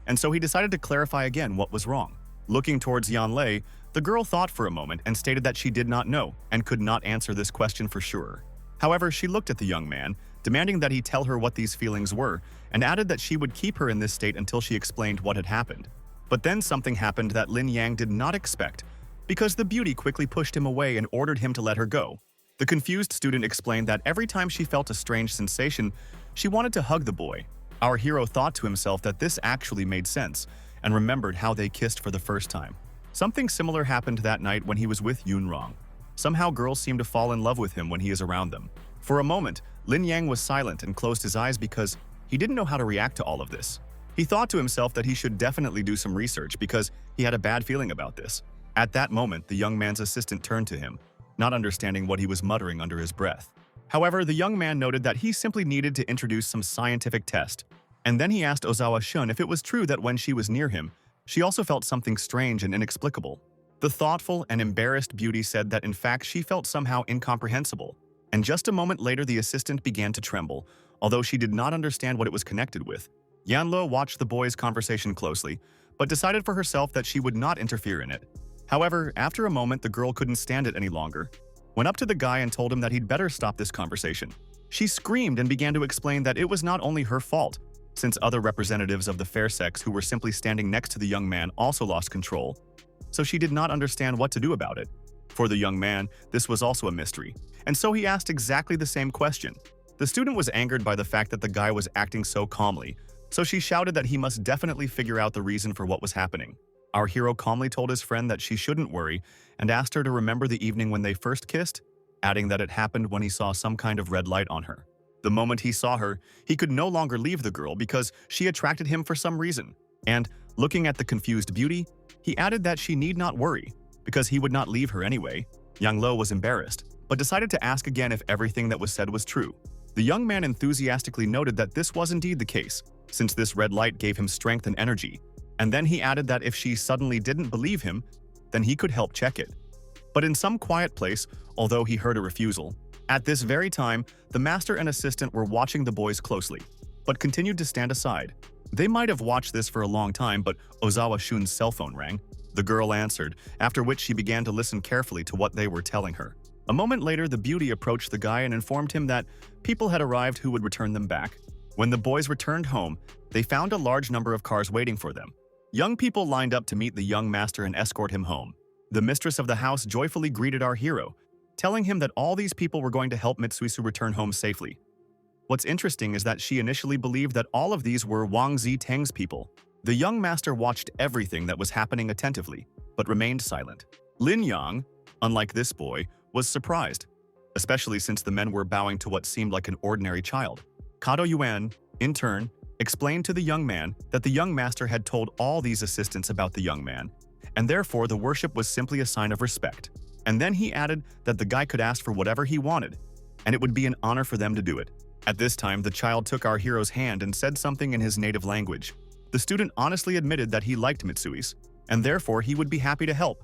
and so he decided to clarify again what was wrong. Looking towards Yan Lei, the girl thought for a moment and stated that she did not know and could not answer this question for sure. However, she looked at the young man, demanding that he tell her what these feelings were, and added that she would keep her in this state until she explained what had happened. But then something happened that Lin Yang did not expect, because the beauty quickly pushed him away and ordered him to let her go. The confused student explained that every time she felt a strange sensation, she wanted to hug the boy. Our hero thought to himself that this actually made sense, and remembered how they kissed for the first time. Something similar happened that night when he was with Yunrong. Somehow girls seem to fall in love with him when he is around them. For a moment, Lin Yang was silent and closed his eyes because he didn't know how to react to all of this. He thought to himself that he should definitely do some research because he had a bad feeling about this. At that moment, the young man's assistant turned to him, not understanding what he was muttering under his breath. However, the young man noted that he simply needed to introduce some scientific test, and then he asked Ozawa Shun if it was true that when she was near him, she also felt something strange and inexplicable. The thoughtful and embarrassed beauty said that in fact she felt somehow incomprehensible, and just a moment later the assistant began to tremble, although she did not understand what it was connected with. Yanlo watched the boys' conversation closely, but decided for herself that she would not interfere in it. However, after a moment the girl couldn't stand it any longer, went up to the guy and told him that he'd better stop this conversation. She screamed and began to explain that it was not only her fault, since other representatives of the fair sex who were simply standing next to the young man also lost control, so she did not understand what to do about it. For the young man, this was also a mystery, and so he asked exactly the same question. The student was angered by the fact that the guy was acting so calmly, so she shouted that he must definitely figure out the reason for what was happening. Our hero calmly told his friend that she shouldn't worry and asked her to remember the evening when they first kissed. adding that it happened when he saw some kind of red light on her. The moment he saw her, he could no longer leave the girl because she attracted him for some reason. And, looking at the confused beauty, he added that she need not worry, because he would not leave her anyway. Yang Lo was embarrassed, but decided to ask again if everything that was said was true. The young man enthusiastically noted that this was indeed the case, since this red light gave him strength and energy. And then he added that if she suddenly didn't believe him, then he could help check it. But in some quiet place, although he heard a refusal, at this very time, the master and assistant were watching the boys closely, but continued to stand aside. They might have watched this for a long time, but Ozawa Shun's cell phone rang. The girl answered, after which she began to listen carefully to what they were telling her. A moment later, the beauty approached the guy and informed him that people had arrived who would return them back. When the boys returned home, they found a large number of cars waiting for them. Young people lined up to meet the young master and escort him home. The mistress of the house joyfully greeted our hero, telling him that all these people were going to help Mitsuisu return home safely. What's interesting is that she initially believed that all of these were Wang Ziteng's people. The young master watched everything that was happening attentively, but remained silent. Lin Yang, unlike this boy, was surprised, especially since the men were bowing to what seemed like an ordinary child. Kato Yuan, in turn, explained to the young man that the young master had told all these assistants about the young man, and therefore the worship was simply a sign of respect. And then he added that the guy could ask for whatever he wanted, and it would be an honor for them to do it. At this time, the child took our hero's hand and said something in his native language. The student honestly admitted that he liked Mitsui's, and therefore he would be happy to help,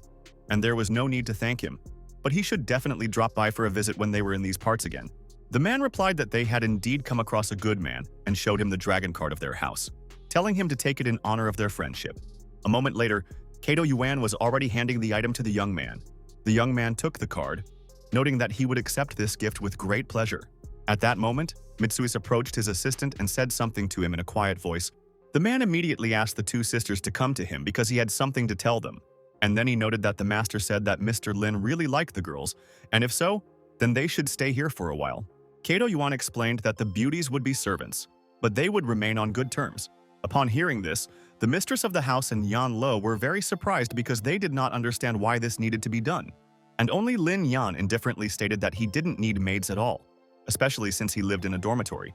and there was no need to thank him, but he should definitely drop by for a visit when they were in these parts again. The man replied that they had indeed come across a good man and showed him the dragon card of their house, telling him to take it in honor of their friendship. A moment later, Kato Yuan was already handing the item to the young man. The young man took the card, noting that he would accept this gift with great pleasure. At that moment, Mitsuis approached his assistant and said something to him in a quiet voice. The man immediately asked the two sisters to come to him because he had something to tell them. And then he noted that the master said that Mr. Lin really liked the girls, and if so, then they should stay here for a while. Kato Yuan explained that the beauties would be servants, but they would remain on good terms. Upon hearing this, the mistress of the house and Yan Lo were very surprised because they did not understand why this needed to be done. And only Lin Yan indifferently stated that he didn't need maids at all, especially since he lived in a dormitory,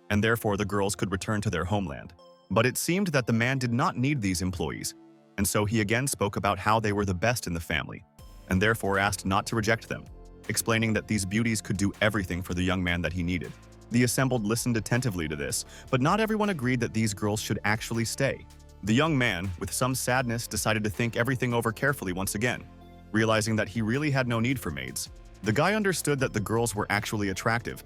and therefore the girls could return to their homeland. But it seemed that the man did not need these employees, and so he again spoke about how they were the best in the family, and therefore asked not to reject them, explaining that these beauties could do everything for the young man that he needed. The assembled listened attentively to this, but not everyone agreed that these girls should actually stay. The young man, with some sadness, decided to think everything over carefully once again, realizing that he really had no need for maids. The guy understood that the girls were actually attractive,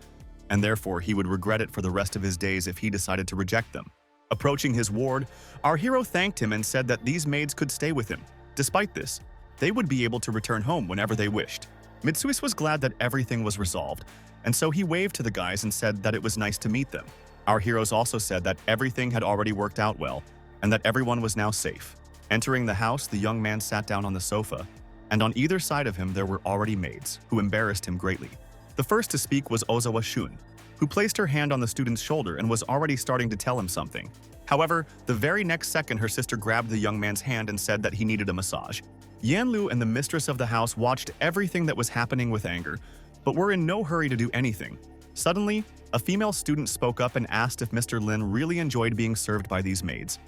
and therefore he would regret it for the rest of his days if he decided to reject them. Approaching his ward, our hero thanked him and said that these maids could stay with him. Despite this, they would be able to return home whenever they wished. Mitsuis was glad that everything was resolved, and so he waved to the guys and said that it was nice to meet them. Our heroes also said that everything had already worked out well, and that everyone was now safe. Entering the house, the young man sat down on the sofa, and on either side of him there were already maids, who embarrassed him greatly. The first to speak was Ozawa Shun, who placed her hand on the student's shoulder and was already starting to tell him something. However, the very next second her sister grabbed the young man's hand and said that he needed a massage. Yanlu and the mistress of the house watched everything that was happening with anger, but were in no hurry to do anything. Suddenly, a female student spoke up and asked if Mr. Lin really enjoyed being served by these maids.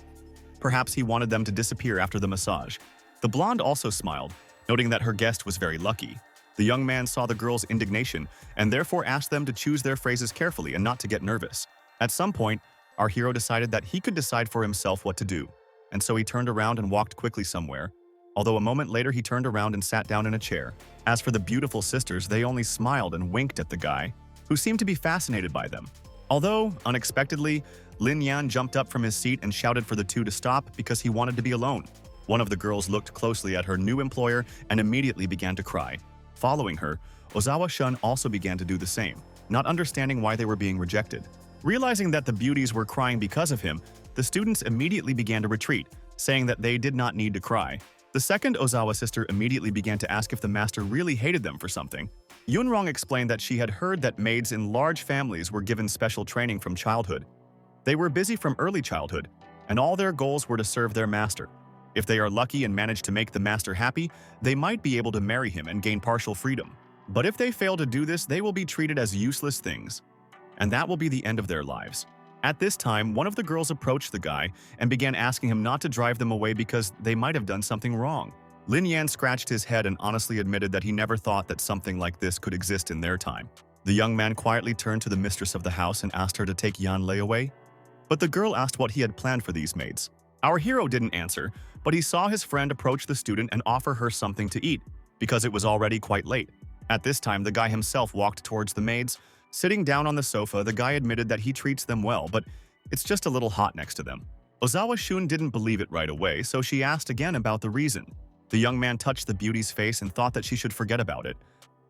Perhaps he wanted them to disappear after the massage. The blonde also smiled, noting that her guest was very lucky. The young man saw the girl's indignation and therefore asked them to choose their phrases carefully and not to get nervous. At some point, our hero decided that he could decide for himself what to do, and so he turned around and walked quickly somewhere, although a moment later he turned around and sat down in a chair. As for the beautiful sisters, they only smiled and winked at the guy, who seemed to be fascinated by them. Although, unexpectedly, Lin Yan jumped up from his seat and shouted for the two to stop because he wanted to be alone. One of the girls looked closely at her new employer and immediately began to cry. Following her, Ozawa Shun also began to do the same, not understanding why they were being rejected. Realizing that the beauties were crying because of him, the students immediately began to retreat, saying that they did not need to cry. The second Ozawa sister immediately began to ask if the master really hated them for something. Yunrong explained that she had heard that maids in large families were given special training from childhood. They were busy from early childhood, and all their goals were to serve their master. If they are lucky and manage to make the master happy, they might be able to marry him and gain partial freedom. But if they fail to do this, they will be treated as useless things, and that will be the end of their lives. At this time, one of the girls approached the guy and began asking him not to drive them away because they might have done something wrong. Lin Yan scratched his head and honestly admitted that he never thought that something like this could exist in their time. The young man quietly turned to the mistress of the house and asked her to take Yan Lei away. But the girl asked what he had planned for these maids. Our hero didn't answer, but he saw his friend approach the student and offer her something to eat, because it was already quite late. At this time, the guy himself walked towards the maids. Sitting down on the sofa, the guy admitted that he treats them well, but it's just a little hot next to them. Ozawa Shun didn't believe it right away, so she asked again about the reason. The young man touched the beauty's face and thought that she should forget about it,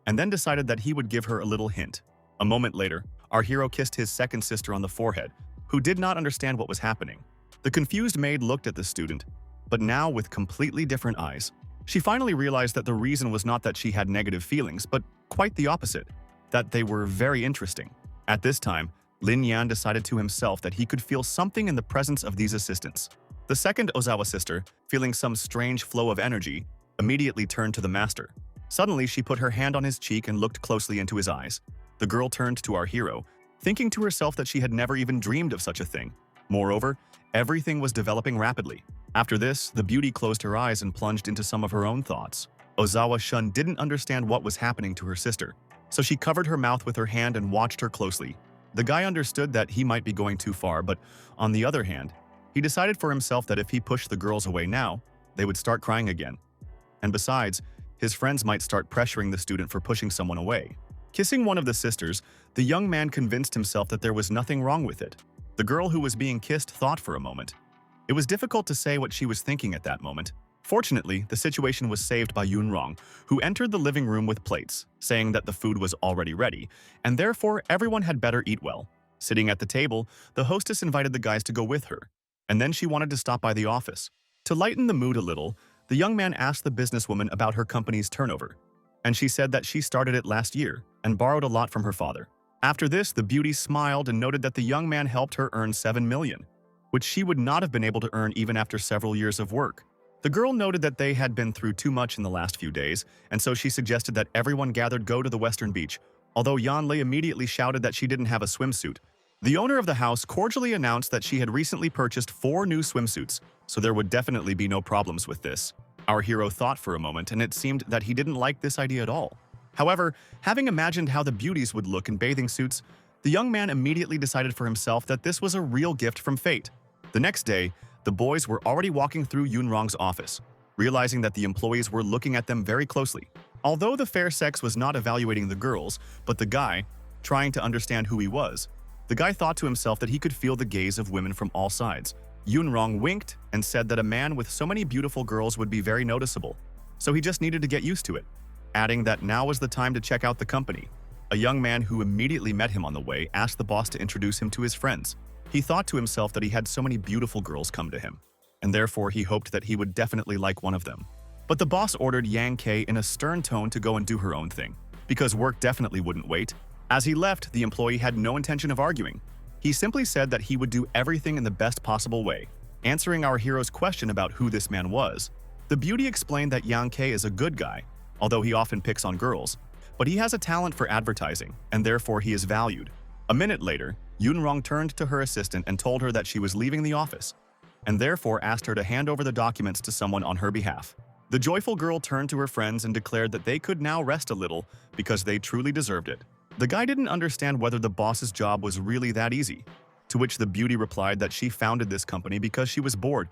and then decided that he would give her a little hint. A moment later, our hero kissed his second sister on the forehead, who did not understand what was happening. The confused maid looked at the student, but now with completely different eyes. She finally realized that the reason was not that she had negative feelings, but quite the opposite, that they were very interesting. At this time, Lin Yan decided to himself that he could feel something in the presence of these assistants. The second Ozawa sister, feeling some strange flow of energy, immediately turned to the master. Suddenly, she put her hand on his cheek and looked closely into his eyes. The girl turned to our hero, thinking to herself that she had never even dreamed of such a thing. Moreover, everything was developing rapidly. After this, the beauty closed her eyes and plunged into some of her own thoughts. Ozawa Shun didn't understand what was happening to her sister, so she covered her mouth with her hand and watched her closely. The guy understood that he might be going too far, but on the other hand, he decided for himself that if he pushed the girls away now, they would start crying again. And besides, his friends might start pressuring the student for pushing someone away. Kissing one of the sisters, the young man convinced himself that there was nothing wrong with it. The girl who was being kissed thought for a moment. It was difficult to say what she was thinking at that moment. Fortunately, the situation was saved by Yunrong, who entered the living room with plates, saying that the food was already ready, and therefore everyone had better eat well. Sitting at the table, the hostess invited the guys to go with her, and then she wanted to stop by the office. To lighten the mood a little, the young man asked the businesswoman about her company's turnover, and she said that she started it last year and borrowed a lot from her father. After this, the beauty smiled and noted that the young man helped her earn 7 million, which she would not have been able to earn even after several years of work. The girl noted that they had been through too much in the last few days, and so she suggested that everyone gathered go to the western beach, although Yan Lei immediately shouted that she didn't have a swimsuit. The owner of the house cordially announced that she had recently purchased 4 new swimsuits, so there would definitely be no problems with this. Our hero thought for a moment, and it seemed that he didn't like this idea at all. However, having imagined how the beauties would look in bathing suits, the young man immediately decided for himself that this was a real gift from fate. The next day, the boys were already walking through Yunrong's office, realizing that the employees were looking at them very closely. Although the fair sex was not evaluating the girls, but the guy, trying to understand who he was, the guy thought to himself that he could feel the gaze of women from all sides. Yunrong winked and said that a man with so many beautiful girls would be very noticeable, so he just needed to get used to it, adding that now was the time to check out the company. A young man who immediately met him on the way asked the boss to introduce him to his friends. He thought to himself that he had so many beautiful girls come to him, and therefore he hoped that he would definitely like one of them. But the boss ordered Yang Kei in a stern tone to go and do her own thing, because work definitely wouldn't wait. As he left, the employee had no intention of arguing. He simply said that he would do everything in the best possible way. Answering our hero's question about who this man was, the beauty explained that Yang Kei is a good guy, although he often picks on girls, but he has a talent for advertising, and therefore he is valued. A minute later, Yunrong turned to her assistant and told her that she was leaving the office, and therefore asked her to hand over the documents to someone on her behalf. The joyful girl turned to her friends and declared that they could now rest a little because they truly deserved it. The guy didn't understand whether the boss's job was really that easy, to which the beauty replied that she founded this company because she was bored,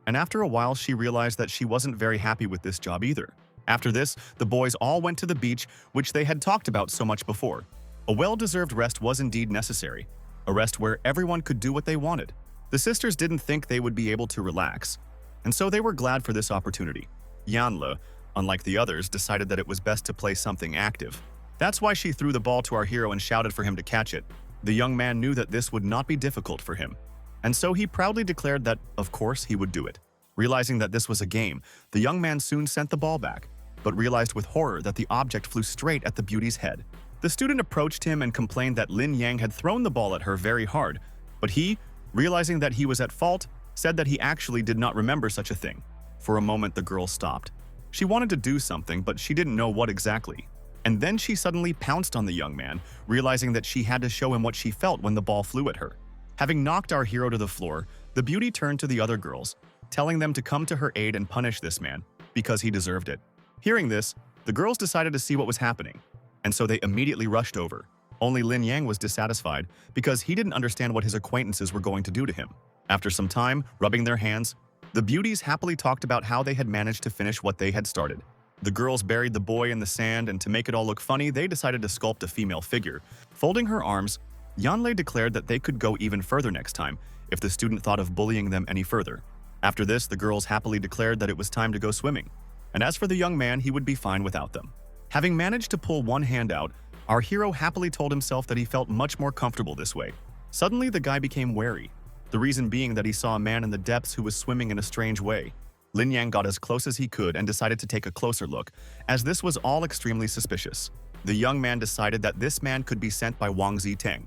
and after a while she realized that she wasn't very happy with this job either. After this, the boys all went to the beach, which they had talked about so much before. A well-deserved rest was indeed necessary, a rest where everyone could do what they wanted. The sisters didn't think they would be able to relax, and so they were glad for this opportunity. Yanle, unlike the others, decided that it was best to play something active. That's why she threw the ball to our hero and shouted for him to catch it. The young man knew that this would not be difficult for him, and so he proudly declared that, of course, he would do it. Realizing that this was a game, the young man soon sent the ball back, but realized with horror that the object flew straight at the beauty's head. The student approached him and complained that Lin Yang had thrown the ball at her very hard, but he, realizing that he was at fault, said that he actually did not remember such a thing. For a moment, the girl stopped. She wanted to do something, but she didn't know what exactly. And then she suddenly pounced on the young man, realizing that she had to show him what she felt when the ball flew at her. Having knocked our hero to the floor, the beauty turned to the other girls, telling them to come to her aid and punish this man, because he deserved it. Hearing this, the girls decided to see what was happening, and so they immediately rushed over. Only Lin Yang was dissatisfied because he didn't understand what his acquaintances were going to do to him. After some time, rubbing their hands, the beauties happily talked about how they had managed to finish what they had started. The girls buried the boy in the sand, and to make it all look funny, they decided to sculpt a female figure. Folding her arms, Yanlei declared that they could go even further next time if the student thought of bullying them any further. After this, the girls happily declared that it was time to go swimming. And as for the young man, he would be fine without them. Having managed to pull one hand out, our hero happily told himself that he felt much more comfortable this way. Suddenly, the guy became wary, the reason being that he saw a man in the depths who was swimming in a strange way. Lin Yang got as close as he could and decided to take a closer look, as this was all extremely suspicious. The young man decided that this man could be sent by Wang Ziteng,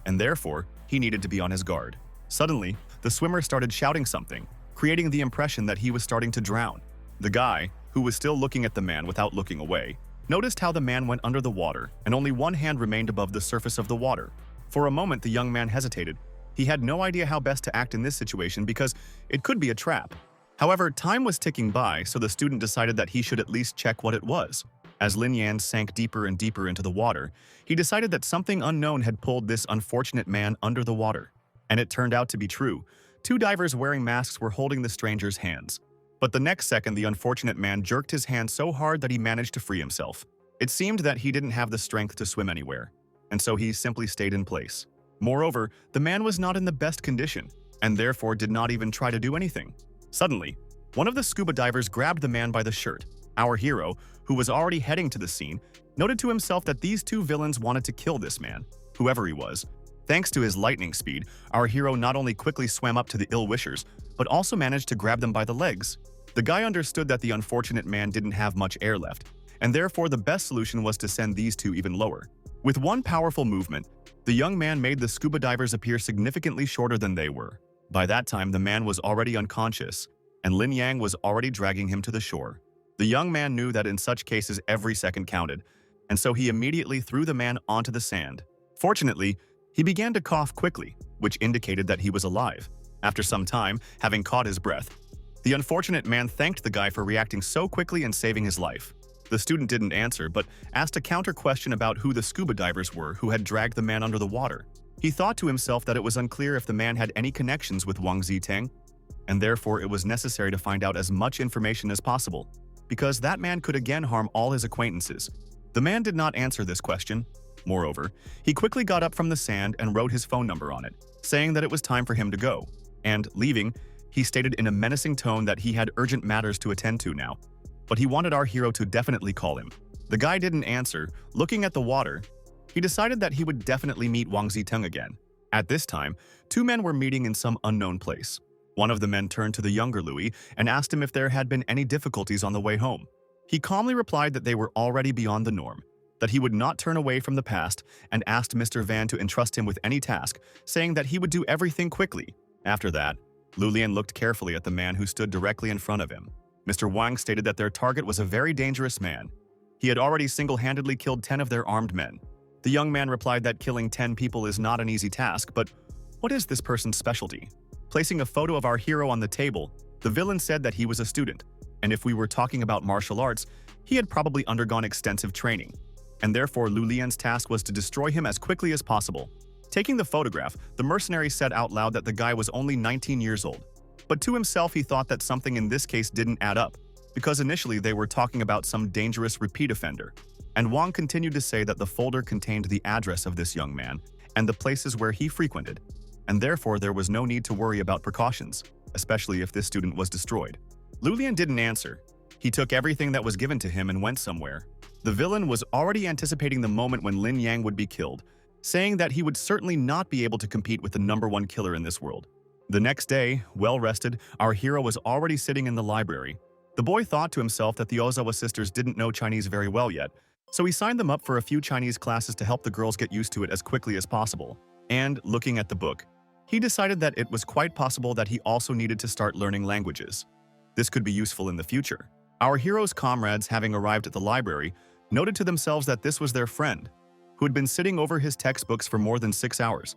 and therefore, he needed to be on his guard. Suddenly, the swimmer started shouting something, creating the impression that he was starting to drown. The guy, who was still looking at the man without looking away, noticed how the man went under the water and only one hand remained above the surface of the water. For a moment, the young man hesitated. He had no idea how best to act in this situation because it could be a trap. However, time was ticking by, so the student decided that he should at least check what it was. As Lin Yan sank deeper and deeper into the water, he decided that something unknown had pulled this unfortunate man under the water. And it turned out to be true. Two divers wearing masks were holding the stranger's hands. But the next second, the unfortunate man jerked his hand so hard that he managed to free himself. It seemed that he didn't have the strength to swim anywhere, and so he simply stayed in place. Moreover, the man was not in the best condition, and therefore did not even try to do anything. Suddenly, one of the scuba divers grabbed the man by the shirt. Our hero, who was already heading to the scene, noted to himself that these two villains wanted to kill this man, whoever he was. Thanks to his lightning speed, our hero not only quickly swam up to the ill-wishers, but also managed to grab them by the legs. The guy understood that the unfortunate man didn't have much air left, and therefore the best solution was to send these two even lower. With one powerful movement, the young man made the scuba divers appear significantly shorter than they were. By that time, the man was already unconscious, and Lin Yang was already dragging him to the shore. The young man knew that in such cases every second counted, and so he immediately threw the man onto the sand. Fortunately, he began to cough quickly, which indicated that he was alive. After some time, having caught his breath, the unfortunate man thanked the guy for reacting so quickly and saving his life. The student didn't answer, but asked a counter question about who the scuba divers were who had dragged the man under the water. He thought to himself that it was unclear if the man had any connections with Wang Ziteng, and therefore it was necessary to find out as much information as possible, because that man could again harm all his acquaintances. The man did not answer this question. Moreover, he quickly got up from the sand and wrote his phone number on it, saying that it was time for him to go. And, leaving, he stated in a menacing tone that he had urgent matters to attend to now, but he wanted our hero to definitely call him. The guy didn't answer. Looking at the water, he decided that he would definitely meet Wang Ziteng again. At this time, two men were meeting in some unknown place. One of the men turned to the younger Louis and asked him if there had been any difficulties on the way home. He calmly replied that they were already beyond the norm, that he would not turn away from the past, and asked Mr. Van to entrust him with any task, saying that he would do everything quickly. After that, Lulian looked carefully at the man who stood directly in front of him. Mr. Wang stated that their target was a very dangerous man. He had already single-handedly killed 10 of their armed men. The young man replied that killing 10 people is not an easy task, but what is this person's specialty? Placing a photo of our hero on the table, the villain said that he was a student, and if we were talking about martial arts, he had probably undergone extensive training, and therefore Lulian's task was to destroy him as quickly as possible. Taking the photograph, the mercenary said out loud that the guy was only 19 years old. But to himself, he thought that something in this case didn't add up, because initially they were talking about some dangerous repeat offender. And Wang continued to say that the folder contained the address of this young man and the places where he frequented, and therefore there was no need to worry about precautions, especially if this student was destroyed. Lulian didn't answer. He took everything that was given to him and went somewhere. The villain was already anticipating the moment when Lin Yang would be killed, saying that he would certainly not be able to compete with the #1 killer in this world. The next day, well-rested, our hero was already sitting in the library. The boy thought to himself that the Ozawa sisters didn't know Chinese very well yet, so he signed them up for a few Chinese classes to help the girls get used to it as quickly as possible. And, looking at the book, he decided that it was quite possible that he also needed to start learning languages. This could be useful in the future. Our hero's comrades, having arrived at the library, noted to themselves that this was their friend, who had been sitting over his textbooks for more than 6 hours.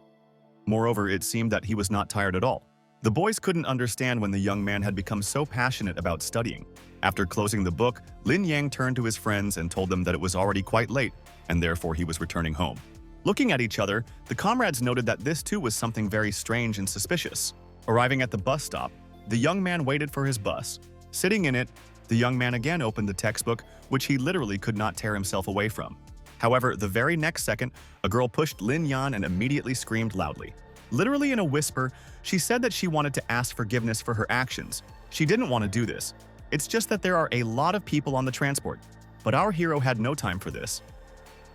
Moreover, it seemed that he was not tired at all. The boys couldn't understand when the young man had become so passionate about studying. After closing the book, Lin Yang turned to his friends and told them that it was already quite late, and therefore he was returning home. Looking at each other, the comrades noted that this too was something very strange and suspicious. Arriving at the bus stop, the young man waited for his bus. Sitting in it, the young man again opened the textbook, which he literally could not tear himself away from. However, the very next second, a girl pushed Lin Yan and immediately screamed loudly. Literally in a whisper, she said that she wanted to ask forgiveness for her actions. She didn't want to do this. It's just that there are a lot of people on the transport. But our hero had no time for this.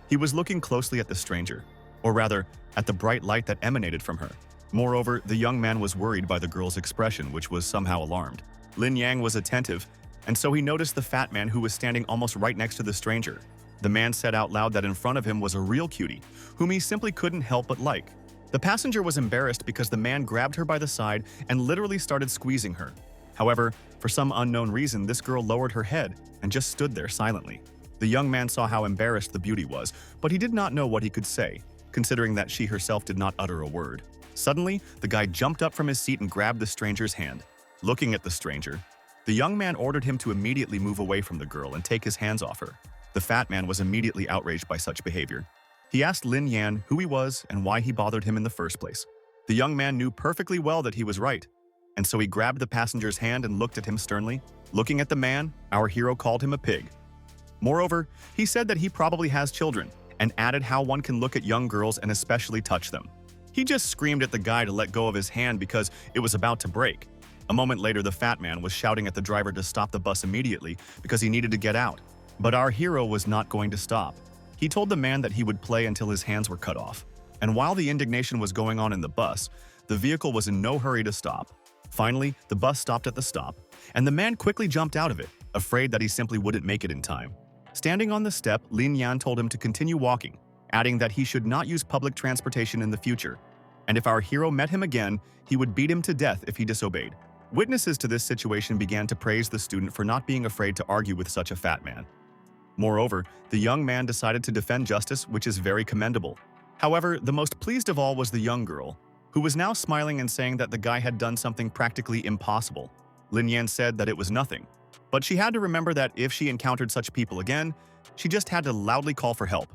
He was looking closely at the stranger, or rather, at the bright light that emanated from her. Moreover, the young man was worried by the girl's expression, which was somehow alarmed. Lin Yang was attentive, and so he noticed the fat man who was standing almost right next to the stranger. The man said out loud that in front of him was a real cutie, whom he simply couldn't help but like. The passenger was embarrassed because the man grabbed her by the side and literally started squeezing her. However, for some unknown reason, this girl lowered her head and just stood there silently. The young man saw how embarrassed the beauty was, but he did not know what he could say, considering that she herself did not utter a word. Suddenly, the guy jumped up from his seat and grabbed the stranger's hand. Looking at the stranger, the young man ordered him to immediately move away from the girl and take his hands off her. The fat man was immediately outraged by such behavior. He asked Lin Yan who he was and why he bothered him in the first place. The young man knew perfectly well that he was right, and so he grabbed the passenger's hand and looked at him sternly. Looking at the man, our hero called him a pig. Moreover, he said that he probably has children, and added how one can look at young girls and especially touch them. He just screamed at the guy to let go of his hand because it was about to break. A moment later, the fat man was shouting at the driver to stop the bus immediately because he needed to get out. But our hero was not going to stop. He told the man that he would play until his hands were cut off. And while the indignation was going on in the bus, the vehicle was in no hurry to stop. Finally, the bus stopped at the stop, and the man quickly jumped out of it, afraid that he simply wouldn't make it in time. Standing on the step, Lin Yan told him to continue walking, adding that he should not use public transportation in the future, and if our hero met him again, he would beat him to death if he disobeyed. Witnesses to this situation began to praise the student for not being afraid to argue with such a fat man. Moreover, the young man decided to defend justice, which is very commendable. However, the most pleased of all was the young girl, who was now smiling and saying that the guy had done something practically impossible. Lin Yan said that it was nothing, but she had to remember that if she encountered such people again, she just had to loudly call for help.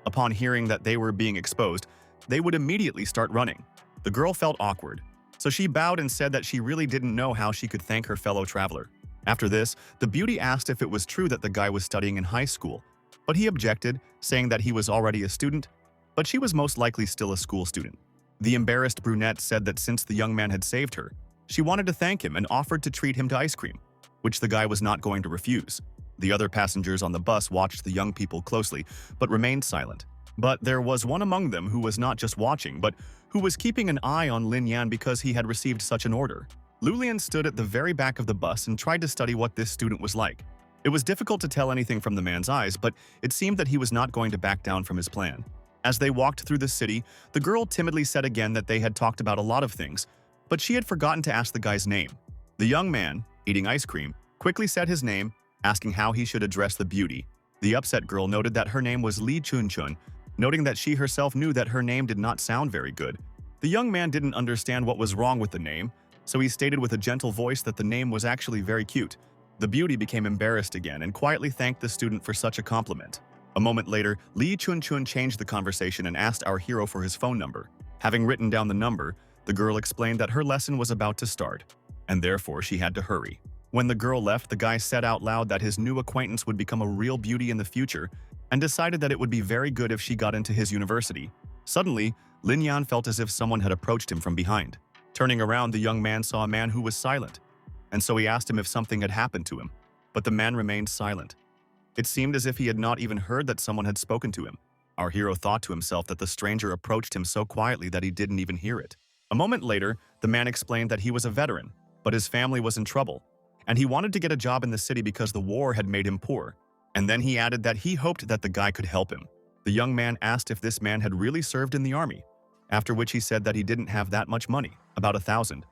Upon hearing that they were being exposed, they would immediately start running. The girl felt awkward, so she bowed and said that she really didn't know how she could thank her fellow traveler. After this, the beauty asked if it was true that the guy was studying in high school, but he objected, saying that he was already a student, but she was most likely still a school student. The embarrassed brunette said that since the young man had saved her, she wanted to thank him and offered to treat him to ice cream, which the guy was not going to refuse. The other passengers on the bus watched the young people closely, but remained silent. But there was one among them who was not just watching, but who was keeping an eye on Lin Yan because he had received such an order. Lulian stood at the very back of the bus and tried to study what this student was like. It was difficult to tell anything from the man's eyes, but it seemed that he was not going to back down from his plan. As they walked through the city, the girl timidly said again that they had talked about a lot of things, but she had forgotten to ask the guy's name. The young man, eating ice cream, quickly said his name, asking how he should address the beauty. The upset girl noted that her name was Li Chunchun, noting that she herself knew that her name did not sound very good. The young man didn't understand what was wrong with the name, so he stated with a gentle voice that the name was actually very cute. The beauty became embarrassed again and quietly thanked the student for such a compliment. A moment later, Li Chunchun changed the conversation and asked our hero for his phone number. Having written down the number, the girl explained that her lesson was about to start, and therefore she had to hurry. When the girl left, the guy said out loud that his new acquaintance would become a real beauty in the future and decided that it would be very good if she got into his university. Suddenly, Lin Yan felt as if someone had approached him from behind. Turning around, the young man saw a man who was silent, and so he asked him if something had happened to him, but the man remained silent. It seemed as if he had not even heard that someone had spoken to him. Our hero thought to himself that the stranger approached him so quietly that he didn't even hear it. A moment later, the man explained that he was a veteran, but his family was in trouble, and he wanted to get a job in the city because the war had made him poor. And then he added that he hoped that the guy could help him. The young man asked if this man had really served in the army, after which he said that he didn't have that much money, about 1,000,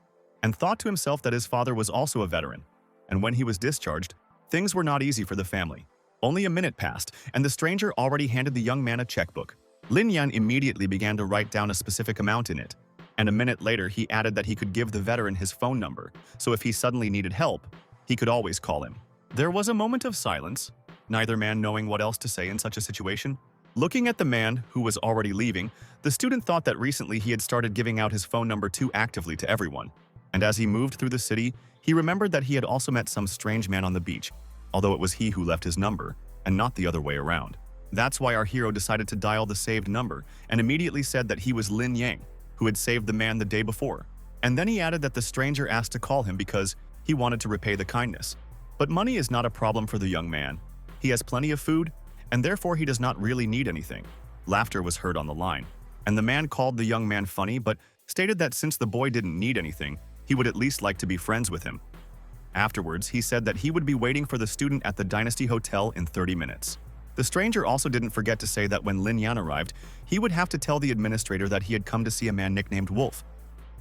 and thought to himself that his father was also a veteran, and when he was discharged, things were not easy for the family. Only a minute passed, and the stranger already handed the young man a checkbook. Lin Yan immediately began to write down a specific amount in it, and a minute later he added that he could give the veteran his phone number, so if he suddenly needed help, he could always call him. There was a moment of silence, neither man knowing what else to say in such a situation. Looking at the man, who was already leaving, the student thought that recently he had started giving out his phone number too actively to everyone. And as he moved through the city, he remembered that he had also met some strange man on the beach, although it was he who left his number, and not the other way around. That's why our hero decided to dial the saved number, and immediately said that he was Lin Yang, who had saved the man the day before. And then he added that the stranger asked to call him because he wanted to repay the kindness. But money is not a problem for the young man. He has plenty of food, and therefore he does not really need anything. Laughter was heard on the line, and the man called the young man funny but stated that since the boy didn't need anything, he would at least like to be friends with him. Afterwards, he said that he would be waiting for the student at the Dynasty Hotel in 30 minutes. The stranger also didn't forget to say that when Lin Yan arrived, he would have to tell the administrator that he had come to see a man nicknamed Wolf,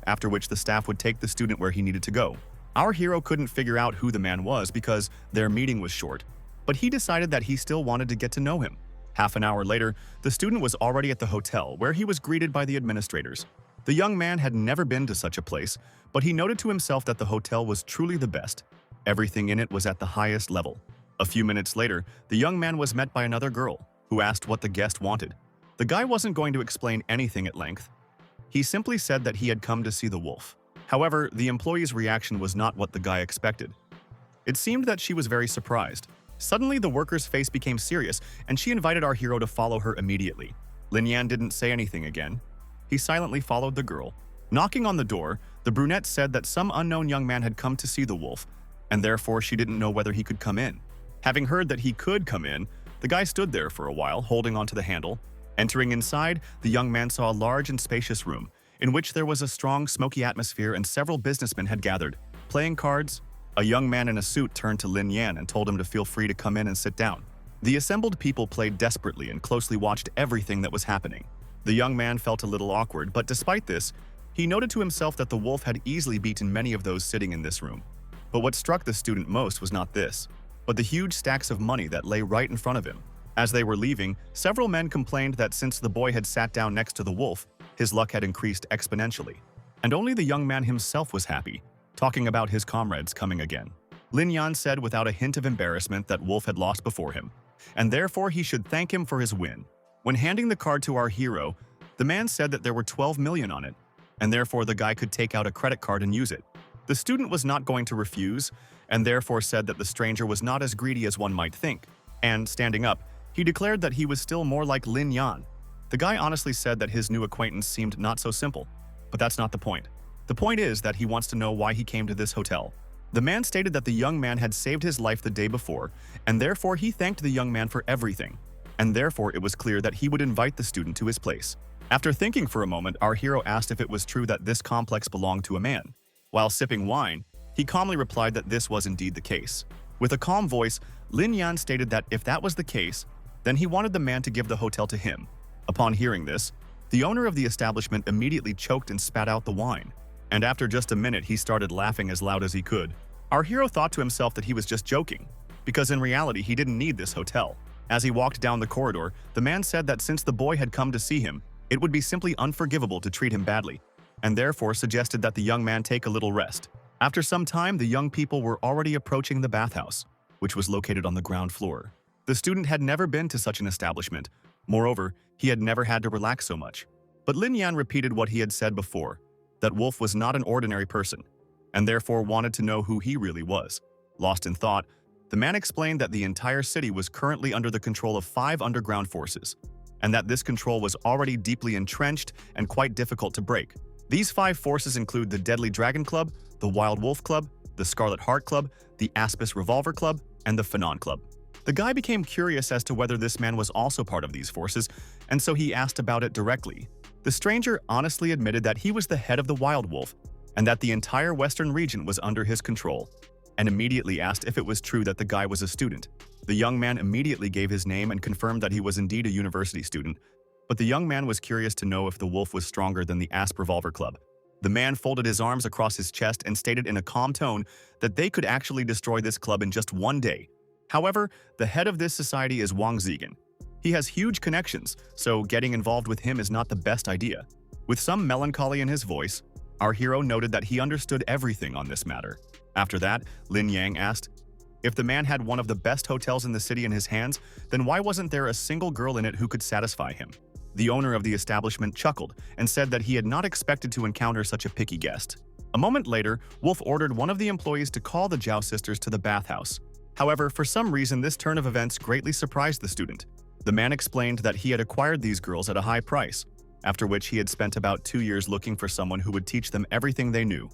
after which the staff would take the student where he needed to go. Our hero couldn't figure out who the man was because their meeting was short, but he decided that he still wanted to get to know him. Half an hour later, the student was already at the hotel where he was greeted by the administrators. The young man had never been to such a place, but he noted to himself that the hotel was truly the best. Everything in it was at the highest level. A few minutes later, the young man was met by another girl, who asked what the guest wanted. The guy wasn't going to explain anything at length. He simply said that he had come to see the wolf. However, the employee's reaction was not what the guy expected. It seemed that she was very surprised. Suddenly, the worker's face became serious, and she invited our hero to follow her immediately. Lin Yan didn't say anything again. He silently followed the girl. Knocking on the door, the brunette said that some unknown young man had come to see the wolf, and therefore she didn't know whether he could come in. Having heard that he could come in, the guy stood there for a while, holding onto the handle. Entering inside, the young man saw a large and spacious room, in which there was a strong, smoky atmosphere and several businessmen had gathered, playing cards. A young man in a suit turned to Lin Yan and told him to feel free to come in and sit down. The assembled people played desperately and closely watched everything that was happening. The young man felt a little awkward, but despite this, he noted to himself that the wolf had easily beaten many of those sitting in this room. But what struck the student most was not this, but the huge stacks of money that lay right in front of him. As they were leaving, several men complained that since the boy had sat down next to the wolf, his luck had increased exponentially. And only the young man himself was happy, talking about his comrades coming again. Lin Yan said without a hint of embarrassment that Wolf had lost before him, and therefore he should thank him for his win. When handing the card to our hero, the man said that there were 12 million on it, and therefore the guy could take out a credit card and use it. The student was not going to refuse, and therefore said that the stranger was not as greedy as one might think. And, standing up, he declared that he was still more like Lin Yan. The guy honestly said that his new acquaintance seemed not so simple, but that's not the point. The point is that he wants to know why he came to this hotel. The man stated that the young man had saved his life the day before, and therefore he thanked the young man for everything, and therefore it was clear that he would invite the student to his place. After thinking for a moment, our hero asked if it was true that this complex belonged to a man. While sipping wine, he calmly replied that this was indeed the case. With a calm voice, Lin Yan stated that if that was the case, then he wanted the man to give the hotel to him. Upon hearing this, the owner of the establishment immediately choked and spat out the wine. And after just a minute, he started laughing as loud as he could. Our hero thought to himself that he was just joking, because in reality he didn't need this hotel. As he walked down the corridor, the man said that since the boy had come to see him, it would be simply unforgivable to treat him badly, and therefore suggested that the young man take a little rest. After some time, the young people were already approaching the bathhouse, which was located on the ground floor. The student had never been to such an establishment. Moreover, he had never had to relax so much. But Lin Yan repeated what he had said before, that Wolf was not an ordinary person, and therefore wanted to know who he really was. Lost in thought, the man explained that the entire city was currently under the control of 5 underground forces, and that this control was already deeply entrenched and quite difficult to break. These 5 forces include the Deadly Dragon Club, the Wild Wolf Club, the Scarlet Heart Club, the Aspis Revolver Club, and the Fanon Club. The guy became curious as to whether this man was also part of these forces, and so he asked about it directly. The stranger honestly admitted that he was the head of the Wild Wolf, and that the entire western region was under his control, and immediately asked if it was true that the guy was a student. The young man immediately gave his name and confirmed that he was indeed a university student, but the young man was curious to know if the wolf was stronger than the Asp Revolver Club. The man folded his arms across his chest and stated in a calm tone that they could actually destroy this club in just one day, However, the head of this society is Wang Zigan. He has huge connections, so getting involved with him is not the best idea. With some melancholy in his voice, our hero noted that he understood everything on this matter. After that, Lin Yang asked, if the man had one of the best hotels in the city in his hands, then why wasn't there a single girl in it who could satisfy him? The owner of the establishment chuckled and said that he had not expected to encounter such a picky guest. A moment later, Wolf ordered one of the employees to call the Zhao sisters to the bathhouse. However, for some reason, this turn of events greatly surprised the student. The man explained that he had acquired these girls at a high price, after which he had spent about 2 years looking for someone who would teach them everything they knew.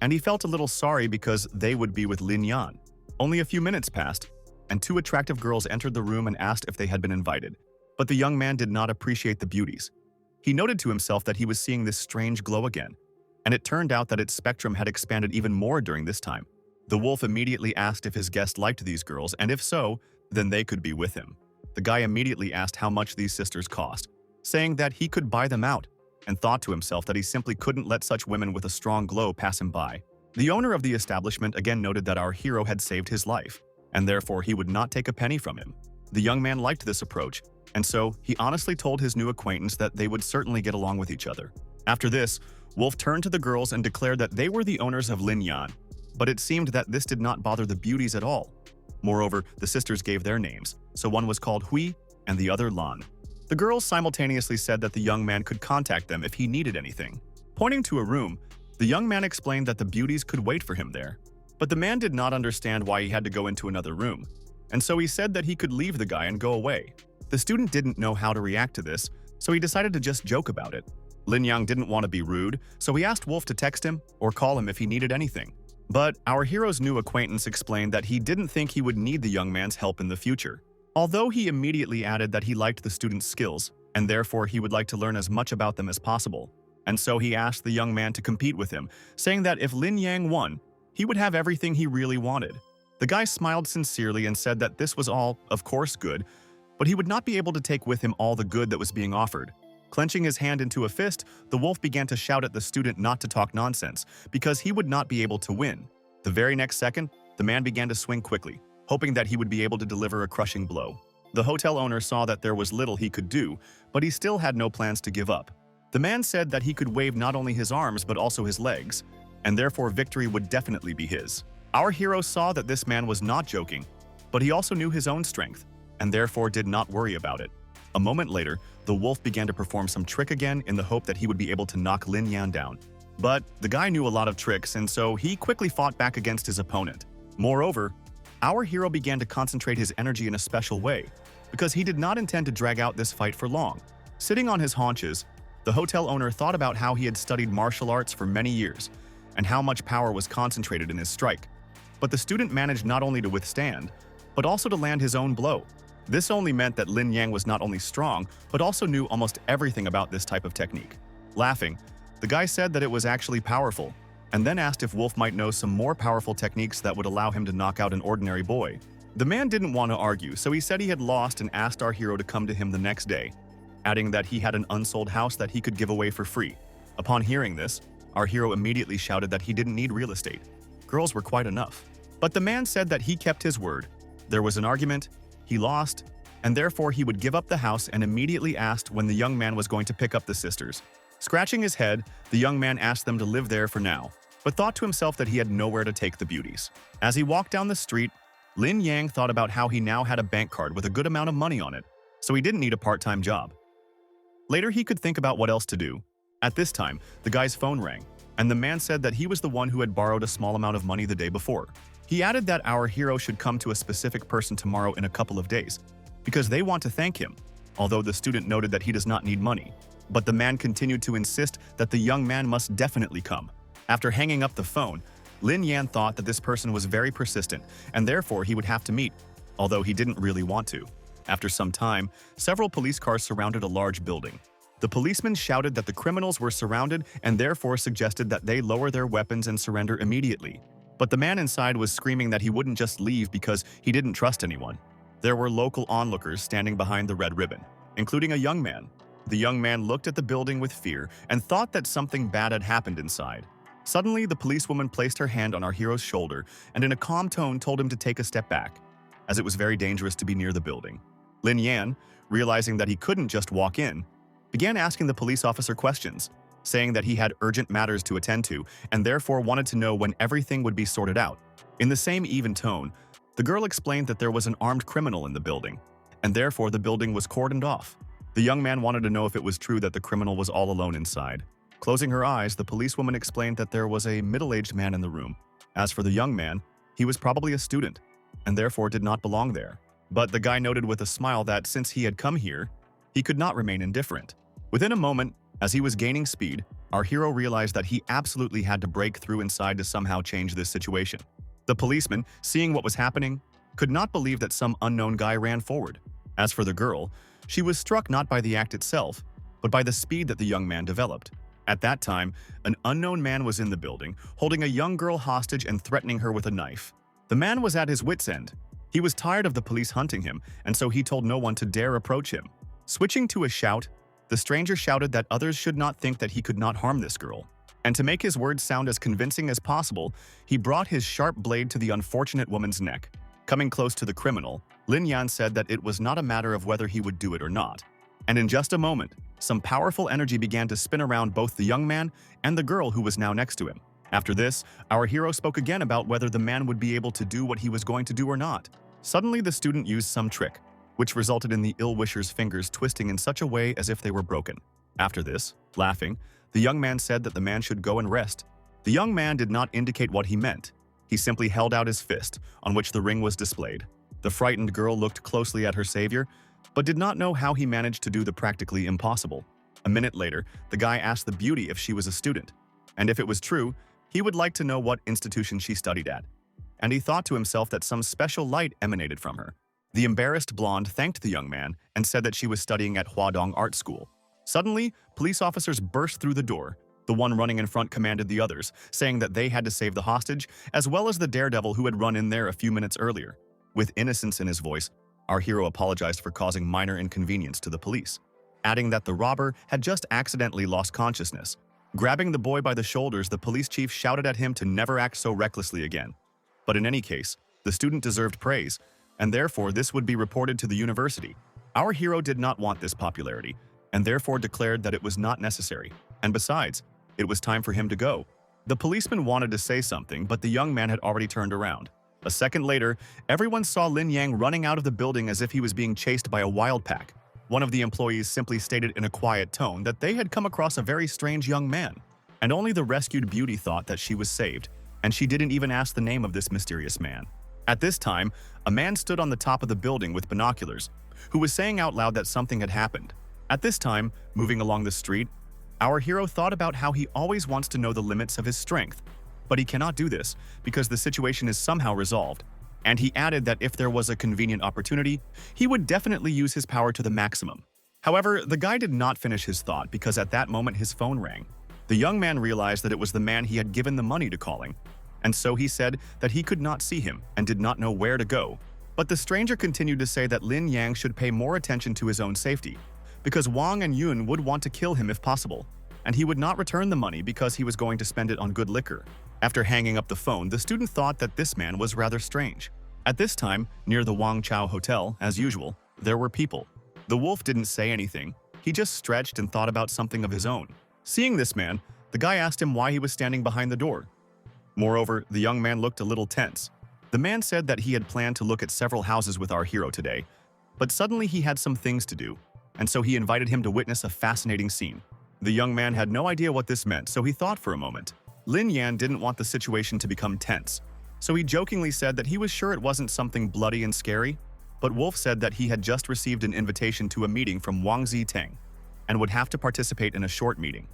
And he felt a little sorry because they would be with Lin Yan. Only a few minutes passed, and 2 attractive girls entered the room and asked if they had been invited. But the young man did not appreciate the beauties. He noted to himself that he was seeing this strange glow again, and it turned out that its spectrum had expanded even more during this time. The wolf immediately asked if his guest liked these girls, and if so, then they could be with him. The guy immediately asked how much these sisters cost, saying that he could buy them out, and thought to himself that he simply couldn't let such women with a strong glow pass him by. The owner of the establishment again noted that our hero had saved his life, and therefore he would not take a penny from him. The young man liked this approach, and so he honestly told his new acquaintance that they would certainly get along with each other. After this, Wolf turned to the girls and declared that they were the owners of Lin Yan, but it seemed that this did not bother the beauties at all. Moreover, the sisters gave their names, so one was called Hui and the other Lan. The girls simultaneously said that the young man could contact them if he needed anything. Pointing to a room, the young man explained that the beauties could wait for him there. But the man did not understand why he had to go into another room, and so he said that he could leave the guy and go away. The student didn't know how to react to this, so he decided to just joke about it. Lin Yang didn't want to be rude, so he asked Wolf to text him or call him if he needed anything. But our hero's new acquaintance explained that he didn't think he would need the young man's help in the future. Although he immediately added that he liked the student's skills, and therefore he would like to learn as much about them as possible. And so he asked the young man to compete with him, saying that if Lin Yang won, he would have everything he really wanted. The guy smiled sincerely and said that this was all, of course, good, but he would not be able to take with him all the good that was being offered. Clenching his hand into a fist, the wolf began to shout at the student not to talk nonsense, because he would not be able to win. The very next second, the man began to swing quickly, hoping that he would be able to deliver a crushing blow. The hotel owner saw that there was little he could do, but he still had no plans to give up. The man said that he could wave not only his arms but also his legs, and therefore victory would definitely be his. Our hero saw that this man was not joking, but he also knew his own strength, and therefore did not worry about it. A moment later, the wolf began to perform some trick again in the hope that he would be able to knock Lin Yan down. But the guy knew a lot of tricks, and so he quickly fought back against his opponent. Moreover, our hero began to concentrate his energy in a special way, because he did not intend to drag out this fight for long. Sitting on his haunches, the hotel owner thought about how he had studied martial arts for many years, and how much power was concentrated in his strike. But the student managed not only to withstand, but also to land his own blow. This only meant that Lin Yang was not only strong, but also knew almost everything about this type of technique. Laughing, the guy said that it was actually powerful, and then asked if Wolf might know some more powerful techniques that would allow him to knock out an ordinary boy. The man didn't want to argue, so he said he had lost and asked our hero to come to him the next day, adding that he had an unsold house that he could give away for free. Upon hearing this, our hero immediately shouted that he didn't need real estate. Girls were quite enough. But the man said that he kept his word. There was an argument, he lost, and therefore he would give up the house and immediately asked when the young man was going to pick up the sisters. Scratching his head, the young man asked them to live there for now, but thought to himself that he had nowhere to take the beauties. As he walked down the street, Lin Yang thought about how he now had a bank card with a good amount of money on it, so he didn't need a part-time job. Later, he could think about what else to do. At this time, the guy's phone rang, and the man said that he was the one who had borrowed a small amount of money the day before. He added that our hero should come to a specific person tomorrow in a couple of days, because they want to thank him, although the student noted that he does not need money. But the man continued to insist that the young man must definitely come. After hanging up the phone, Lin Yan thought that this person was very persistent, and therefore he would have to meet, although he didn't really want to. After some time, several police cars surrounded a large building. The policemen shouted that the criminals were surrounded and therefore suggested that they lower their weapons and surrender immediately. But the man inside was screaming that he wouldn't just leave because he didn't trust anyone. There were local onlookers standing behind the red ribbon, including a young man. The young man looked at the building with fear and thought that something bad had happened inside. Suddenly, the policewoman placed her hand on our hero's shoulder and in a calm tone told him to take a step back. as it was very dangerous to be near the building. Lin Yan, realizing that he couldn't just walk in, began asking the police officer questions, saying that he had urgent matters to attend to and therefore wanted to know when everything would be sorted out. In the same even tone, the girl explained that there was an armed criminal in the building, and therefore the building was cordoned off. The young man wanted to know if it was true that the criminal was all alone inside. Closing her eyes, the policewoman explained that there was a middle-aged man in the room. As for the young man, he was probably a student, and therefore did not belong there. But the guy noted with a smile that since he had come here, he could not remain indifferent. Within a moment, as he was gaining speed, our hero realized that he absolutely had to break through inside to somehow change this situation. The policeman, seeing what was happening, could not believe that some unknown guy ran forward. As for the girl, she was struck not by the act itself, but by the speed that the young man developed. At that time, an unknown man was in the building, holding a young girl hostage and threatening her with a knife. The man was at his wit's end. He was tired of the police hunting him, and so he told no one to dare approach him. Switching to a shout, the stranger shouted that others should not think that he could not harm this girl. And to make his words sound as convincing as possible, he brought his sharp blade to the unfortunate woman's neck. Coming close to the criminal, Lin Yan said that it was not a matter of whether he would do it or not. And in just a moment, some powerful energy began to spin around both the young man and the girl who was now next to him. After this, our hero spoke again about whether the man would be able to do what he was going to do or not. Suddenly, the student used some trick, which resulted in the ill-wisher's fingers twisting in such a way as if they were broken. After this, laughing, the young man said that the man should go and rest. The young man did not indicate what he meant. He simply held out his fist, on which the ring was displayed. The frightened girl looked closely at her savior, but did not know how he managed to do the practically impossible. A minute later, the guy asked the beauty if she was a student, and if it was true, he would like to know what institution she studied at. And he thought to himself that some special light emanated from her. The embarrassed blonde thanked the young man and said that she was studying at Huadong Art School. Suddenly, police officers burst through the door. The one running in front commanded the others, saying that they had to save the hostage, as well as the daredevil who had run in there a few minutes earlier. With innocence in his voice, our hero apologized for causing minor inconvenience to the police, adding that the robber had just accidentally lost consciousness. Grabbing the boy by the shoulders, the police chief shouted at him to never act so recklessly again. But in any case, the student deserved praise, and therefore this would be reported to the university. Our hero did not want this popularity, and therefore declared that it was not necessary. And besides, it was time for him to go. The policeman wanted to say something, but the young man had already turned around. A second later, everyone saw Lin Yang running out of the building as if he was being chased by a wild pack. One of the employees simply stated in a quiet tone that they had come across a very strange young man, and only the rescued beauty thought that she was saved, and she didn't even ask the name of this mysterious man. At this time, a man stood on the top of the building with binoculars, who was saying out loud that something had happened. At this time, moving along the street, our hero thought about how he always wants to know the limits of his strength, but he cannot do this because the situation is somehow resolved. And he added that if there was a convenient opportunity, he would definitely use his power to the maximum. However, the guy did not finish his thought because at that moment his phone rang. The young man realized that it was the man he had given the money to calling, and so he said that he could not see him and did not know where to go. But the stranger continued to say that Lin Yang should pay more attention to his own safety, because Wang and Yun would want to kill him if possible, and he would not return the money because he was going to spend it on good liquor. After hanging up the phone, the student thought that this man was rather strange. At this time, near the Wang Chao Hotel, as usual, there were people. The wolf didn't say anything, he just stretched and thought about something of his own. Seeing this man, the guy asked him why he was standing behind the door. Moreover, the young man looked a little tense. The man said that he had planned to look at several houses with our hero today, but suddenly he had some things to do, and so he invited him to witness a fascinating scene. The young man had no idea what this meant, so he thought for a moment. Lin Yan didn't want the situation to become tense, so he jokingly said that he was sure it wasn't something bloody and scary, but Wolf said that he had just received an invitation to a meeting from Wang Ziteng and would have to participate in a short meeting.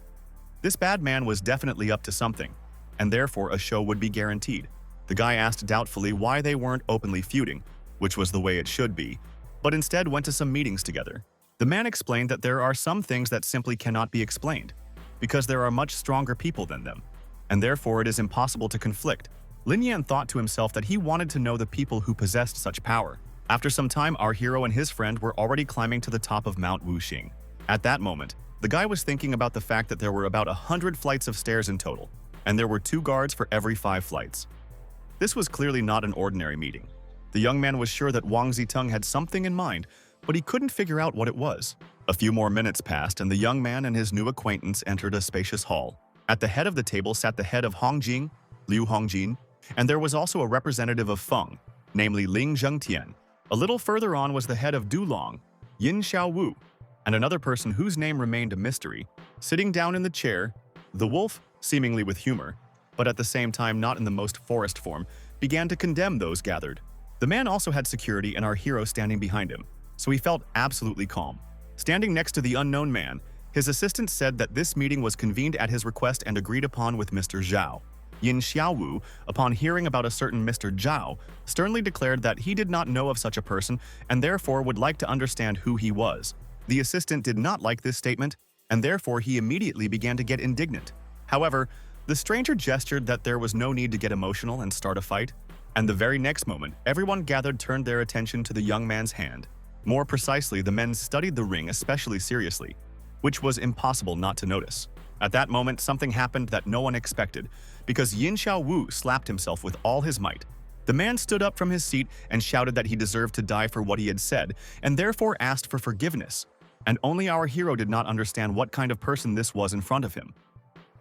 This bad man was definitely up to something, and therefore a show would be guaranteed. The guy asked doubtfully why they weren't openly feuding, which was the way it should be, but instead went to some meetings together. The man explained that there are some things that simply cannot be explained, because there are much stronger people than them, and therefore it is impossible to conflict. Lin Yan thought to himself that he wanted to know the people who possessed such power. After some time, our hero and his friend were already climbing to the top of Mount Wuxing. At that moment, the guy was thinking about the fact that there were about 100 flights of stairs in total, and there were 2 guards for every 5 flights. This was clearly not an ordinary meeting. The young man was sure that Wang Ziteng had something in mind, but he couldn't figure out what it was. A few more minutes passed, and the young man and his new acquaintance entered a spacious hall. At the head of the table sat the head of Hongjing, Liu Hongjin, and there was also a representative of Feng, namely Ling Zhengtian. A little further on was the head of Dulong, Yin Xiaowu, and another person whose name remained a mystery. Sitting down in the chair, the wolf, seemingly with humor, but at the same time not in the most forest form, began to condemn those gathered. The man also had security and our hero standing behind him, so he felt absolutely calm. Standing next to the unknown man, his assistant said that this meeting was convened at his request and agreed upon with Mr. Zhao. Yin Xiaowu, upon hearing about a certain Mr. Zhao, sternly declared that he did not know of such a person and therefore would like to understand who he was. The assistant did not like this statement, and therefore he immediately began to get indignant. However, the stranger gestured that there was no need to get emotional and start a fight, and the very next moment, everyone gathered turned their attention to the young man's hand. More precisely, the men studied the ring especially seriously, which was impossible not to notice. At that moment, something happened that no one expected, because Yin Xiaowu slapped himself with all his might. The man stood up from his seat and shouted that he deserved to die for what he had said, and therefore asked for forgiveness. And only our hero did not understand what kind of person this was in front of him.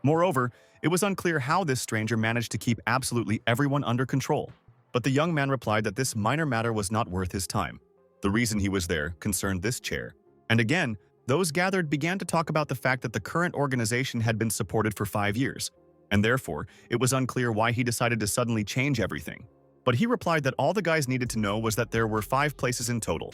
Moreover, it was unclear how this stranger managed to keep absolutely everyone under control. But the young man replied that this minor matter was not worth his time. The reason he was there concerned this chair. And again, those gathered began to talk about the fact that the current organization had been supported for 5 years, and therefore, it was unclear why he decided to suddenly change everything. But he replied that all the guys needed to know was that there were 5 places in total.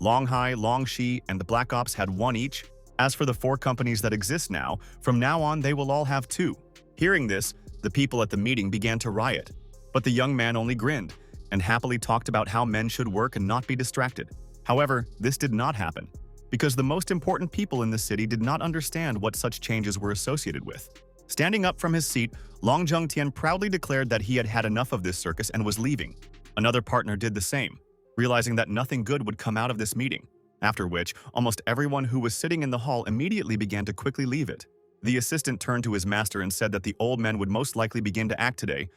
Longhai, Longxi, and the Black Ops had 1 each. As for the 4 companies that exist now, from now on they will all have 2. Hearing this, the people at the meeting began to riot. But the young man only grinned, and happily talked about how men should work and not be distracted. However, this did not happen, because the most important people in the city did not understand what such changes were associated with. Standing up from his seat, Long Zhengtian proudly declared that he had had enough of this circus and was leaving. Another partner did the same, realizing that nothing good would come out of this meeting, after which almost everyone who was sitting in the hall immediately began to quickly leave it. The assistant turned to his master and said that the old men would most likely begin to act today,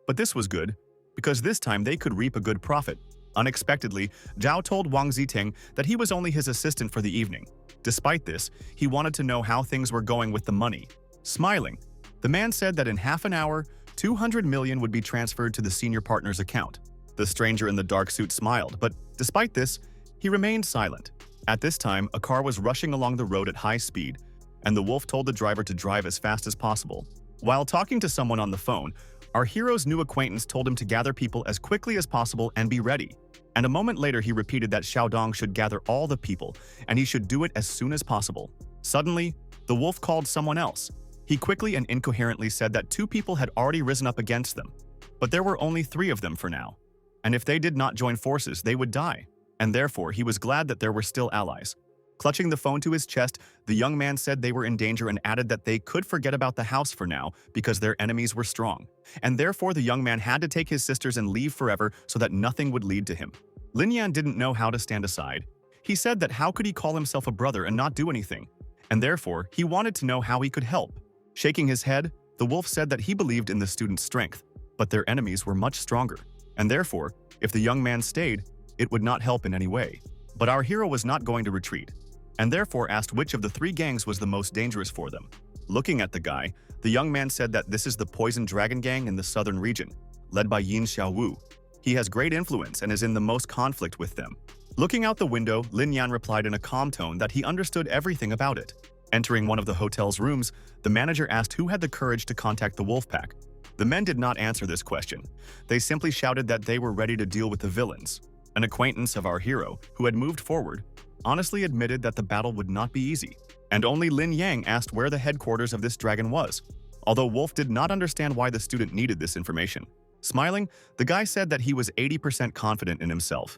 but this was good, because this time they could reap a good profit. Unexpectedly, Zhao told Wang Ziteng that he was only his assistant for the evening. Despite this, he wanted to know how things were going with the money. Smiling, the man said that in half an hour, 200 million would be transferred to the senior partner's account. The stranger in the dark suit smiled, but despite this, he remained silent. At this time, a car was rushing along the road at high speed, and the wolf told the driver to drive as fast as possible. While talking to someone on the phone, our hero's new acquaintance told him to gather people as quickly as possible and be ready. And a moment later, he repeated that Xiaodong should gather all the people, and he should do it as soon as possible. Suddenly, the wolf called someone else. He quickly and incoherently said that 2 people had already risen up against them, but there were only 3 of them for now. And if they did not join forces, they would die. And therefore, he was glad that there were still allies. Clutching the phone to his chest, the young man said they were in danger and added that they could forget about the house for now because their enemies were strong. And therefore, the young man had to take his sisters and leave forever so that nothing would lead to him. Lin Yan didn't know how to stand aside. He said that how could he call himself a brother and not do anything? And therefore, he wanted to know how he could help. Shaking his head, the wolf said that he believed in the students' strength, but their enemies were much stronger. And therefore, if the young man stayed, it would not help in any way. But our hero was not going to retreat, and therefore asked which of the 3 gangs was the most dangerous for them. Looking at the guy, the young man said that this is the Poison Dragon Gang in the southern region, led by Yin Xiaowu. He has great influence and is in the most conflict with them. Looking out the window, Lin Yan replied in a calm tone that he understood everything about it. Entering one of the hotel's rooms, the manager asked who had the courage to contact the wolf pack. The men did not answer this question. They simply shouted that they were ready to deal with the villains. An acquaintance of our hero, who had moved forward, honestly admitted that the battle would not be easy, and only Lin Yang asked where the headquarters of this dragon was, although Wolf did not understand why the student needed this information. Smiling, the guy said that he was 80% confident in himself,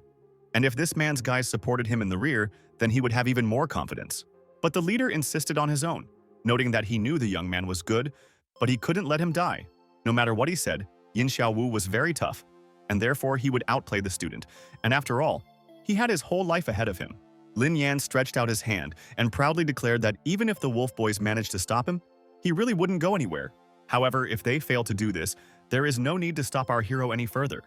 and if this man's guys supported him in the rear, then he would have even more confidence. But the leader insisted on his own, noting that he knew the young man was good, but he couldn't let him die. No matter what he said, Yin Xiaowu was very tough, and therefore he would outplay the student, and after all, he had his whole life ahead of him. Lin Yan stretched out his hand and proudly declared that even if the wolf boys managed to stop him, he really wouldn't go anywhere. However, if they fail to do this, there is no need to stop our hero any further.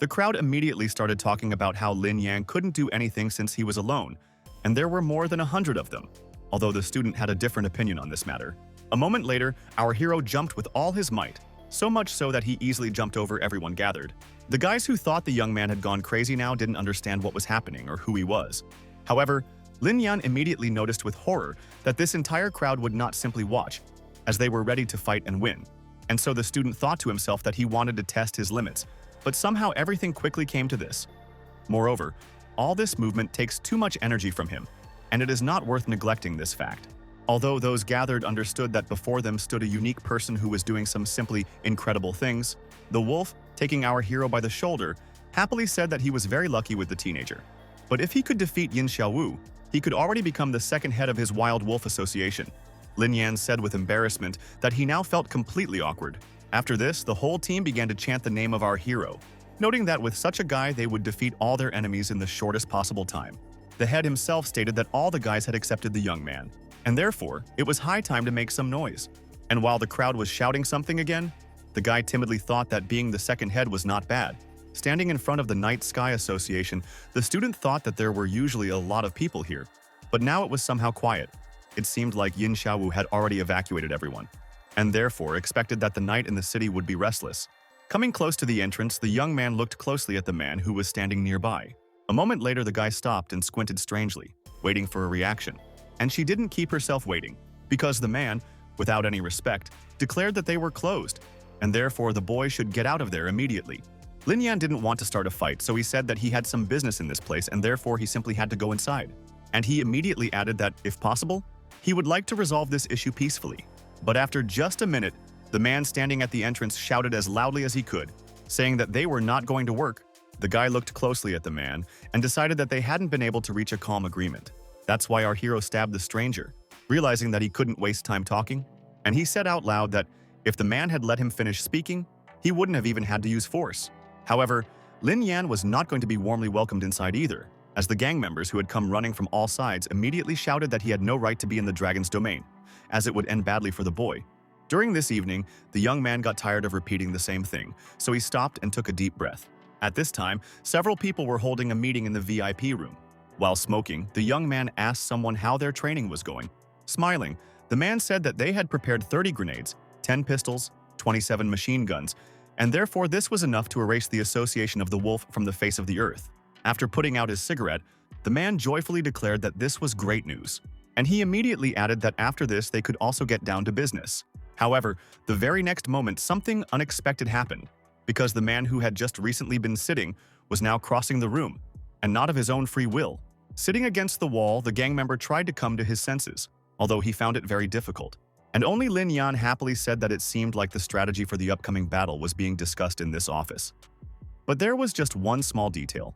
The crowd immediately started talking about how Lin Yang couldn't do anything since he was alone, and there were more than 100 of them, although the student had a different opinion on this matter. A moment later, our hero jumped with all his might, so much so that he easily jumped over everyone gathered. The guys who thought the young man had gone crazy now didn't understand what was happening or who he was. However, Lin Yan immediately noticed with horror that this entire crowd would not simply watch, as they were ready to fight and win. And so the student thought to himself that he wanted to test his limits, but somehow everything quickly came to this. Moreover, all this movement takes too much energy from him, and it is not worth neglecting this fact. Although those gathered understood that before them stood a unique person who was doing some simply incredible things, the wolf, taking our hero by the shoulder, happily said that he was very lucky with the teenager. But if he could defeat Yin Xiaowu, he could already become the second head of his Wild Wolf Association. Lin Yan said with embarrassment that he now felt completely awkward. After this, the whole team began to chant the name of our hero, noting that with such a guy they would defeat all their enemies in the shortest possible time. The head himself stated that all the guys had accepted the young man, and therefore, it was high time to make some noise. And while the crowd was shouting something again, the guy timidly thought that being the second head was not bad. Standing in front of the Night Sky Association, the student thought that there were usually a lot of people here, but now it was somehow quiet. It seemed like Yin Xiaowu had already evacuated everyone, and therefore expected that the night in the city would be restless. Coming close to the entrance, the young man looked closely at the man who was standing nearby. A moment later, the guy stopped and squinted strangely, waiting for a reaction. And she didn't keep herself waiting, because the man, without any respect, declared that they were closed, and therefore the boy should get out of there immediately. Lin Yan didn't want to start a fight, so he said that he had some business in this place and therefore he simply had to go inside. And he immediately added that, if possible, he would like to resolve this issue peacefully. But after just a minute, the man standing at the entrance shouted as loudly as he could, saying that they were not going to work. The guy looked closely at the man and decided that they hadn't been able to reach a calm agreement. That's why our hero stabbed the stranger, realizing that he couldn't waste time talking, and he said out loud that if the man had let him finish speaking, he wouldn't have even had to use force. However, Lin Yan was not going to be warmly welcomed inside either, as the gang members who had come running from all sides immediately shouted that he had no right to be in the dragon's domain, as it would end badly for the boy. During this evening, the young man got tired of repeating the same thing, so he stopped and took a deep breath. At this time, several people were holding a meeting in the VIP room. While smoking, the young man asked someone how their training was going. Smiling, the man said that they had prepared 30 grenades, 10 pistols, 27 machine guns, and therefore this was enough to erase the association of the wolf from the face of the earth. After putting out his cigarette, the man joyfully declared that this was great news, and he immediately added that after this they could also get down to business. However, the very next moment something unexpected happened, because the man who had just recently been sitting was now crossing the room, and not of his own free will. Sitting against the wall, the gang member tried to come to his senses, although he found it very difficult. And only Lin Yan happily said that it seemed like the strategy for the upcoming battle was being discussed in this office. But there was just one small detail.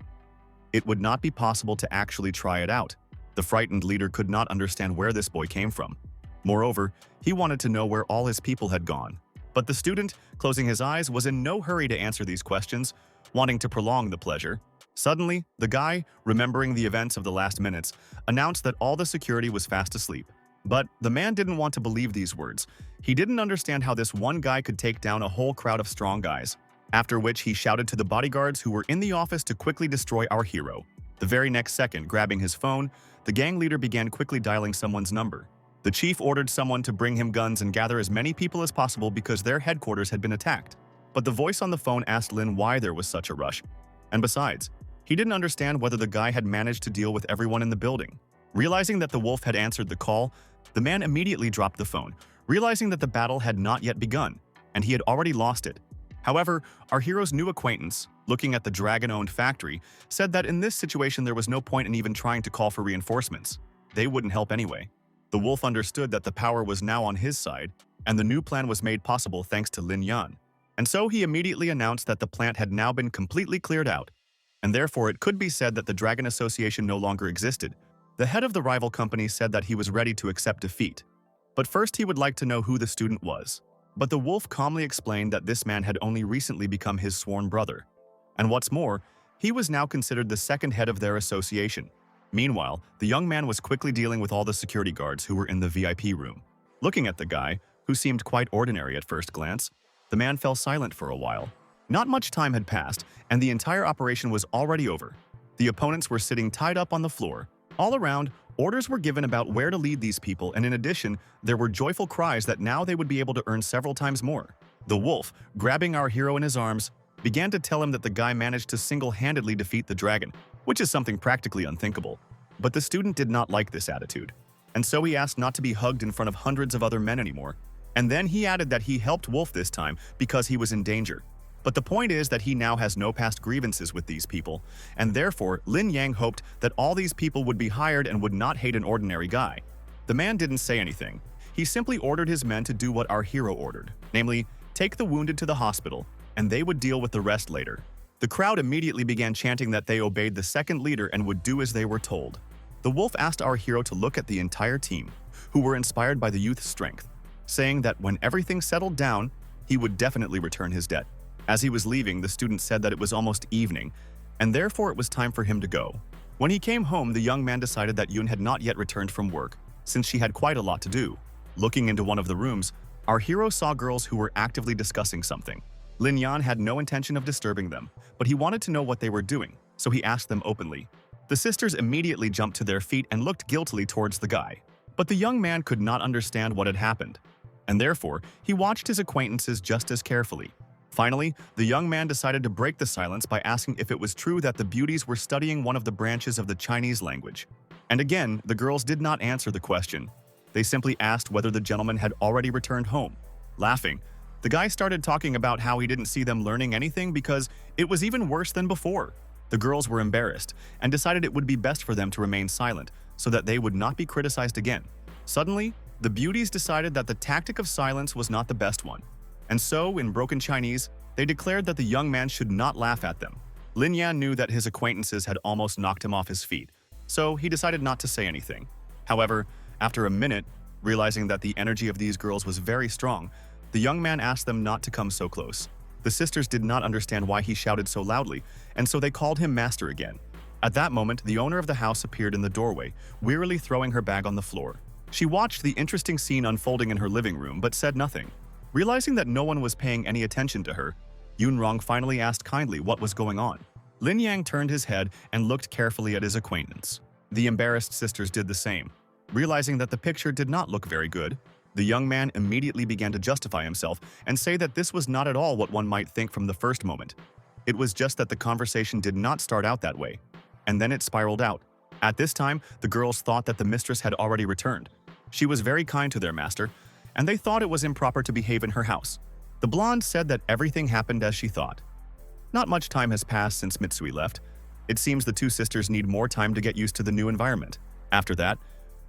It would not be possible to actually try it out. The frightened leader could not understand where this boy came from. Moreover, he wanted to know where all his people had gone. But the student, closing his eyes, was in no hurry to answer these questions, wanting to prolong the pleasure. Suddenly, the guy, remembering the events of the last minutes, announced that all the security was fast asleep. But the man didn't want to believe these words. He didn't understand how this one guy could take down a whole crowd of strong guys. After which he shouted to the bodyguards who were in the office to quickly destroy our hero. The very next second, grabbing his phone, the gang leader began quickly dialing someone's number. The chief ordered someone to bring him guns and gather as many people as possible because their headquarters had been attacked. But the voice on the phone asked Lin why there was such a rush. And besides, he didn't understand whether the guy had managed to deal with everyone in the building. Realizing that the wolf had answered the call, the man immediately dropped the phone, realizing that the battle had not yet begun, and he had already lost it. However, our hero's new acquaintance, looking at the dragon-owned factory, said that in this situation there was no point in even trying to call for reinforcements. They wouldn't help anyway. The wolf understood that the power was now on his side, and the new plan was made possible thanks to Lin Yan. And so he immediately announced that the plant had now been completely cleared out, and therefore it could be said that the Dragon Association no longer existed. The head of the rival company said that he was ready to accept defeat. But first he would like to know who the student was. But the wolf calmly explained that this man had only recently become his sworn brother. And what's more, he was now considered the second head of their association. Meanwhile, the young man was quickly dealing with all the security guards who were in the VIP room. Looking at the guy, who seemed quite ordinary at first glance, the man fell silent for a while. Not much time had passed, and the entire operation was already over. The opponents were sitting tied up on the floor. All around, orders were given about where to lead these people, and in addition, there were joyful cries that now they would be able to earn several times more. The wolf, grabbing our hero in his arms, began to tell him that the guy managed to single-handedly defeat the dragon, which is something practically unthinkable. But the student did not like this attitude, and so he asked not to be hugged in front of hundreds of other men anymore. And then he added that he helped Wolf this time because he was in danger. But the point is that he now has no past grievances with these people, and therefore Lin Yang hoped that all these people would be hired and would not hate an ordinary guy. The man didn't say anything. He simply ordered his men to do what our hero ordered, namely, take the wounded to the hospital, and they would deal with the rest later. The crowd immediately began chanting that they obeyed the second leader and would do as they were told. The wolf asked our hero to look at the entire team, who were inspired by the youth's strength, saying that when everything settled down, he would definitely return his debt. As he was leaving, the student said that it was almost evening, and therefore it was time for him to go. When he came home, the young man decided that Yoon had not yet returned from work, since she had quite a lot to do. Looking into one of the rooms, our hero saw girls who were actively discussing something. Lin Yan had no intention of disturbing them, but he wanted to know what they were doing, so he asked them openly. The sisters immediately jumped to their feet and looked guiltily towards the guy. But the young man could not understand what had happened, and therefore he watched his acquaintances just as carefully. Finally, the young man decided to break the silence by asking if it was true that the beauties were studying one of the branches of the Chinese language. And again, the girls did not answer the question. They simply asked whether the gentleman had already returned home. Laughing, the guy started talking about how he didn't see them learning anything because it was even worse than before. The girls were embarrassed and decided it would be best for them to remain silent so that they would not be criticized again. Suddenly, the beauties decided that the tactic of silence was not the best one. And so, in broken Chinese, they declared that the young man should not laugh at them. Lin Yan knew that his acquaintances had almost knocked him off his feet, so he decided not to say anything. However, after a minute, realizing that the energy of these girls was very strong, the young man asked them not to come so close. The sisters did not understand why he shouted so loudly, and so they called him master again. At that moment, the owner of the house appeared in the doorway, wearily throwing her bag on the floor. She watched the interesting scene unfolding in her living room but said nothing. Realizing that no one was paying any attention to her, Yunrong finally asked kindly what was going on. Lin Yang turned his head and looked carefully at his acquaintance. The embarrassed sisters did the same. Realizing that the picture did not look very good, the young man immediately began to justify himself and say that this was not at all what one might think from the first moment. It was just that the conversation did not start out that way, and then it spiraled out. At this time, the girls thought that the mistress had already returned. She was very kind to their master, and they thought it was improper to behave in her house. The blonde said that everything happened as she thought. Not much time has passed since Mitsui left. It seems the two sisters need more time to get used to the new environment. After that,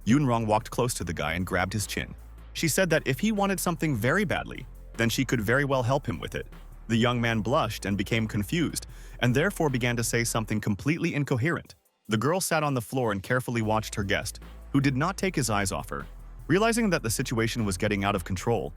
Yunrong walked close to the guy and grabbed his chin. She said that if he wanted something very badly, then she could very well help him with it. The young man blushed and became confused, and therefore began to say something completely incoherent. The girl sat on the floor and carefully watched her guest, who did not take his eyes off her. Realizing that the situation was getting out of control,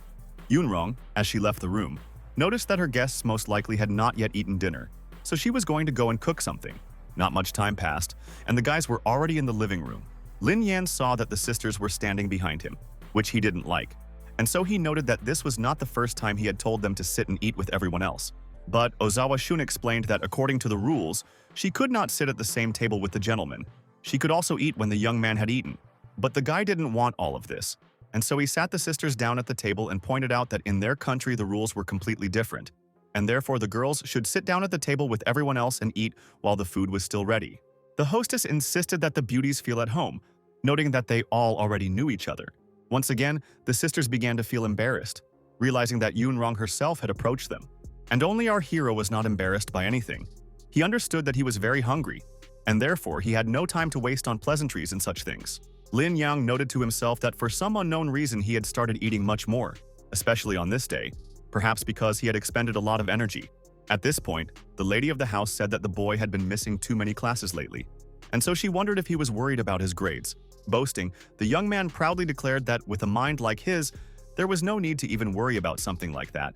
Yunrong, as she left the room, noticed that her guests most likely had not yet eaten dinner, so she was going to go and cook something. Not much time passed, and the guys were already in the living room. Lin Yan saw that the sisters were standing behind him, which he didn't like, and so he noted that this was not the first time he had told them to sit and eat with everyone else. But Ozawa Shun explained that according to the rules, she could not sit at the same table with the gentleman. She could also eat when the young man had eaten. But the guy didn't want all of this, and so he sat the sisters down at the table and pointed out that in their country the rules were completely different, and therefore the girls should sit down at the table with everyone else and eat while the food was still ready. The hostess insisted that the beauties feel at home, noting that they all already knew each other. Once again, the sisters began to feel embarrassed, realizing that Yunrong herself had approached them. And only our hero was not embarrassed by anything. He understood that he was very hungry, and therefore he had no time to waste on pleasantries and such things. Lin Yang noted to himself that for some unknown reason he had started eating much more, especially on this day, perhaps because he had expended a lot of energy. At this point, the lady of the house said that the boy had been missing too many classes lately, and so she wondered if he was worried about his grades. Boasting, the young man proudly declared that with a mind like his, there was no need to even worry about something like that,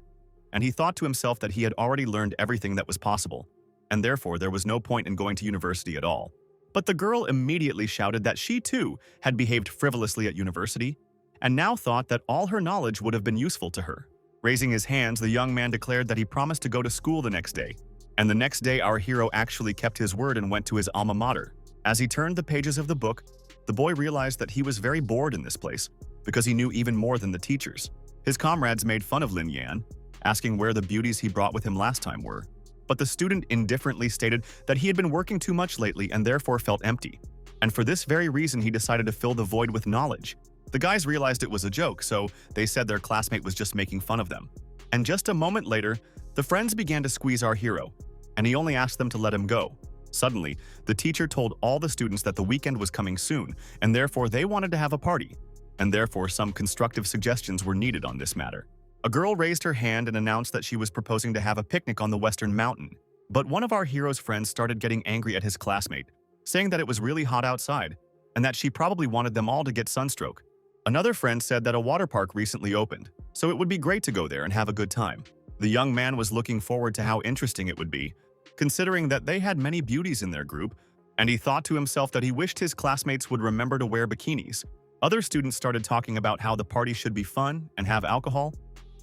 and he thought to himself that he had already learned everything that was possible, and therefore there was no point in going to university at all. But the girl immediately shouted that she too had behaved frivolously at university, and now thought that all her knowledge would have been useful to her. Raising his hands, the young man declared that he promised to go to school the next day. And the next day, our hero actually kept his word and went to his alma mater. As he turned the pages of the book, the boy realized that he was very bored in this place because he knew even more than the teachers. His comrades made fun of Lin Yan, asking where the beauties he brought with him last time were. But the student indifferently stated that he had been working too much lately and therefore felt empty. And for this very reason, he decided to fill the void with knowledge. The guys realized it was a joke, so they said their classmate was just making fun of them. And just a moment later, the friends began to squeeze our hero, and he only asked them to let him go. Suddenly, the teacher told all the students that the weekend was coming soon, and therefore they wanted to have a party. And therefore some constructive suggestions were needed on this matter. A girl raised her hand and announced that she was proposing to have a picnic on the Western Mountain. But one of our hero's friends started getting angry at his classmate, saying that it was really hot outside, and that she probably wanted them all to get sunstroke. Another friend said that a water park recently opened, so it would be great to go there and have a good time. The young man was looking forward to how interesting it would be, considering that they had many beauties in their group, and he thought to himself that he wished his classmates would remember to wear bikinis. Other students started talking about how the party should be fun and have alcohol,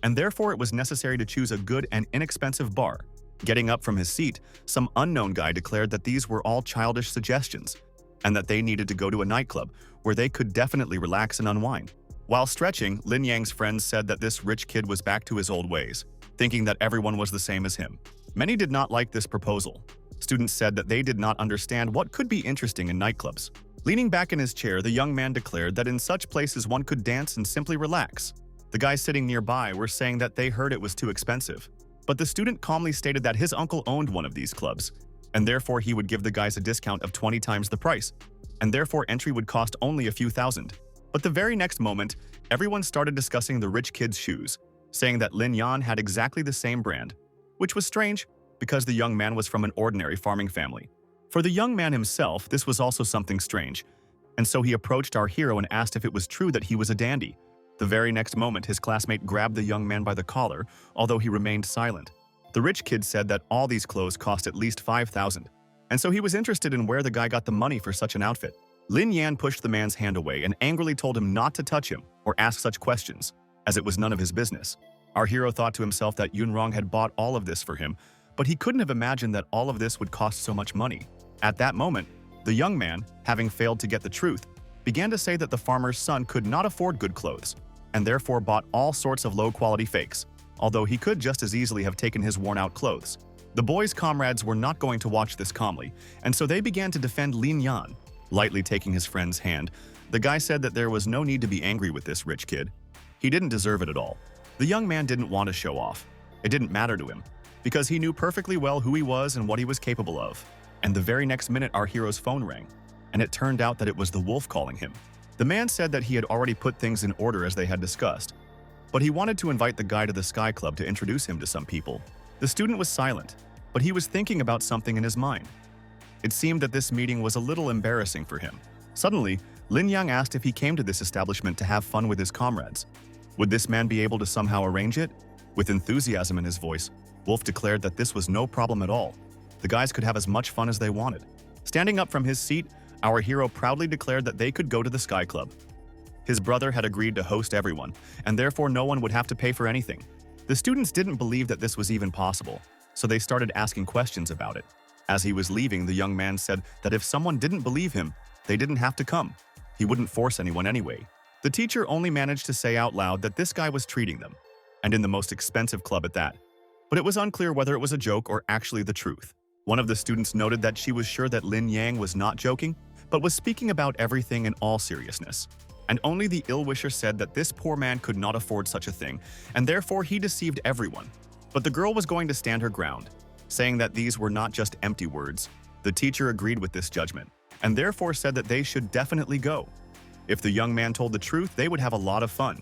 and therefore it was necessary to choose a good and inexpensive bar. Getting up from his seat, some unknown guy declared that these were all childish suggestions, and that they needed to go to a nightclub where they could definitely relax and unwind. While stretching, Lin Yang's friends said that this rich kid was back to his old ways, thinking that everyone was the same as him. Many did not like this proposal. Students said that they did not understand what could be interesting in nightclubs. Leaning back in his chair, the young man declared that in such places one could dance and simply relax. The guys sitting nearby were saying that they heard it was too expensive. But the student calmly stated that his uncle owned one of these clubs, and therefore he would give the guys a discount of 20 times the price, and therefore entry would cost only a few thousand. But the very next moment, everyone started discussing the rich kid's shoes, saying that Lin Yan had exactly the same brand, which was strange because the young man was from an ordinary farming family. For the young man himself, this was also something strange, and so he approached our hero and asked if it was true that he was a dandy. The very next moment, his classmate grabbed the young man by the collar, although he remained silent. The rich kid said that all these clothes cost at least 5,000, and so he was interested in where the guy got the money for such an outfit. Lin Yan pushed the man's hand away and angrily told him not to touch him or ask such questions, as it was none of his business. Our hero thought to himself that Yunrong had bought all of this for him, but he couldn't have imagined that all of this would cost so much money. At that moment, the young man, having failed to get the truth, began to say that the farmer's son could not afford good clothes, and therefore bought all sorts of low-quality fakes, although he could just as easily have taken his worn-out clothes. The boy's comrades were not going to watch this calmly, and so they began to defend Lin Yan. Lightly taking his friend's hand, the guy said that there was no need to be angry with this rich kid. He didn't deserve it at all. The young man didn't want to show off. It didn't matter to him, because he knew perfectly well who he was and what he was capable of. And the very next minute, our hero's phone rang, and it turned out that it was the wolf calling him. The man said that he had already put things in order as they had discussed, but he wanted to invite the guy to the Sky Club to introduce him to some people. The student was silent, but he was thinking about something in his mind. It seemed that this meeting was a little embarrassing for him. Suddenly, Lin Yang asked if he came to this establishment to have fun with his comrades. Would this man be able to somehow arrange it? With enthusiasm in his voice, Wolf declared that this was no problem at all. The guys could have as much fun as they wanted. Standing up from his seat, our hero proudly declared that they could go to the Sky Club. His brother had agreed to host everyone, and therefore no one would have to pay for anything. The students didn't believe that this was even possible, so they started asking questions about it. As he was leaving, the young man said that if someone didn't believe him, they didn't have to come. He wouldn't force anyone anyway. The teacher only managed to say out loud that this guy was treating them, and in the most expensive club at that. But it was unclear whether it was a joke or actually the truth. One of the students noted that she was sure that Lin Yang was not joking, but was speaking about everything in all seriousness. And only the ill-wisher said that this poor man could not afford such a thing, and therefore he deceived everyone. But the girl was going to stand her ground, saying that these were not just empty words. The teacher agreed with this judgment, and therefore said that they should definitely go. If the young man told the truth, they would have a lot of fun.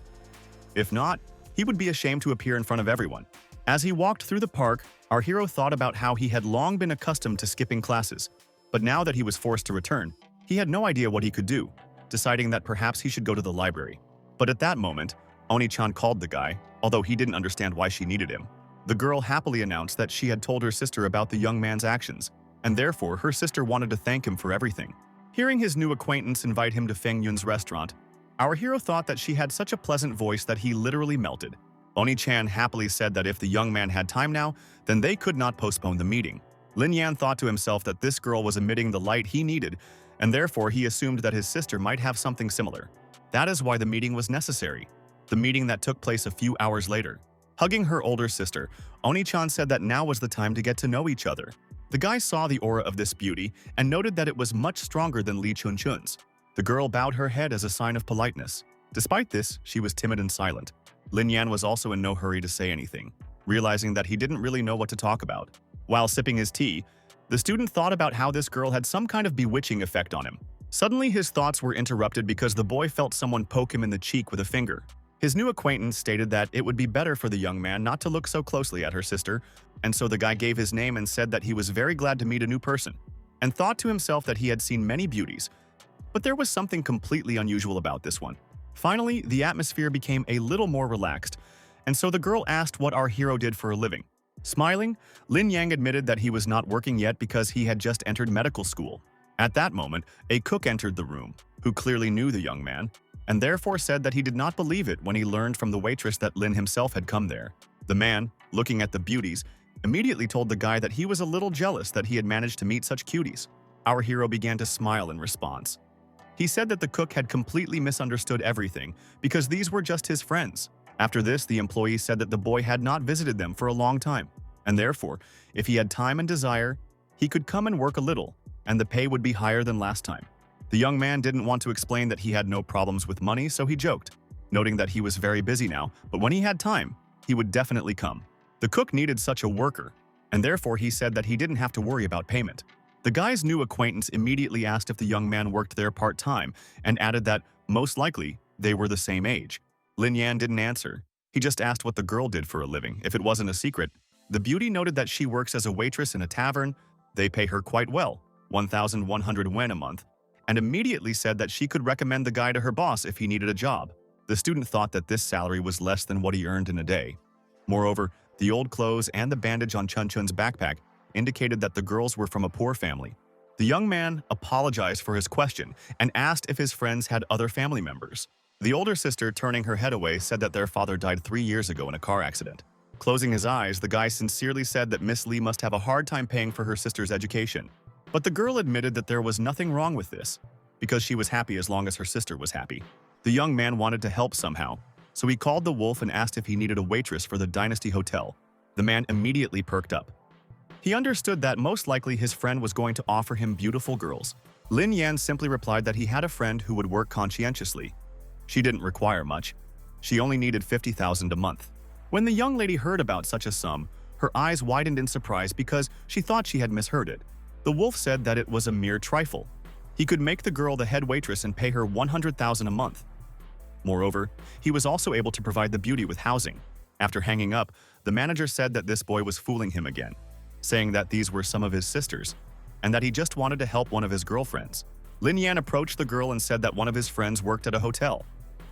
If not, he would be ashamed to appear in front of everyone. As he walked through the park, our hero thought about how he had long been accustomed to skipping classes, but now that he was forced to return, he had no idea what he could do, deciding that perhaps he should go to the library. But at that moment, Oni-chan called the guy, although he didn't understand why she needed him. The girl happily announced that she had told her sister about the young man's actions, and therefore her sister wanted to thank him for everything. Hearing his new acquaintance invite him to Feng Yun's restaurant, our hero thought that she had such a pleasant voice that he literally melted. Oni-chan happily said that if the young man had time now, then they could not postpone the meeting. Lin Yan thought to himself that this girl was emitting the light he needed, and therefore he assumed that his sister might have something similar. That is why the meeting was necessary. The meeting that took place a few hours later. Hugging her older sister, Oni-chan said that now was the time to get to know each other. The guy saw the aura of this beauty and noted that it was much stronger than Li Chunchun's. The girl bowed her head as a sign of politeness. Despite this, she was timid and silent. Lin Yan was also in no hurry to say anything, realizing that he didn't really know what to talk about. While sipping his tea, the student thought about how this girl had some kind of bewitching effect on him. Suddenly, his thoughts were interrupted because the boy felt someone poke him in the cheek with a finger. His new acquaintance stated that it would be better for the young man not to look so closely at her sister, and so the guy gave his name and said that he was very glad to meet a new person, and thought to himself that he had seen many beauties. But there was something completely unusual about this one. Finally, the atmosphere became a little more relaxed, and so the girl asked what our hero did for a living. Smiling, Lin Yang admitted that he was not working yet because he had just entered medical school. At that moment, a cook entered the room, who clearly knew the young man, and therefore said that he did not believe it when he learned from the waitress that Lin himself had come there. The man, looking at the beauties, immediately told the guy that he was a little jealous that he had managed to meet such cuties. Our hero began to smile in response. He said that the cook had completely misunderstood everything because these were just his friends. After this, the employee said that the boy had not visited them for a long time, and therefore, if he had time and desire, he could come and work a little, and the pay would be higher than last time. The young man didn't want to explain that he had no problems with money, so he joked, noting that he was very busy now, but when he had time, he would definitely come. The cook needed such a worker, and therefore he said that he didn't have to worry about payment. The guy's new acquaintance immediately asked if the young man worked there part-time and added that, most likely, they were the same age. Lin Yan didn't answer. He just asked what the girl did for a living, if it wasn't a secret. The beauty noted that she works as a waitress in a tavern. They pay her quite well, 1,100 wen a month, and immediately said that she could recommend the guy to her boss if he needed a job. The student thought that this salary was less than what he earned in a day. Moreover, the old clothes and the bandage on Chun Chun's backpack indicated that the girls were from a poor family. The young man apologized for his question and asked if his friends had other family members. The older sister, turning her head away, said that their father died 3 years ago in a car accident. Closing his eyes, the guy sincerely said that Miss Lee must have a hard time paying for her sister's education. But the girl admitted that there was nothing wrong with this, because she was happy as long as her sister was happy. The young man wanted to help somehow, so he called the wolf and asked if he needed a waitress for the Dynasty Hotel. The man immediately perked up. He understood that most likely his friend was going to offer him beautiful girls. Lin Yan simply replied that he had a friend who would work conscientiously. She didn't require much. She only needed 50,000 a month. When the young lady heard about such a sum, her eyes widened in surprise because she thought she had misheard it. The wolf said that it was a mere trifle. He could make the girl the head waitress and pay her 100,000 a month. Moreover, he was also able to provide the beauty with housing. After hanging up, the manager said that this boy was fooling him again, saying that these were some of his sisters, and that he just wanted to help one of his girlfriends. Lin Yan approached the girl and said that one of his friends worked at a hotel,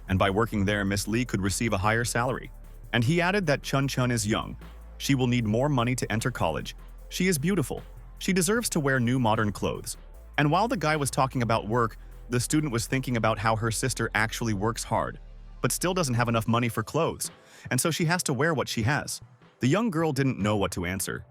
and by working there, Miss Lee could receive a higher salary. And he added that Chun Chun is young. She will need more money to enter college. She is beautiful. She deserves to wear new modern clothes. And while the guy was talking about work, the student was thinking about how her sister actually works hard, but still doesn't have enough money for clothes, and so she has to wear what she has. The young girl didn't know what to answer.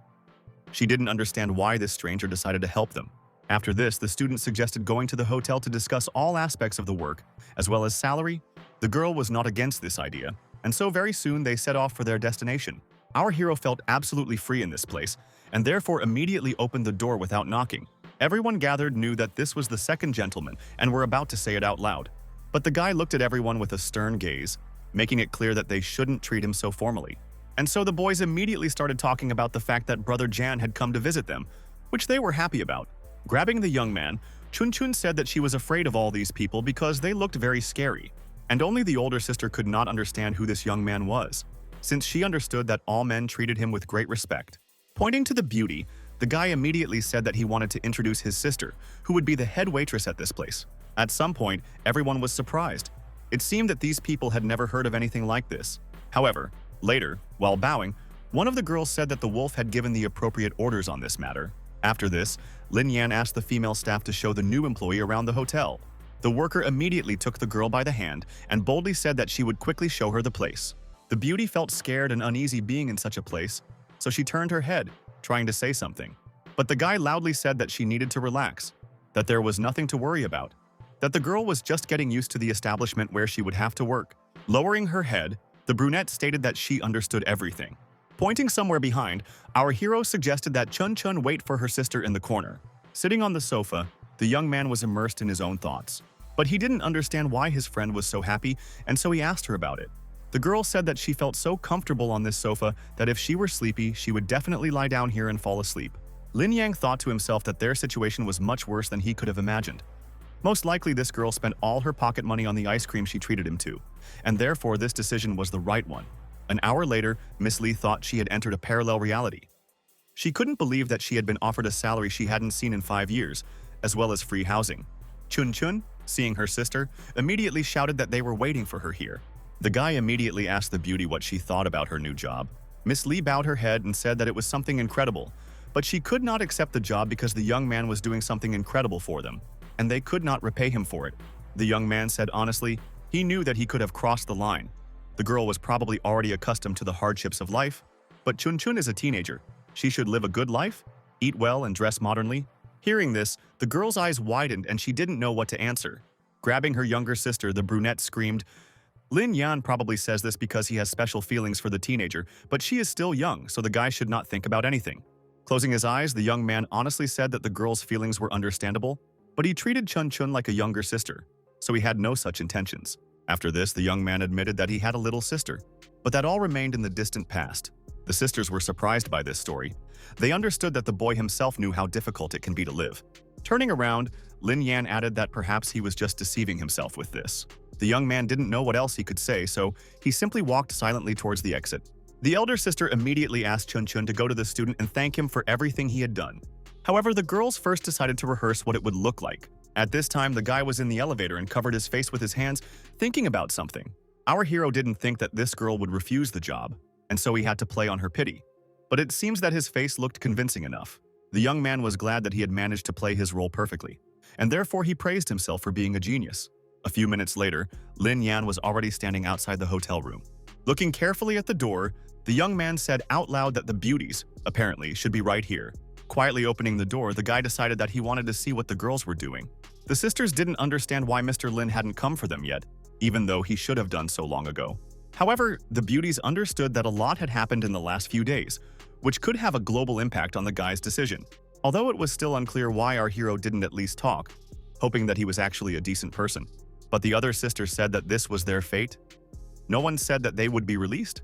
She didn't understand why this stranger decided to help them. After this, the student suggested going to the hotel to discuss all aspects of the work, as well as salary. The girl was not against this idea, and so very soon they set off for their destination. Our hero felt absolutely free in this place, and therefore immediately opened the door without knocking. Everyone gathered knew that this was the second gentleman and were about to say it out loud. But the guy looked at everyone with a stern gaze, making it clear that they shouldn't treat him so formally. And so the boys immediately started talking about the fact that Brother Jan had come to visit them, which they were happy about. Grabbing the young man, Chun Chun said that she was afraid of all these people because they looked very scary, and only the older sister could not understand who this young man was, since she understood that all men treated him with great respect. Pointing to the beauty, the guy immediately said that he wanted to introduce his sister, who would be the head waitress at this place. At some point, everyone was surprised. It seemed that these people had never heard of anything like this. However, later, while bowing, one of the girls said that the wolf had given the appropriate orders on this matter. After this, Lin Yan asked the female staff to show the new employee around the hotel. The worker immediately took the girl by the hand and boldly said that she would quickly show her the place. The beauty felt scared and uneasy being in such a place, so she turned her head, trying to say something. But the guy loudly said that she needed to relax, that there was nothing to worry about, that the girl was just getting used to the establishment where she would have to work. Lowering her head, the brunette stated that she understood everything. Pointing somewhere behind, our hero suggested that Chun Chun wait for her sister in the corner. Sitting on the sofa, the young man was immersed in his own thoughts. But he didn't understand why his friend was so happy, and so he asked her about it. The girl said that she felt so comfortable on this sofa that if she were sleepy, she would definitely lie down here and fall asleep. Lin Yang thought to himself that their situation was much worse than he could have imagined. Most likely this girl spent all her pocket money on the ice cream she treated him to, and therefore this decision was the right one. An hour later, Miss Lee thought she had entered a parallel reality. She couldn't believe that she had been offered a salary she hadn't seen in 5 years, as well as free housing. Chun Chun, seeing her sister, immediately shouted that they were waiting for her here. The guy immediately asked the beauty what she thought about her new job. Miss Lee bowed her head and said that it was something incredible, but she could not accept the job because the young man was doing something incredible for them, and they could not repay him for it. The young man said honestly, he knew that he could have crossed the line. The girl was probably already accustomed to the hardships of life, but Chun Chun is a teenager. She should live a good life, eat well, and dress modernly. Hearing this, the girl's eyes widened and she didn't know what to answer. Grabbing her younger sister, the brunette screamed, Lin Yan probably says this because he has special feelings for the teenager, but she is still young, so the guy should not think about anything. Closing his eyes, the young man honestly said that the girl's feelings were understandable, but he treated Chun Chun like a younger sister, so he had no such intentions. After this, the young man admitted that he had a little sister, but that all remained in the distant past. The sisters were surprised by this story. They understood that the boy himself knew how difficult it can be to live. Turning around, Lin Yan added that perhaps he was just deceiving himself with this. The young man didn't know what else he could say, so he simply walked silently towards the exit. The elder sister immediately asked Chun Chun to go to the student and thank him for everything he had done. However, the girls first decided to rehearse what it would look like. At this time, the guy was in the elevator and covered his face with his hands, thinking about something. Our hero didn't think that this girl would refuse the job, and so he had to play on her pity. But it seems that his face looked convincing enough. The young man was glad that he had managed to play his role perfectly, and therefore he praised himself for being a genius. A few minutes later, Lin Yan was already standing outside the hotel room. Looking carefully at the door, the young man said out loud that the beauties, apparently, should be right here. Quietly opening the door, the guy decided that he wanted to see what the girls were doing. The sisters didn't understand why Mr. Lin hadn't come for them yet, even though he should have done so long ago. However, the beauties understood that a lot had happened in the last few days, which could have a global impact on the guy's decision. Although it was still unclear why our hero didn't at least talk, hoping that he was actually a decent person. But the other sisters said that this was their fate. No one said that they would be released.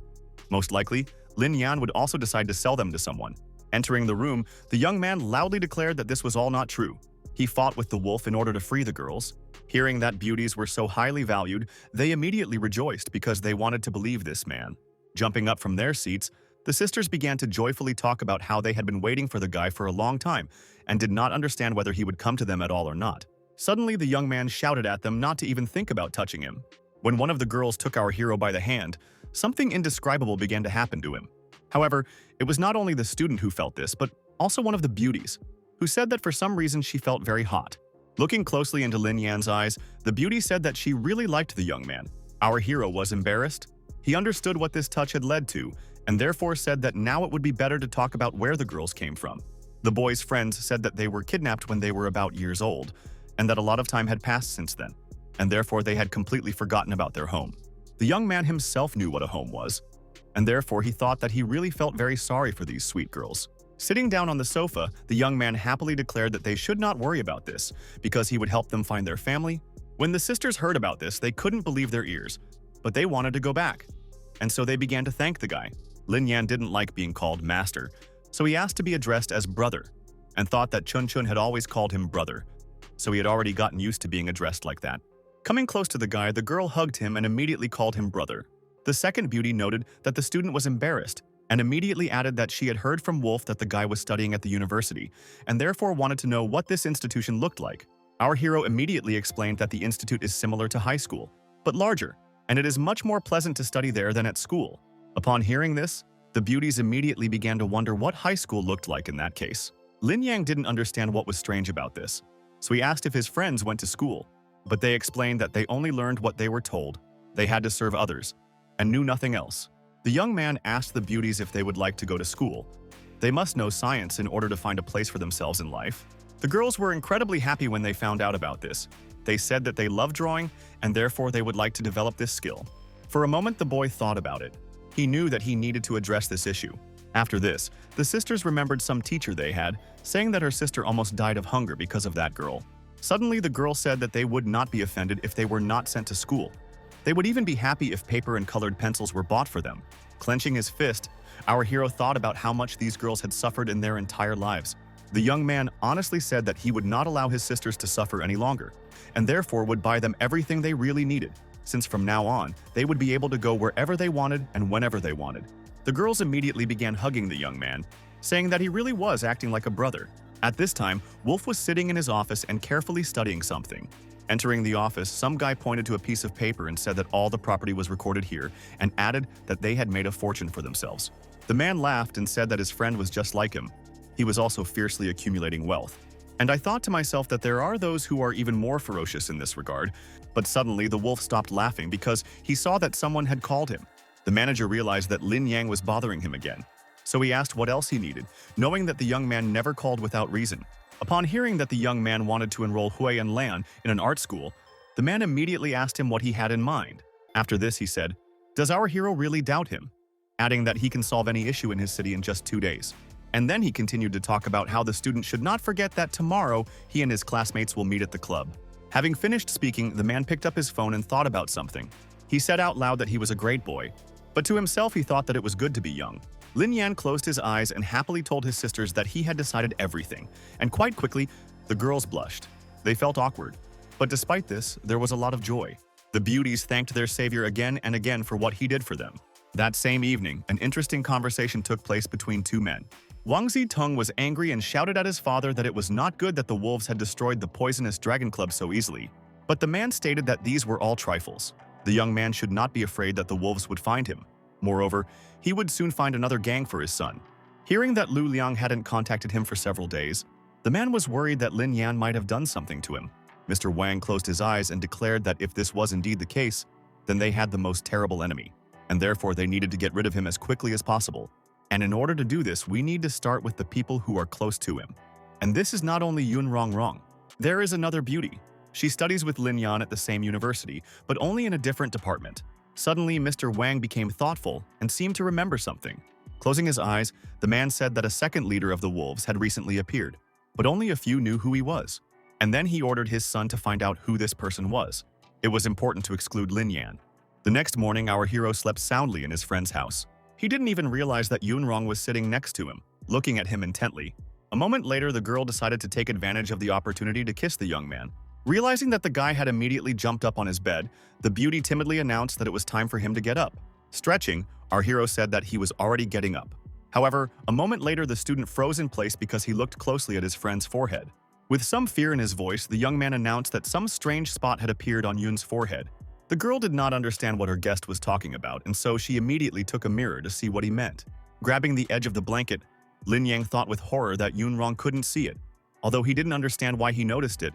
Most likely, Lin Yan would also decide to sell them to someone. Entering the room, the young man loudly declared that this was all not true. He fought with the wolf in order to free the girls. Hearing that beauties were so highly valued, they immediately rejoiced because they wanted to believe this man. Jumping up from their seats, the sisters began to joyfully talk about how they had been waiting for the guy for a long time and did not understand whether he would come to them at all or not. Suddenly, the young man shouted at them not to even think about touching him. When one of the girls took our hero by the hand, something indescribable began to happen to him. However, it was not only the student who felt this, but also one of the beauties, who said that for some reason she felt very hot. Looking closely into Lin Yan's eyes, the beauty said that she really liked the young man. Our hero was embarrassed. He understood what this touch had led to, and therefore said that now it would be better to talk about where the girls came from. The boys' friends said that they were kidnapped when they were about years old, and that a lot of time had passed since then, and therefore they had completely forgotten about their home. The young man himself knew what a home was, and therefore he thought that he really felt very sorry for these sweet girls. Sitting down on the sofa, the young man happily declared that they should not worry about this, because he would help them find their family. When the sisters heard about this, they couldn't believe their ears, but they wanted to go back. And so they began to thank the guy. Lin Yan didn't like being called master, so he asked to be addressed as brother, and thought that Chun Chun had always called him brother, so he had already gotten used to being addressed like that. Coming close to the guy, the girl hugged him and immediately called him brother. The second beauty noted that the student was embarrassed, and immediately added that she had heard from Wolf that the guy was studying at the university, and therefore wanted to know what this institution looked like. Our hero immediately explained that the institute is similar to high school, but larger, and it is much more pleasant to study there than at school. Upon hearing this, the beauties immediately began to wonder what high school looked like in that case. Lin Yang didn't understand what was strange about this, so he asked if his friends went to school, but they explained that they only learned what they were told. They had to serve others, and knew nothing else. The young man asked the beauties if they would like to go to school. They must know science in order to find a place for themselves in life. The girls were incredibly happy when they found out about this. They said that they love drawing and therefore they would like to develop this skill. For a moment, the boy thought about it. He knew that he needed to address this issue. After this, the sisters remembered some teacher they had, saying that her sister almost died of hunger because of that girl. Suddenly, the girl said that they would not be offended if they were not sent to school. They would even be happy if paper and colored pencils were bought for them. Clenching his fist, our hero thought about how much these girls had suffered in their entire lives. The young man honestly said that he would not allow his sisters to suffer any longer, and therefore would buy them everything they really needed, since from now on, they would be able to go wherever they wanted and whenever they wanted. The girls immediately began hugging the young man, saying that he really was acting like a brother. At this time, Wolf was sitting in his office and carefully studying something. Entering the office, some guy pointed to a piece of paper and said that all the property was recorded here, and added that they had made a fortune for themselves. The man laughed and said that his friend was just like him. He was also fiercely accumulating wealth. And I thought to myself that there are those who are even more ferocious in this regard, but suddenly the wolf stopped laughing because he saw that someone had called him. The manager realized that Lin Yang was bothering him again. So he asked what else he needed, knowing that the young man never called without reason. Upon hearing that the young man wanted to enroll Hui and Lan in an art school, the man immediately asked him what he had in mind. After this, he said, "Does our hero really doubt him?" adding that he can solve any issue in his city in just 2 days. And then he continued to talk about how the student should not forget that tomorrow he and his classmates will meet at the club. Having finished speaking, the man picked up his phone and thought about something. He said out loud that he was a great boy, but to himself he thought that it was good to be young. Lin Yan closed his eyes and happily told his sisters that he had decided everything, and quite quickly, the girls blushed. They felt awkward. But despite this, there was a lot of joy. The beauties thanked their savior again and again for what he did for them. That same evening, an interesting conversation took place between two men. Wang Zitung was angry and shouted at his father that it was not good that the wolves had destroyed the poisonous dragon club so easily. But the man stated that these were all trifles. The young man should not be afraid that the wolves would find him. Moreover, he would soon find another gang for his son. Hearing that Lu Liang hadn't contacted him for several days, the man was worried that Lin Yan might have done something to him. Mr. Wang closed his eyes and declared that if this was indeed the case, then they had the most terrible enemy, and therefore they needed to get rid of him as quickly as possible. And in order to do this, we need to start with the people who are close to him. And this is not only Yun Rong. There is another beauty. She studies with Lin Yan at the same university, but only in a different department. Suddenly, Mr. Wang became thoughtful and seemed to remember something. Closing his eyes, the man said that a second leader of the wolves had recently appeared, but only a few knew who he was. And then he ordered his son to find out who this person was. It was important to exclude Lin Yan. The next morning, our hero slept soundly in his friend's house. He didn't even realize that Yun Rong was sitting next to him, looking at him intently. A moment later, the girl decided to take advantage of the opportunity to kiss the young man. Realizing that the guy had immediately jumped up on his bed, the beauty timidly announced that it was time for him to get up. Stretching, our hero said that he was already getting up. However, a moment later, the student froze in place because he looked closely at his friend's forehead. With some fear in his voice, the young man announced that some strange spot had appeared on Yun's forehead. The girl did not understand what her guest was talking about, and so she immediately took a mirror to see what he meant. Grabbing the edge of the blanket, Lin Yang thought with horror that Yun Rong couldn't see it, although he didn't understand why he noticed it,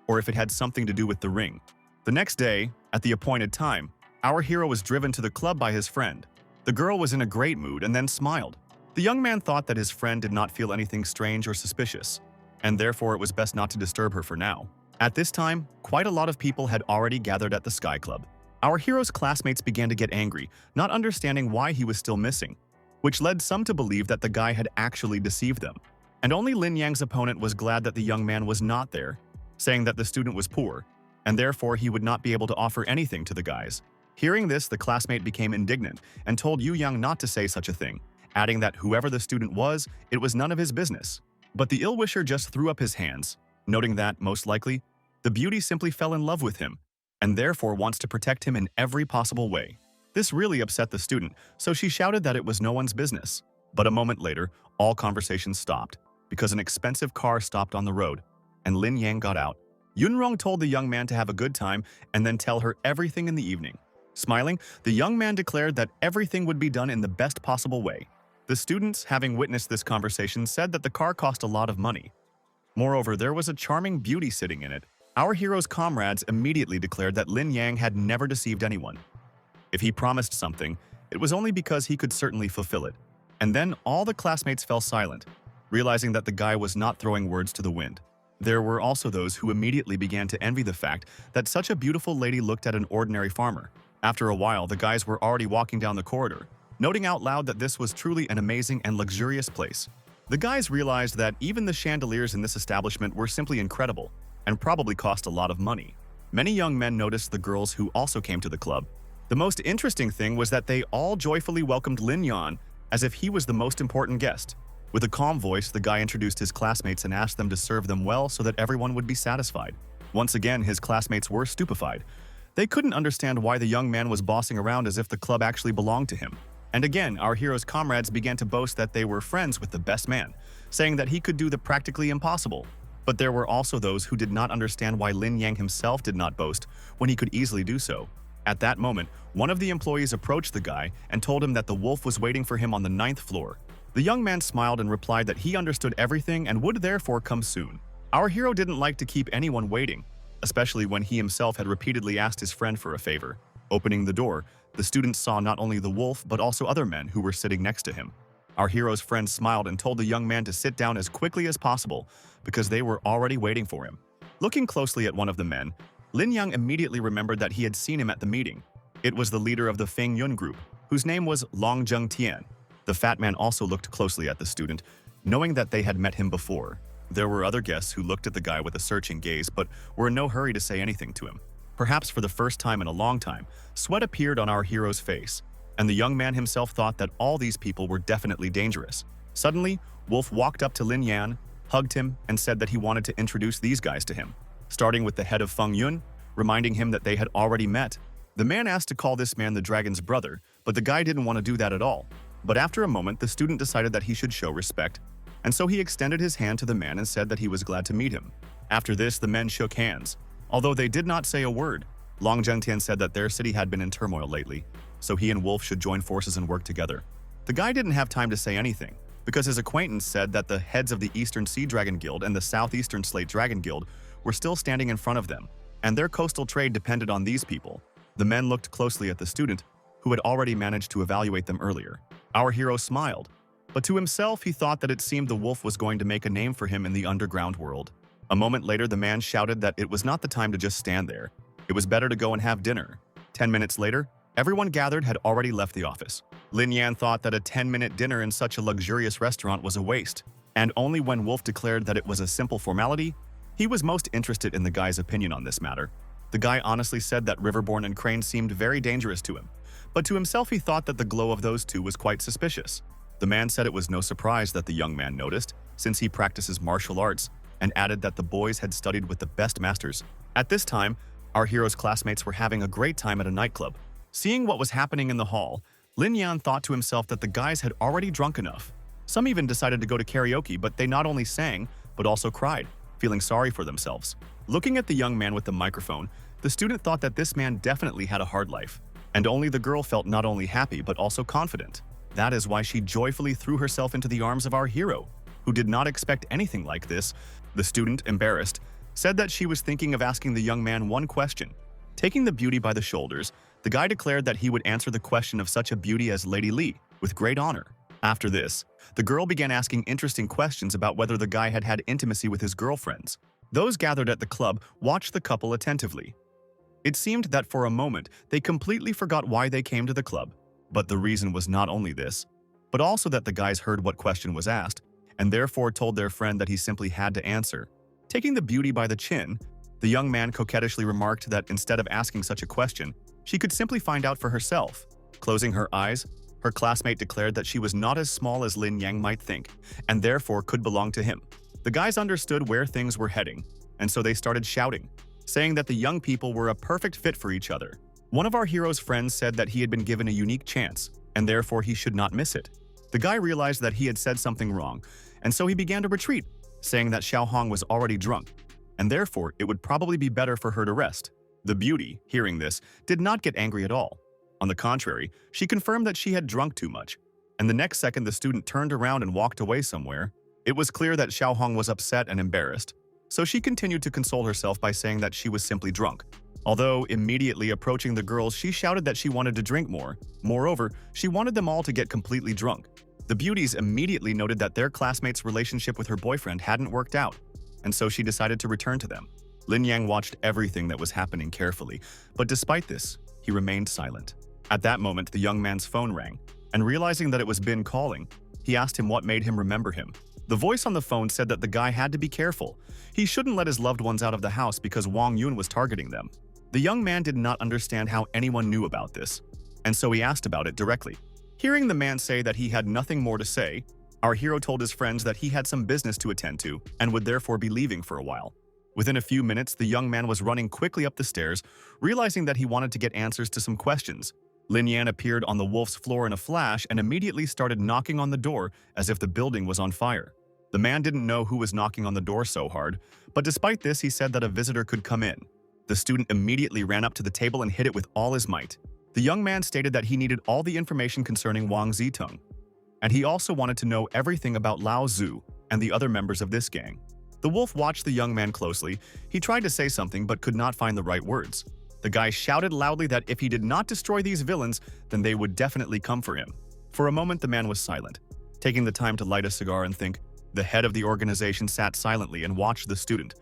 or if it had something to do with the ring. The next day, at the appointed time, our hero was driven to the club by his friend. The girl was in a great mood and then smiled. The young man thought that his friend did not feel anything strange or suspicious, and therefore it was best not to disturb her for now. At this time, quite a lot of people had already gathered at the Sky Club. Our hero's classmates began to get angry, not understanding why he was still missing, which led some to believe that the guy had actually deceived them. And only Lin Yang's opponent was glad that the young man was not there, saying that the student was poor, and therefore he would not be able to offer anything to the guys. Hearing this, the classmate became indignant and told Yu Yang not to say such a thing, adding that whoever the student was, it was none of his business. But the ill-wisher just threw up his hands, noting that, most likely, the beauty simply fell in love with him, and therefore wants to protect him in every possible way. This really upset the student, so she shouted that it was no one's business. But a moment later, all conversations stopped, because an expensive car stopped on the road, and Lin Yang got out. Yun Rong told the young man to have a good time and then tell her everything in the evening. Smiling, the young man declared that everything would be done in the best possible way. The students, having witnessed this conversation, said that the car cost a lot of money. Moreover, there was a charming beauty sitting in it. Our hero's comrades immediately declared that Lin Yang had never deceived anyone. If he promised something, it was only because he could certainly fulfill it. And then all the classmates fell silent, realizing that the guy was not throwing words to the wind. There were also those who immediately began to envy the fact that such a beautiful lady looked at an ordinary farmer. After a while, the guys were already walking down the corridor, noting out loud that this was truly an amazing and luxurious place. The guys realized that even the chandeliers in this establishment were simply incredible and probably cost a lot of money. Many young men noticed the girls who also came to the club. The most interesting thing was that they all joyfully welcomed Lin Yan as if he was the most important guest. With a calm voice, the guy introduced his classmates and asked them to serve them well so that everyone would be satisfied. Once again, his classmates were stupefied. They couldn't understand why the young man was bossing around as if the club actually belonged to him. And again, our hero's comrades began to boast that they were friends with the best man, saying that he could do the practically impossible. But there were also those who did not understand why Lin Yang himself did not boast when he could easily do so. At that moment, one of the employees approached the guy and told him that the wolf was waiting for him on the 9th floor. The young man smiled and replied that he understood everything and would therefore come soon. Our hero didn't like to keep anyone waiting, especially when he himself had repeatedly asked his friend for a favor. Opening the door, the student saw not only the wolf but also other men who were sitting next to him. Our hero's friend smiled and told the young man to sit down as quickly as possible because they were already waiting for him. Looking closely at one of the men, Lin Yang immediately remembered that he had seen him at the meeting. It was the leader of the Feng Yun group, whose name was Long Zheng Tian. The fat man also looked closely at the student, knowing that they had met him before. There were other guests who looked at the guy with a searching gaze but were in no hurry to say anything to him. Perhaps for the first time in a long time, sweat appeared on our hero's face, and the young man himself thought that all these people were definitely dangerous. Suddenly, Wolf walked up to Lin Yan, hugged him, and said that he wanted to introduce these guys to him, starting with the head of Feng Yun, reminding him that they had already met. The man asked to call this man the dragon's brother, but the guy didn't want to do that at all. But after a moment, the student decided that he should show respect, and so he extended his hand to the man and said that he was glad to meet him. After this, the men shook hands. Although they did not say a word, Long Zhengtian said that their city had been in turmoil lately, so he and Wolf should join forces and work together. The guy didn't have time to say anything, because his acquaintance said that the heads of the Eastern Sea Dragon Guild and the Southeastern Slate Dragon Guild were still standing in front of them, and their coastal trade depended on these people. The men looked closely at the student, who had already managed to evaluate them earlier. Our hero smiled, but to himself he thought that it seemed the wolf was going to make a name for him in the underground world. A moment later, the man shouted that it was not the time to just stand there. It was better to go and have dinner. 10 minutes later, everyone gathered had already left the office. Lin Yan thought that a 10-minute dinner in such a luxurious restaurant was a waste, and only when Wolf declared that it was a simple formality, he was most interested in the guy's opinion on this matter. The guy honestly said that Riverborn and Crane seemed very dangerous to him, but to himself he thought that the glow of those two was quite suspicious. The man said it was no surprise that the young man noticed, since he practices martial arts, and added that the boys had studied with the best masters. At this time, our hero's classmates were having a great time at a nightclub. Seeing what was happening in the hall, Lin Yan thought to himself that the guys had already drunk enough. Some even decided to go to karaoke, but they not only sang, but also cried, feeling sorry for themselves. Looking at the young man with the microphone, the student thought that this man definitely had a hard life, and only the girl felt not only happy but also confident. That is why she joyfully threw herself into the arms of our hero, who did not expect anything like this. The student, embarrassed, said that she was thinking of asking the young man one question. Taking the beauty by the shoulders, the guy declared that he would answer the question of such a beauty as Lady Li, with great honor. After this, the girl began asking interesting questions about whether the guy had had intimacy with his girlfriends. Those gathered at the club watched the couple attentively. It seemed that for a moment, they completely forgot why they came to the club. But the reason was not only this, but also that the guys heard what question was asked, and therefore told their friend that he simply had to answer. Taking the beauty by the chin, the young man coquettishly remarked that instead of asking such a question, she could simply find out for herself. Closing her eyes, her classmate declared that she was not as small as Lin Yang might think, and therefore could belong to him. The guys understood where things were heading, and so they started shouting, saying that the young people were a perfect fit for each other. One of our hero's friends said that he had been given a unique chance, and therefore he should not miss it. The guy realized that he had said something wrong, and so he began to retreat, saying that Xiao Hong was already drunk, and therefore it would probably be better for her to rest. The beauty, hearing this, did not get angry at all. On the contrary, she confirmed that she had drunk too much, and the next second the student turned around and walked away somewhere. It was clear that Xiao Hong was upset and embarrassed, so she continued to console herself by saying that she was simply drunk. Although immediately approaching the girls, she shouted that she wanted to drink more. Moreover, she wanted them all to get completely drunk. The beauties immediately noted that their classmate's relationship with her boyfriend hadn't worked out, and so she decided to return to them. Lin Yang watched everything that was happening carefully, but despite this, he remained silent. At that moment, the young man's phone rang, and realizing that it was Bin calling, he asked him what made him remember him. The voice on the phone said that the guy had to be careful. He shouldn't let his loved ones out of the house because Wang Yun was targeting them. The young man did not understand how anyone knew about this, and so he asked about it directly. Hearing the man say that he had nothing more to say, our hero told his friends that he had some business to attend to and would therefore be leaving for a while. Within a few minutes, the young man was running quickly up the stairs, realizing that he wanted to get answers to some questions. Lin Yan appeared on the wolf's floor in a flash and immediately started knocking on the door as if the building was on fire. The man didn't know who was knocking on the door so hard, but despite this, he said that a visitor could come in. The student immediately ran up to the table and hit it with all his might. The young man stated that he needed all the information concerning Wang Zitung, and he also wanted to know everything about Lao Zhu and the other members of this gang. The wolf watched the young man closely. He tried to say something but could not find the right words. The guy shouted loudly that if he did not destroy these villains, then they would definitely come for him. For a moment, the man was silent, taking the time to light a cigar and think. The head of the organization sat silently and watched the student,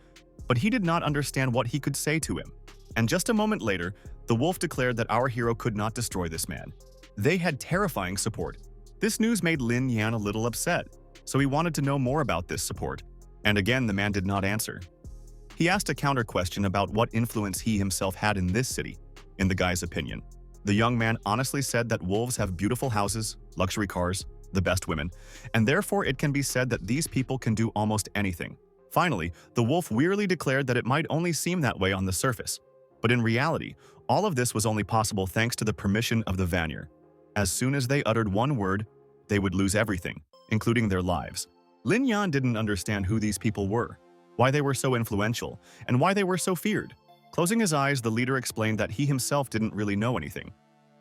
but he did not understand what he could say to him. And just a moment later, the wolf declared that our hero could not destroy this man. They had terrifying support. This news made Lin Yan a little upset, so he wanted to know more about this support. And again, the man did not answer. He asked a counter question about what influence he himself had in this city, in the guy's opinion. The young man honestly said that wolves have beautiful houses, luxury cars, the best women, and therefore it can be said that these people can do almost anything. Finally, the wolf wearily declared that it might only seem that way on the surface. But in reality, all of this was only possible thanks to the permission of the Vanir. As soon as they uttered one word, they would lose everything, including their lives. Lin Yan didn't understand who these people were, why they were so influential, and why they were so feared. Closing his eyes, the leader explained that he himself didn't really know anything.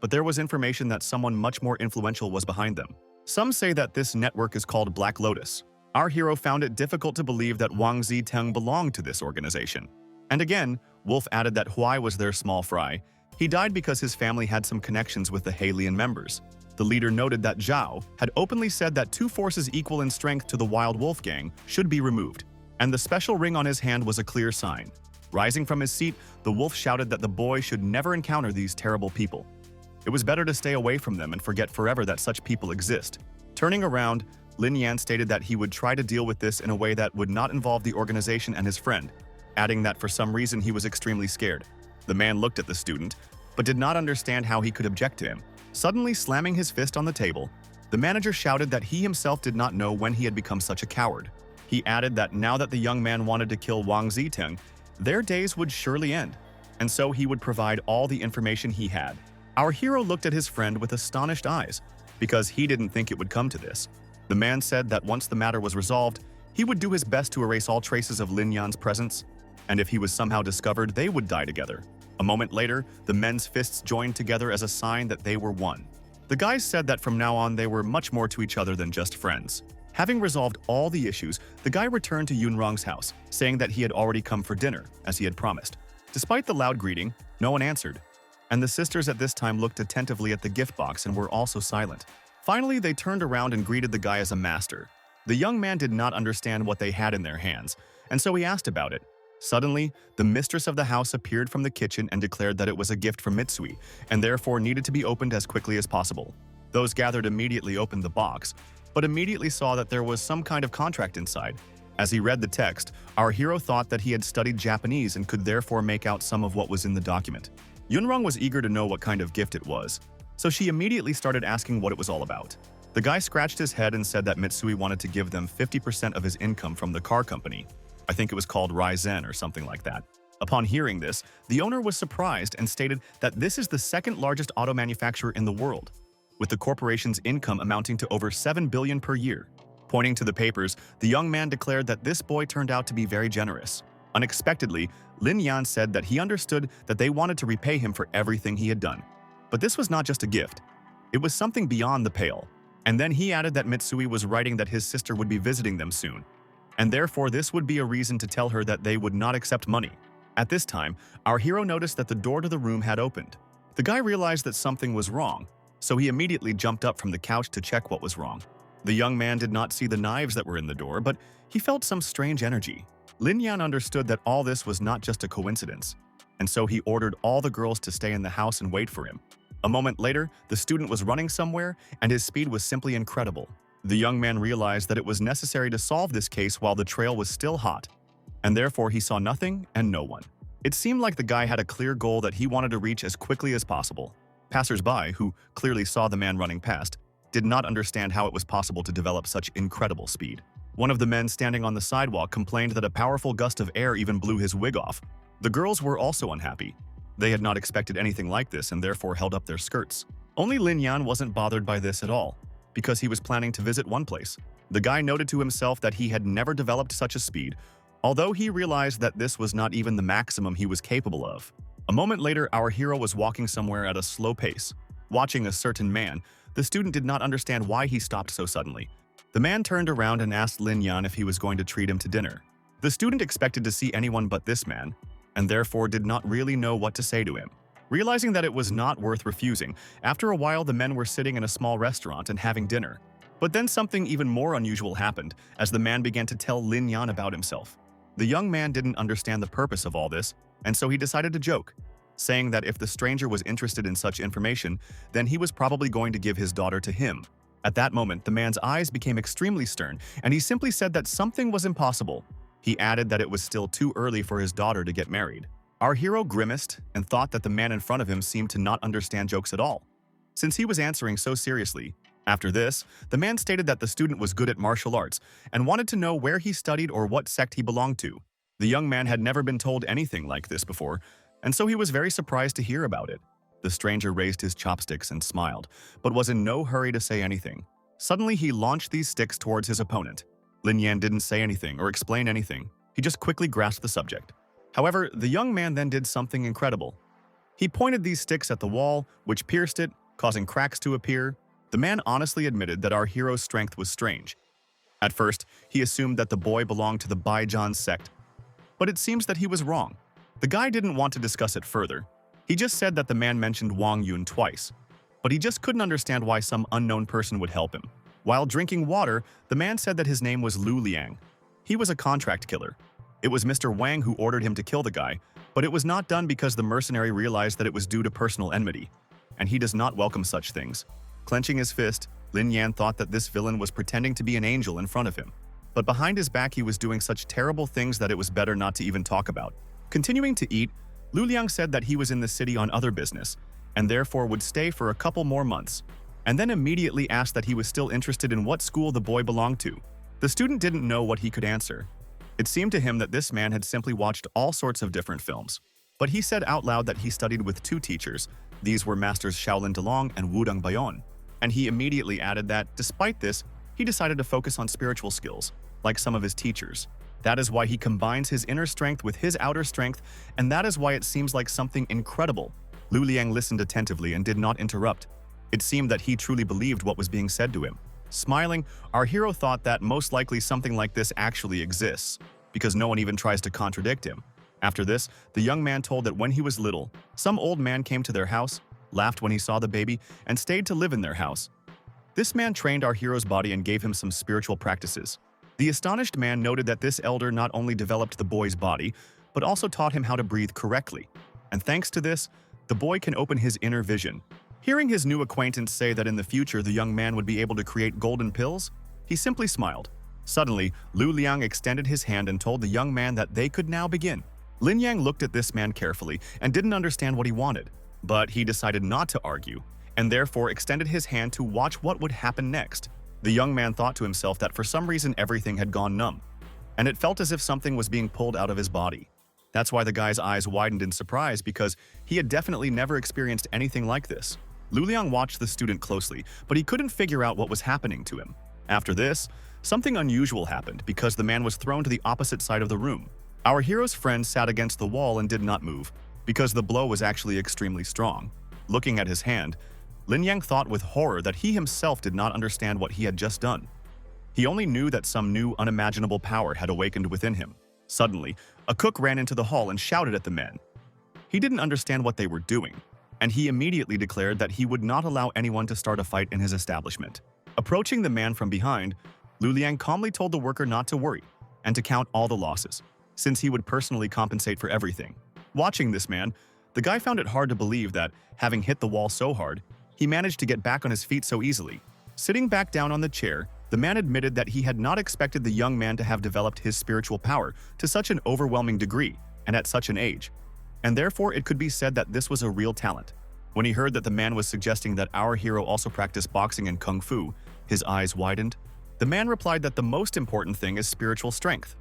But there was information that someone much more influential was behind them. Some say that this network is called Black Lotus. Our hero found it difficult to believe that Wang Ziteng belonged to this organization. And again, Wolf added that Huai was their small fry. He died because his family had some connections with the Halian members. The leader noted that Zhao had openly said that two forces equal in strength to the Wild Wolf Gang should be removed, and the special ring on his hand was a clear sign. Rising from his seat, the wolf shouted that the boy should never encounter these terrible people. It was better to stay away from them and forget forever that such people exist. Turning around, Lin Yan stated that he would try to deal with this in a way that would not involve the organization and his friend, adding that for some reason he was extremely scared. The man looked at the student, but did not understand how he could object to him. Suddenly slamming his fist on the table, the manager shouted that he himself did not know when he had become such a coward. He added that now that the young man wanted to kill Wang Ziteng, their days would surely end, and so he would provide all the information he had. Our hero looked at his friend with astonished eyes, because he didn't think it would come to this. The man said that once the matter was resolved, he would do his best to erase all traces of Lin Yan's presence, and if he was somehow discovered, they would die together. A moment later, the men's fists joined together as a sign that they were one. The guys said that from now on they were much more to each other than just friends. Having resolved all the issues, the guy returned to Yunrong's house, saying that he had already come for dinner, as he had promised. Despite the loud greeting, no one answered, and the sisters at this time looked attentively at the gift box and were also silent. Finally, they turned around and greeted the guy as a master. The young man did not understand what they had in their hands, and so he asked about it. Suddenly, the mistress of the house appeared from the kitchen and declared that it was a gift from Mitsui, and therefore needed to be opened as quickly as possible. Those gathered immediately opened the box, but immediately saw that there was some kind of contract inside. As he read the text, our hero thought that he had studied Japanese and could therefore make out some of what was in the document. Yunrong was eager to know what kind of gift it was, so she immediately started asking what it was all about. The guy scratched his head and said that Mitsui wanted to give them 50% of his income from the car company. I think it was called Raizen or something like that. Upon hearing this, the owner was surprised and stated that this is the second largest auto manufacturer in the world, with the corporation's income amounting to over 7 billion per year. Pointing to the papers, the young man declared that this boy turned out to be very generous. Unexpectedly, Lin Yan said that he understood that they wanted to repay him for everything he had done. But this was not just a gift. It was something beyond the pale. And then he added that Mitsui was writing that his sister would be visiting them soon, and therefore this would be a reason to tell her that they would not accept money. At this time, our hero noticed that the door to the room had opened. The guy realized that something was wrong, so he immediately jumped up from the couch to check what was wrong. The young man did not see the knives that were in the door, but he felt some strange energy. Lin Yan understood that all this was not just a coincidence, and so he ordered all the girls to stay in the house and wait for him. A moment later, the student was running somewhere, and his speed was simply incredible. The young man realized that it was necessary to solve this case while the trail was still hot, and therefore he saw nothing and no one. It seemed like the guy had a clear goal that he wanted to reach as quickly as possible. Passers-by, who clearly saw the man running past, did not understand how it was possible to develop such incredible speed. One of the men standing on the sidewalk complained that a powerful gust of air even blew his wig off. The girls were also unhappy. They had not expected anything like this and therefore held up their skirts. Only Lin Yan wasn't bothered by this at all, because he was planning to visit one place. The guy noted to himself that he had never developed such a speed, although he realized that this was not even the maximum he was capable of. A moment later, our hero was walking somewhere at a slow pace. Watching a certain man, the student did not understand why he stopped so suddenly. The man turned around and asked Lin Yan if he was going to treat him to dinner. The student expected to see anyone but this man, and therefore did not really know what to say to him. Realizing that it was not worth refusing, after a while the men were sitting in a small restaurant and having dinner. But then something even more unusual happened, as the man began to tell Lin Yan about himself. The young man didn't understand the purpose of all this, and so he decided to joke, saying that if the stranger was interested in such information, then he was probably going to give his daughter to him. At that moment, the man's eyes became extremely stern, and he simply said that something was impossible. He added that it was still too early for his daughter to get married. Our hero grimaced and thought that the man in front of him seemed to not understand jokes at all, since he was answering so seriously. After this, the man stated that the student was good at martial arts and wanted to know where he studied or what sect he belonged to. The young man had never been told anything like this before, and so he was very surprised to hear about it. The stranger raised his chopsticks and smiled, but was in no hurry to say anything. Suddenly, he launched these sticks towards his opponent. Lin Yan didn't say anything or explain anything. He just quickly grasped the subject. However, the young man then did something incredible. He pointed these sticks at the wall, which pierced it, causing cracks to appear. The man honestly admitted that our hero's strength was strange. At first, he assumed that the boy belonged to the Baijan sect, but it seems that he was wrong. The guy didn't want to discuss it further. He just said that the man mentioned Wang Yun twice, but he just couldn't understand why some unknown person would help him. While drinking water, the man said that his name was Lu Liang. He was a contract killer. It was Mr. Wang who ordered him to kill the guy, but it was not done because the mercenary realized that it was due to personal enmity, and he does not welcome such things. Clenching his fist, Lin Yan thought that this villain was pretending to be an angel in front of him, but behind his back he was doing such terrible things that it was better not to even talk about. Continuing to eat, Lu Liang said that he was in the city on other business, and therefore would stay for a couple more months, and then immediately asked that he was still interested in what school the boy belonged to. The student didn't know what he could answer. It seemed to him that this man had simply watched all sorts of different films. But he said out loud that he studied with two teachers. These were Masters Shaolin Delong and Wudong Bayon. And he immediately added that, despite this, he decided to focus on spiritual skills, like some of his teachers. That is why he combines his inner strength with his outer strength, and that is why it seems like something incredible. Lu Liang listened attentively and did not interrupt. It seemed that he truly believed what was being said to him. Smiling, our hero thought that most likely something like this actually exists, because no one even tries to contradict him. After this, the young man told that when he was little, some old man came to their house, laughed when he saw the baby, and stayed to live in their house. This man trained our hero's body and gave him some spiritual practices. The astonished man noted that this elder not only developed the boy's body, but also taught him how to breathe correctly. And thanks to this, the boy can open his inner vision. Hearing his new acquaintance say that in the future the young man would be able to create golden pills, he simply smiled. Suddenly, Lu Liang extended his hand and told the young man that they could now begin. Lin Yang looked at this man carefully and didn't understand what he wanted, but he decided not to argue, and therefore extended his hand to watch what would happen next. The young man thought to himself that for some reason everything had gone numb, and it felt as if something was being pulled out of his body. That's why the guy's eyes widened in surprise, because he had definitely never experienced anything like this. Lu Liang watched the student closely, but he couldn't figure out what was happening to him. After this, something unusual happened because the man was thrown to the opposite side of the room. Our hero's friend sat against the wall and did not move, because the blow was actually extremely strong. Looking at his hand, Lin Yang thought with horror that he himself did not understand what he had just done. He only knew that some new unimaginable power had awakened within him. Suddenly, a cook ran into the hall and shouted at the men. He didn't understand what they were doing, and he immediately declared that he would not allow anyone to start a fight in his establishment. Approaching the man from behind, Lu Liang calmly told the worker not to worry and to count all the losses, since he would personally compensate for everything. Watching this man, the guy found it hard to believe that, having hit the wall so hard, he managed to get back on his feet so easily. Sitting back down on the chair, the man admitted that he had not expected the young man to have developed his spiritual power to such an overwhelming degree and at such an age, and therefore it could be said that this was a real talent. When he heard that the man was suggesting that our hero also practice boxing and kung fu, his eyes widened. The man replied that the most important thing is spiritual strength.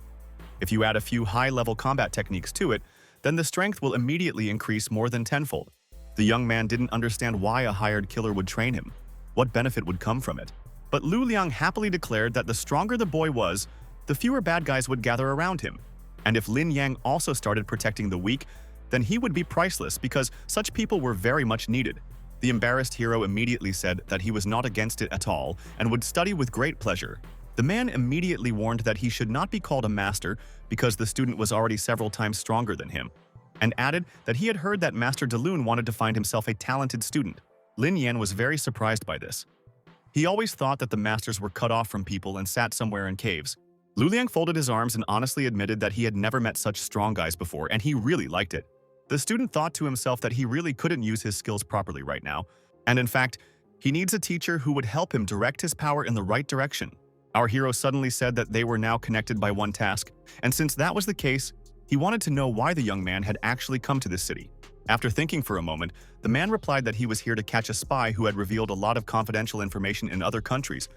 If you add a few high-level combat techniques to it, then the strength will immediately increase more than tenfold. The young man didn't understand why a hired killer would train him. What benefit would come from it? But Lu Liang happily declared that the stronger the boy was, the fewer bad guys would gather around him. And if Lin Yang also started protecting the weak, then he would be priceless because such people were very much needed. The embarrassed hero immediately said that he was not against it at all and would study with great pleasure. The man immediately warned that he should not be called a master because the student was already several times stronger than him, and added that he had heard that Master Delun wanted to find himself a talented student. Lin Yan was very surprised by this. He always thought that the masters were cut off from people and sat somewhere in caves. Lu Liang folded his arms and honestly admitted that he had never met such strong guys before, and he really liked it. The student thought to himself that he really couldn't use his skills properly right now, and in fact, he needs a teacher who would help him direct his power in the right direction. Our hero suddenly said that they were now connected by one task, and since that was the case, he wanted to know why the young man had actually come to this city. After thinking for a moment, the man replied that he was here to catch a spy who had revealed a lot of confidential information in other countries,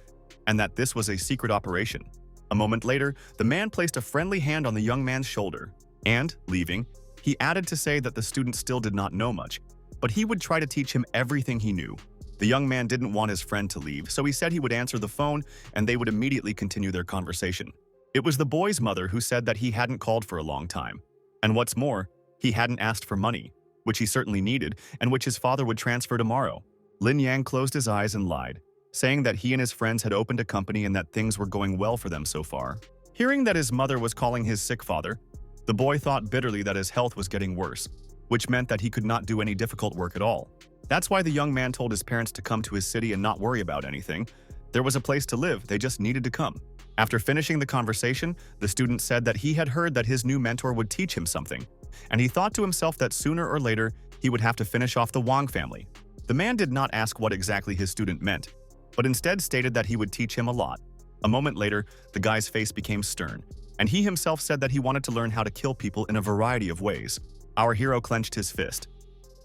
and that this was a secret operation. A moment later, the man placed a friendly hand on the young man's shoulder, and, leaving, he added to say that the student still did not know much, but he would try to teach him everything he knew. The young man didn't want his friend to leave, so he said he would answer the phone and they would immediately continue their conversation. It was the boy's mother who said that he hadn't called for a long time. And what's more, he hadn't asked for money, which he certainly needed and which his father would transfer tomorrow. Lin Yang closed his eyes and lied, saying that he and his friends had opened a company and that things were going well for them so far. Hearing that his mother was calling his sick father, the boy thought bitterly that his health was getting worse, which meant that he could not do any difficult work at all. That's why the young man told his parents to come to his city and not worry about anything. There was a place to live, they just needed to come. After finishing the conversation, the student said that he had heard that his new mentor would teach him something, and he thought to himself that sooner or later he would have to finish off the Wang family. The man did not ask what exactly his student meant, but instead stated that he would teach him a lot. A moment later, the guy's face became stern, and he himself said that he wanted to learn how to kill people in a variety of ways. Our hero clenched his fist.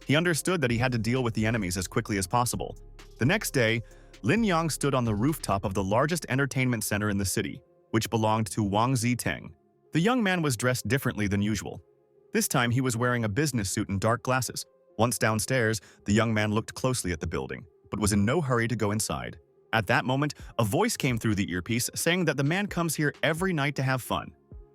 He understood that he had to deal with the enemies as quickly as possible. The next day, Lin Yang stood on the rooftop of the largest entertainment center in the city, which belonged to Wang Ziteng. The young man was dressed differently than usual. This time he was wearing a business suit and dark glasses. Once downstairs, the young man looked closely at the building, but was in no hurry to go inside. At that moment, a voice came through the earpiece saying that the man comes here every night to have fun,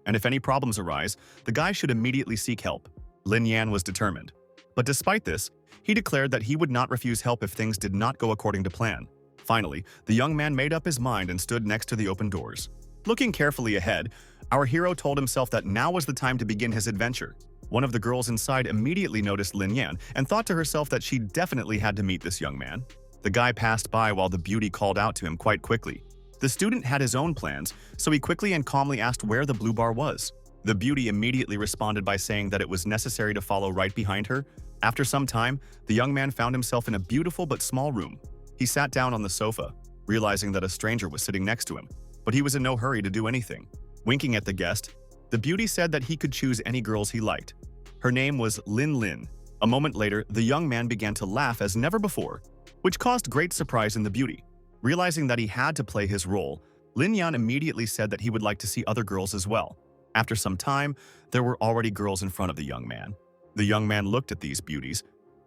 and if any problems arise, the guy should immediately seek help. Lin Yan was determined. But despite this, he declared that he would not refuse help if things did not go according to plan. Finally, the young man made up his mind and stood next to the open doors. Looking carefully ahead, our hero told himself that now was the time to begin his adventure. One of the girls inside immediately noticed Lin Yan and thought to herself that she definitely had to meet this young man. The guy passed by while the beauty called out to him quite quickly. The student had his own plans, so he quickly and calmly asked where the blue bar was. The beauty immediately responded by saying that it was necessary to follow right behind her. After some time, the young man found himself in a beautiful but small room. He sat down on the sofa, realizing that a stranger was sitting next to him, but he was in no hurry to do anything. Winking at the guest, the beauty said that he could choose any girls he liked. Her name was Lin Lin. A moment later, the young man began to laugh as never before, which caused great surprise in the beauty. Realizing that he had to play his role, Lin Yan immediately said that he would like to see other girls as well. After some time, there were already girls in front of the young man. The young man looked at these beauties,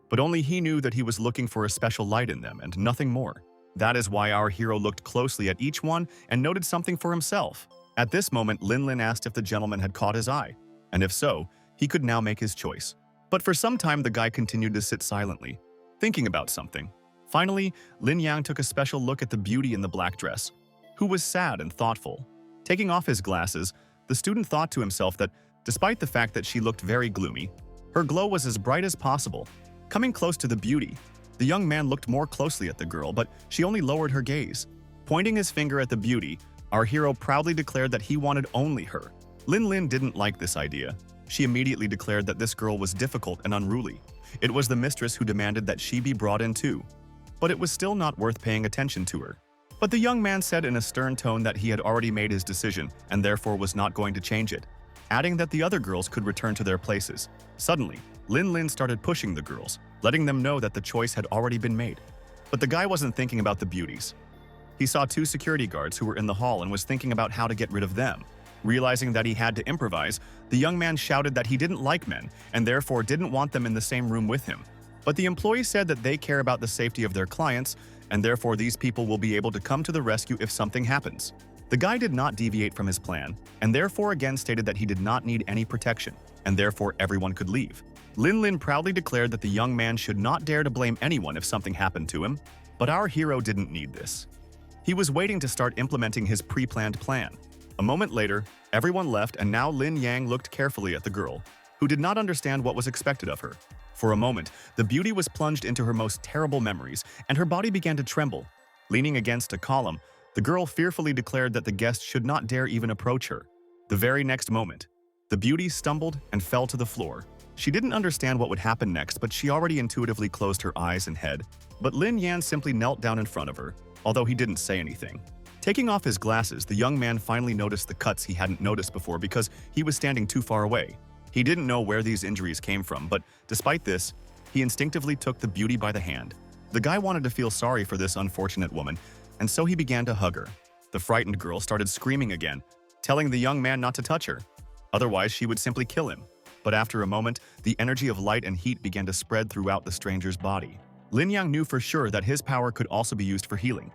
but only he knew that he was looking for a special light in them and nothing more. That is why our hero looked closely at each one and noted something for himself. At this moment, Lin Lin asked if the gentleman had caught his eye, and if so, he could now make his choice. But for some time, the guy continued to sit silently, thinking about something. Finally, Lin Yang took a special look at the beauty in the black dress, who was sad and thoughtful. Taking off his glasses, The student thought to himself that, despite the fact that she looked very gloomy, her glow was as bright as possible. Coming close to the beauty, the young man looked more closely at the girl, but she only lowered her gaze. Pointing his finger at the beauty, our hero proudly declared that he wanted only her. Lin didn't like this idea. She immediately declared that this girl was difficult and unruly. It was the mistress who demanded that she be brought in too. But it was still not worth paying attention to her. But the young man said in a stern tone that he had already made his decision and therefore was not going to change it, adding that the other girls could return to their places. Suddenly, Lin started pushing the girls, letting them know that the choice had already been made. But the guy wasn't thinking about the beauties. He saw two security guards who were in the hall and was thinking about how to get rid of them. Realizing that he had to improvise, the young man shouted that he didn't like men and therefore didn't want them in the same room with him. But the employee said that they care about the safety of their clients and therefore these people will be able to come to the rescue if something happens. The guy did not deviate from his plan and therefore again stated that he did not need any protection and therefore everyone could leave. Lin proudly declared that the young man should not dare to blame anyone if something happened to him, but our hero didn't need this. He was waiting to start implementing his pre-planned plan. A moment later, everyone left and now Lin Yang looked carefully at the girl, who did not understand what was expected of her. For a moment, the beauty was plunged into her most terrible memories and her body began to tremble. Leaning against a column, the girl fearfully declared that the guest should not dare even approach her. The very next moment, the beauty stumbled and fell to the floor. She didn't understand what would happen next, but she already intuitively closed her eyes and head. But Lin Yan simply knelt down in front of her, although he didn't say anything. Taking off his glasses, the young man finally noticed the cuts he hadn't noticed before because he was standing too far away. He didn't know where these injuries came from, but despite this, he instinctively took the beauty by the hand. The guy wanted to feel sorry for this unfortunate woman, and so he began to hug her. The frightened girl started screaming again, telling the young man not to touch her. Otherwise, she would simply kill him. But after a moment, the energy of light and heat began to spread throughout the stranger's body. Lin Yang knew for sure that his power could also be used for healing,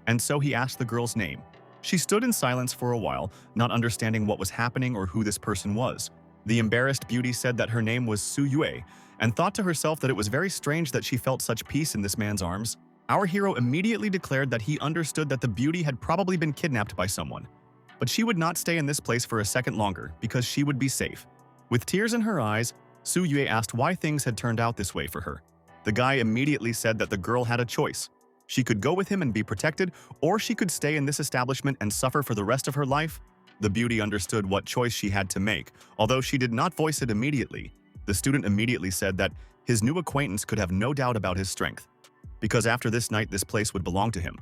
and so he asked the girl's name. She stood in silence for a while, not understanding what was happening or who this person was. The embarrassed beauty said that her name was Su Yue, and thought to herself that it was very strange that she felt such peace in this man's arms. Our hero immediately declared that he understood that the beauty had probably been kidnapped by someone. But she would not stay in this place for a second longer because she would be safe. With tears in her eyes, Su Yue asked why things had turned out this way for her. The guy immediately said that the girl had a choice. She could go with him and be protected, or she could stay in this establishment and suffer for the rest of her life. The beauty understood what choice she had to make, although she did not voice it immediately. The student immediately said that his new acquaintance could have no doubt about his strength, because after this night this place would belong to him.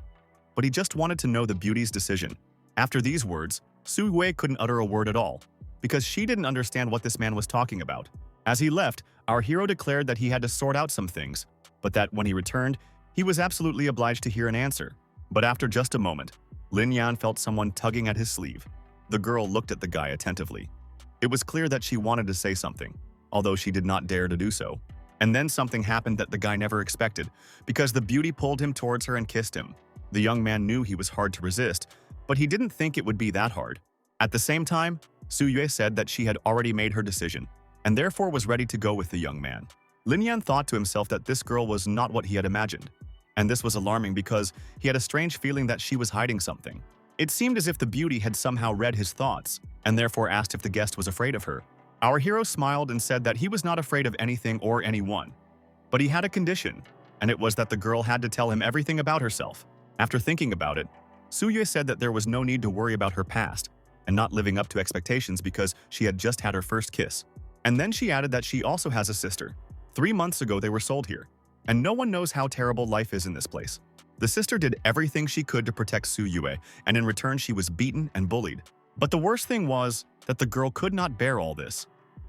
But he just wanted to know the beauty's decision. After these words, Su Yue couldn't utter a word at all, because she didn't understand what this man was talking about. As he left, our hero declared that he had to sort out some things, but that when he returned, he was absolutely obliged to hear an answer. But after just a moment, Lin Yan felt someone tugging at his sleeve. The girl looked at the guy attentively. It was clear that she wanted to say something, although she did not dare to do so. And then something happened that the guy never expected, because the beauty pulled him towards her and kissed him. The young man knew he was hard to resist, but he didn't think it would be that hard. At the same time, Su Yue said that she had already made her decision, and therefore was ready to go with the young man. Lin Yan thought to himself that this girl was not what he had imagined. And this was alarming because he had a strange feeling that she was hiding something. It seemed as if the beauty had somehow read his thoughts, and therefore asked if the guest was afraid of her. Our hero smiled and said that he was not afraid of anything or anyone. But he had a condition, and it was that the girl had to tell him everything about herself. After thinking about it, Su Yue said that there was no need to worry about her past, and not living up to expectations because she had just had her first kiss. And then she added that she also has a sister. 3 months ago they were sold here, and no one knows how terrible life is in this place. The sister did everything she could to protect Su Yue, and in return she was beaten and bullied. But the worst thing was that the girl could not bear all this,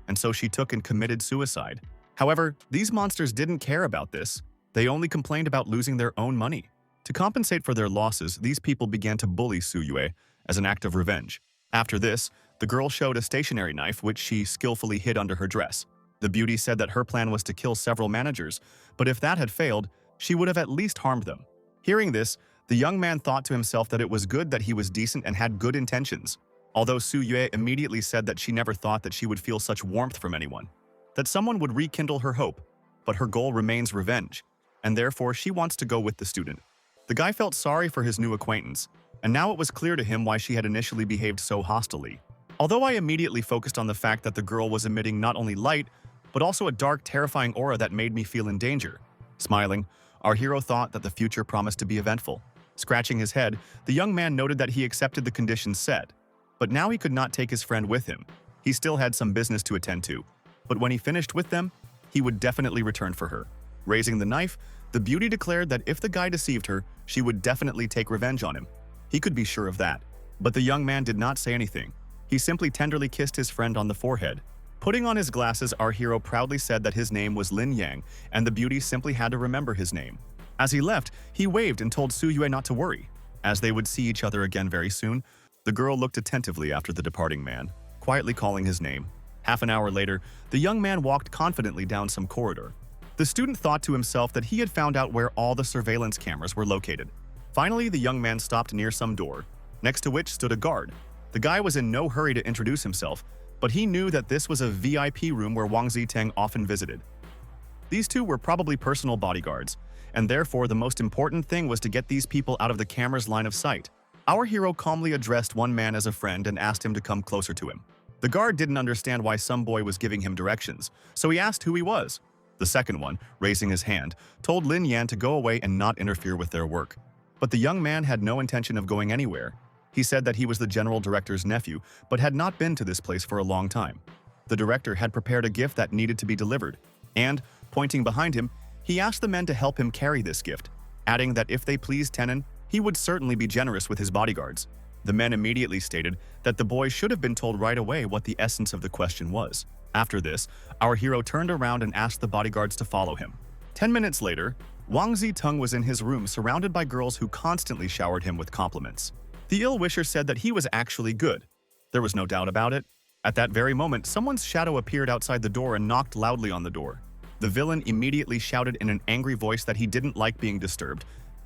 and so she took and committed suicide. However, these monsters didn't care about this. They only complained about losing their own money. To compensate for their losses, these people began to bully Su Yue as an act of revenge. After this, the girl showed a stationary knife which she skillfully hid under her dress. The beauty said that her plan was to kill several managers, but if that had failed, she would have at least harmed them. Hearing this, the young man thought to himself that it was good that he was decent and had good intentions, although Su Yue immediately said that she never thought that she would feel such warmth from anyone, that someone would rekindle her hope, but her goal remains revenge, and therefore she wants to go with the student. The guy felt sorry for his new acquaintance, and now it was clear to him why she had initially behaved so hostilely. Although I immediately focused on the fact that the girl was emitting not only light, but also a dark, terrifying aura that made me feel in danger. Smiling, our hero thought that the future promised to be eventful. Scratching his head, the young man noted that he accepted the conditions set. But now he could not take his friend with him. He still had some business to attend to. But when he finished with them, he would definitely return for her. Raising the knife, the beauty declared that if the guy deceived her, she would definitely take revenge on him. He could be sure of that. But the young man did not say anything. He simply tenderly kissed his friend on the forehead. Putting on his glasses, our hero proudly said that his name was Lin Yang, and the beauty simply had to remember his name. As he left, he waved and told Su Yue not to worry, as they would see each other again very soon. The girl looked attentively after the departing man, quietly calling his name. Half an hour later, the young man walked confidently down some corridor. The student thought to himself that he had found out where all the surveillance cameras were located. Finally, the young man stopped near some door, next to which stood a guard. The guy was in no hurry to introduce himself, but he knew that this was a VIP room where Wang Ziteng often visited. These two were probably personal bodyguards, and therefore the most important thing was to get these people out of the camera's line of sight. Our hero calmly addressed one man as a friend and asked him to come closer to him. The guard didn't understand why some boy was giving him directions, so he asked who he was. The second one, raising his hand, told Lin Yan to go away and not interfere with their work. But the young man had no intention of going anywhere. He said that he was the general director's nephew, but had not been to this place for a long time. The director had prepared a gift that needed to be delivered, and, pointing behind him, he asked the men to help him carry this gift, adding that if they pleased Tenon, he would certainly be generous with his bodyguards. The men immediately stated that the boy should have been told right away what the essence of the question was. After this, our hero turned around and asked the bodyguards to follow him. 10 minutes later, Wang Ziteng was in his room surrounded by girls who constantly showered him with compliments. The ill-wisher said that he was actually good. There was no doubt about it. At that very moment, someone's shadow appeared outside the door and knocked loudly on the door. The villain immediately shouted in an angry voice that he didn't like being disturbed,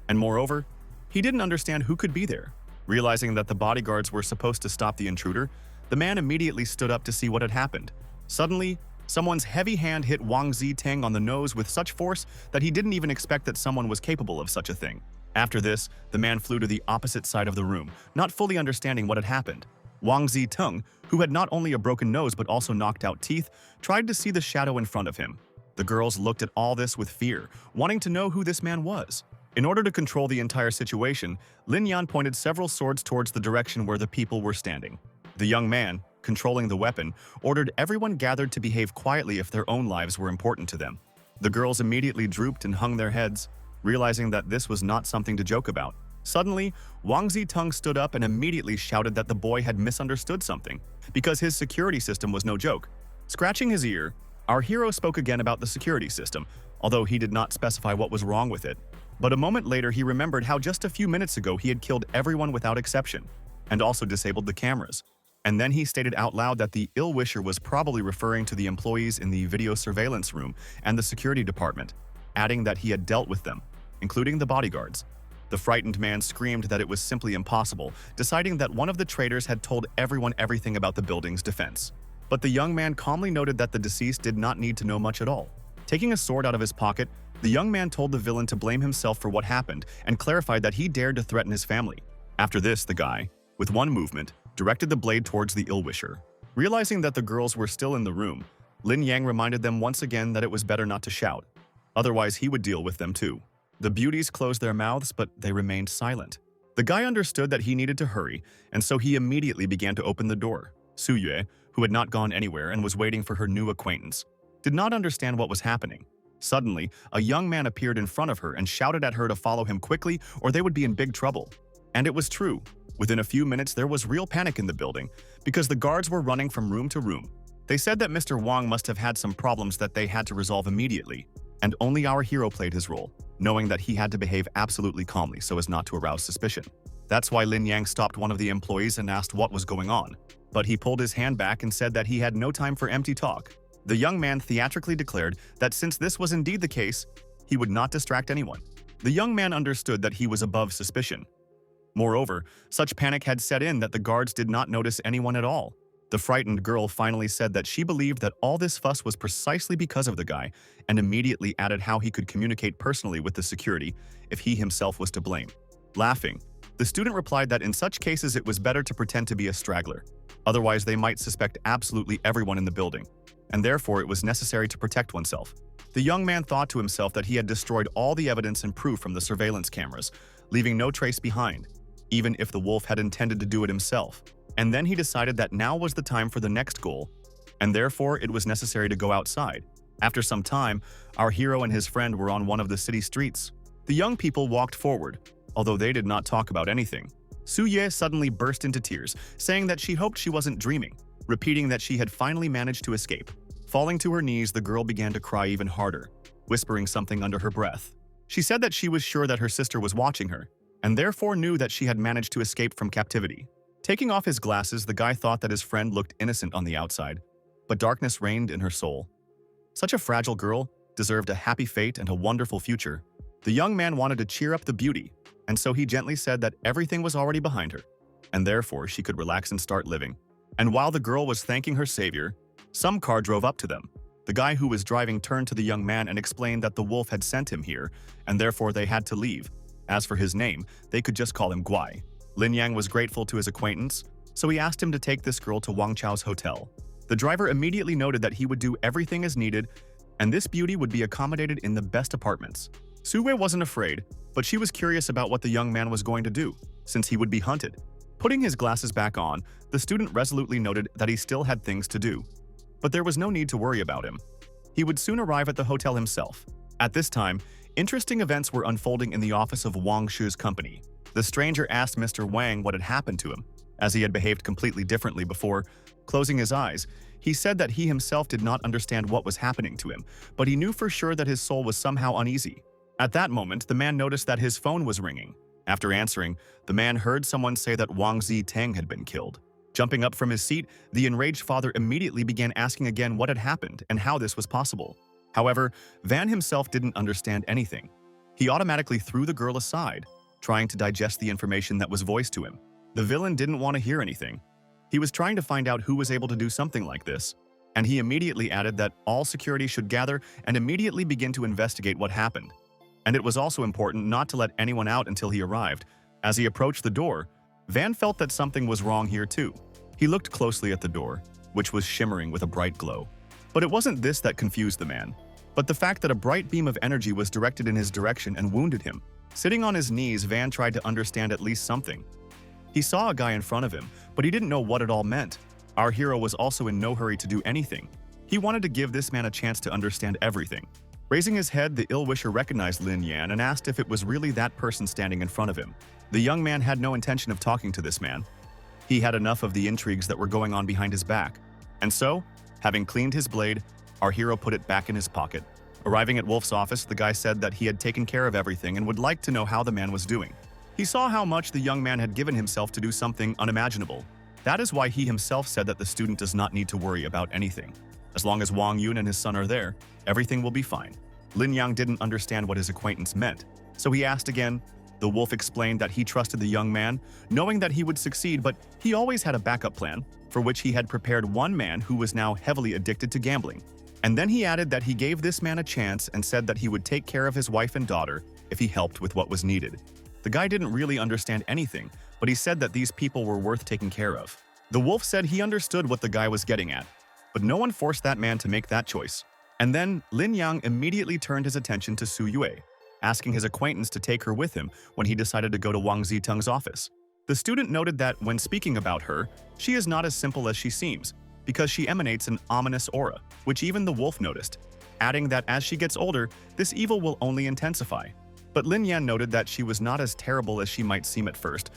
and moreover, he didn't understand who could be there. Realizing that the bodyguards were supposed to stop the intruder, the man immediately stood up to see what had happened. Suddenly, someone's heavy hand hit Wang Ziteng on the nose with such force that he didn't even expect that someone was capable of such a thing. After this, the man flew to the opposite side of the room, not fully understanding what had happened. Wang Ziteng, who had not only a broken nose but also knocked out teeth, tried to see the shadow in front of him. The girls looked at all this with fear, wanting to know who this man was. In order to control the entire situation, Lin Yan pointed several swords towards the direction where the people were standing. The young man, controlling the weapon, ordered everyone gathered to behave quietly if their own lives were important to them. The girls immediately drooped and hung their heads, realizing that this was not something to joke about. Suddenly, Wang Ziteng stood up and immediately shouted that the boy had misunderstood something, because his security system was no joke. Scratching his ear, our hero spoke again about the security system, although he did not specify what was wrong with it. But a moment later, he remembered how just a few minutes ago he had killed everyone without exception, and also disabled the cameras. And then he stated out loud that the ill-wisher was probably referring to the employees in the video surveillance room and the security department, adding that he had dealt with them, including the bodyguards. The frightened man screamed that it was simply impossible, deciding that one of the traitors had told everyone everything about the building's defense. But the young man calmly noted that the deceased did not need to know much at all. Taking a sword out of his pocket, the young man told the villain to blame himself for what happened and clarified that he dared to threaten his family. After this, the guy, with one movement, directed the blade towards the ill-wisher. Realizing that the girls were still in the room, Lin Yang reminded them once again that it was better not to shout. Otherwise, he would deal with them too. The beauties closed their mouths, but they remained silent. The guy understood that he needed to hurry, and so he immediately began to open the door. Su Yue, who had not gone anywhere and was waiting for her new acquaintance, did not understand what was happening. Suddenly, a young man appeared in front of her and shouted at her to follow him quickly or they would be in big trouble. And it was true. Within a few minutes, there was real panic in the building because the guards were running from room to room. They said that Mr. Wang must have had some problems that they had to resolve immediately, and only our hero played his role, knowing that he had to behave absolutely calmly so as not to arouse suspicion. That's why Lin Yang stopped one of the employees and asked what was going on, but he pulled his hand back and said that he had no time for empty talk. The young man theatrically declared that since this was indeed the case, he would not distract anyone. The young man understood that he was above suspicion. Moreover, such panic had set in that the guards did not notice anyone at all. The frightened girl finally said that she believed that all this fuss was precisely because of the guy, and immediately added how he could communicate personally with the security if he himself was to blame. Laughing, The student replied that in such cases it was better to pretend to be a straggler. Otherwise, they might suspect absolutely everyone in the building, and therefore it was necessary to protect oneself. The young man thought to himself that he had destroyed all the evidence and proof from the surveillance cameras, leaving no trace behind, even if the wolf had intended to do it himself. And then he decided that now was the time for the next goal, and therefore it was necessary to go outside. After some time, our hero and his friend were on one of the city streets. The young people walked forward, although they did not talk about anything. Su-ye suddenly burst into tears, saying that she hoped she wasn't dreaming, repeating that she had finally managed to escape. Falling to her knees, the girl began to cry even harder, whispering something under her breath. She said that she was sure that her sister was watching her, and therefore knew that she had managed to escape from captivity. Taking off his glasses, the guy thought that his friend looked innocent on the outside, but darkness reigned in her soul. Such a fragile girl deserved a happy fate and a wonderful future. The young man wanted to cheer up the beauty, and so he gently said that everything was already behind her, and therefore she could relax and start living. And while the girl was thanking her savior, some car drove up to them. The guy who was driving turned to the young man and explained that the wolf had sent him here, and therefore they had to leave. As for his name, they could just call him Guai. Lin Yang was grateful to his acquaintance, so he asked him to take this girl to Wang Chao's hotel. The driver immediately noted that he would do everything as needed, and this beauty would be accommodated in the best apartments. Su-wei wasn't afraid, but she was curious about what the young man was going to do, since he would be hunted. Putting his glasses back on, the student resolutely noted that he still had things to do. But there was no need to worry about him. He would soon arrive at the hotel himself. At this time, interesting events were unfolding in the office of Wang Shu's company. The stranger asked Mr. Wang what had happened to him, as he had behaved completely differently before. Closing his eyes, he said that he himself did not understand what was happening to him, but he knew for sure that his soul was somehow uneasy. At that moment, the man noticed that his phone was ringing. After answering, the man heard someone say that Wang Ziteng had been killed. Jumping up from his seat, the enraged father immediately began asking again what had happened and how this was possible. However, Van himself didn't understand anything. He automatically threw the girl aside, trying to digest the information that was voiced to him. The villain didn't want to hear anything. He was trying to find out who was able to do something like this, and he immediately added that all security should gather and immediately begin to investigate what happened. And it was also important not to let anyone out until he arrived. As he approached the door, Van felt that something was wrong here too. He looked closely at the door, which was shimmering with a bright glow. But it wasn't this that confused the man, but the fact that a bright beam of energy was directed in his direction and wounded him. Sitting on his knees, Van tried to understand at least something. He saw a guy in front of him, but he didn't know what it all meant. Our hero was also in no hurry to do anything. He wanted to give this man a chance to understand everything. Raising his head, the ill-wisher recognized Lin Yan and asked if it was really that person standing in front of him. The young man had no intention of talking to this man. He had enough of the intrigues that were going on behind his back. And so, having cleaned his blade, our hero put it back in his pocket. Arriving at Wolf's office, the guy said that he had taken care of everything and would like to know how the man was doing. He saw how much the young man had given himself to do something unimaginable. That is why he himself said that the student does not need to worry about anything. As long as Wang Yun and his son are there, everything will be fine. Lin Yang didn't understand what his acquaintance meant, so he asked again. The wolf explained that he trusted the young man, knowing that he would succeed, but he always had a backup plan, for which he had prepared one man who was now heavily addicted to gambling. And then he added that he gave this man a chance and said that he would take care of his wife and daughter if he helped with what was needed. The guy didn't really understand anything, but he said that these people were worth taking care of. The wolf said he understood what the guy was getting at, but no one forced that man to make that choice. And then Lin Yang immediately turned his attention to Su Yue, asking his acquaintance to take her with him when he decided to go to Wang Ziteng's office. The student noted that when speaking about her, she is not as simple as she seems, because she emanates an ominous aura, which even the wolf noticed, adding that as she gets older, this evil will only intensify. But Lin Yan noted that she was not as terrible as she might seem at first,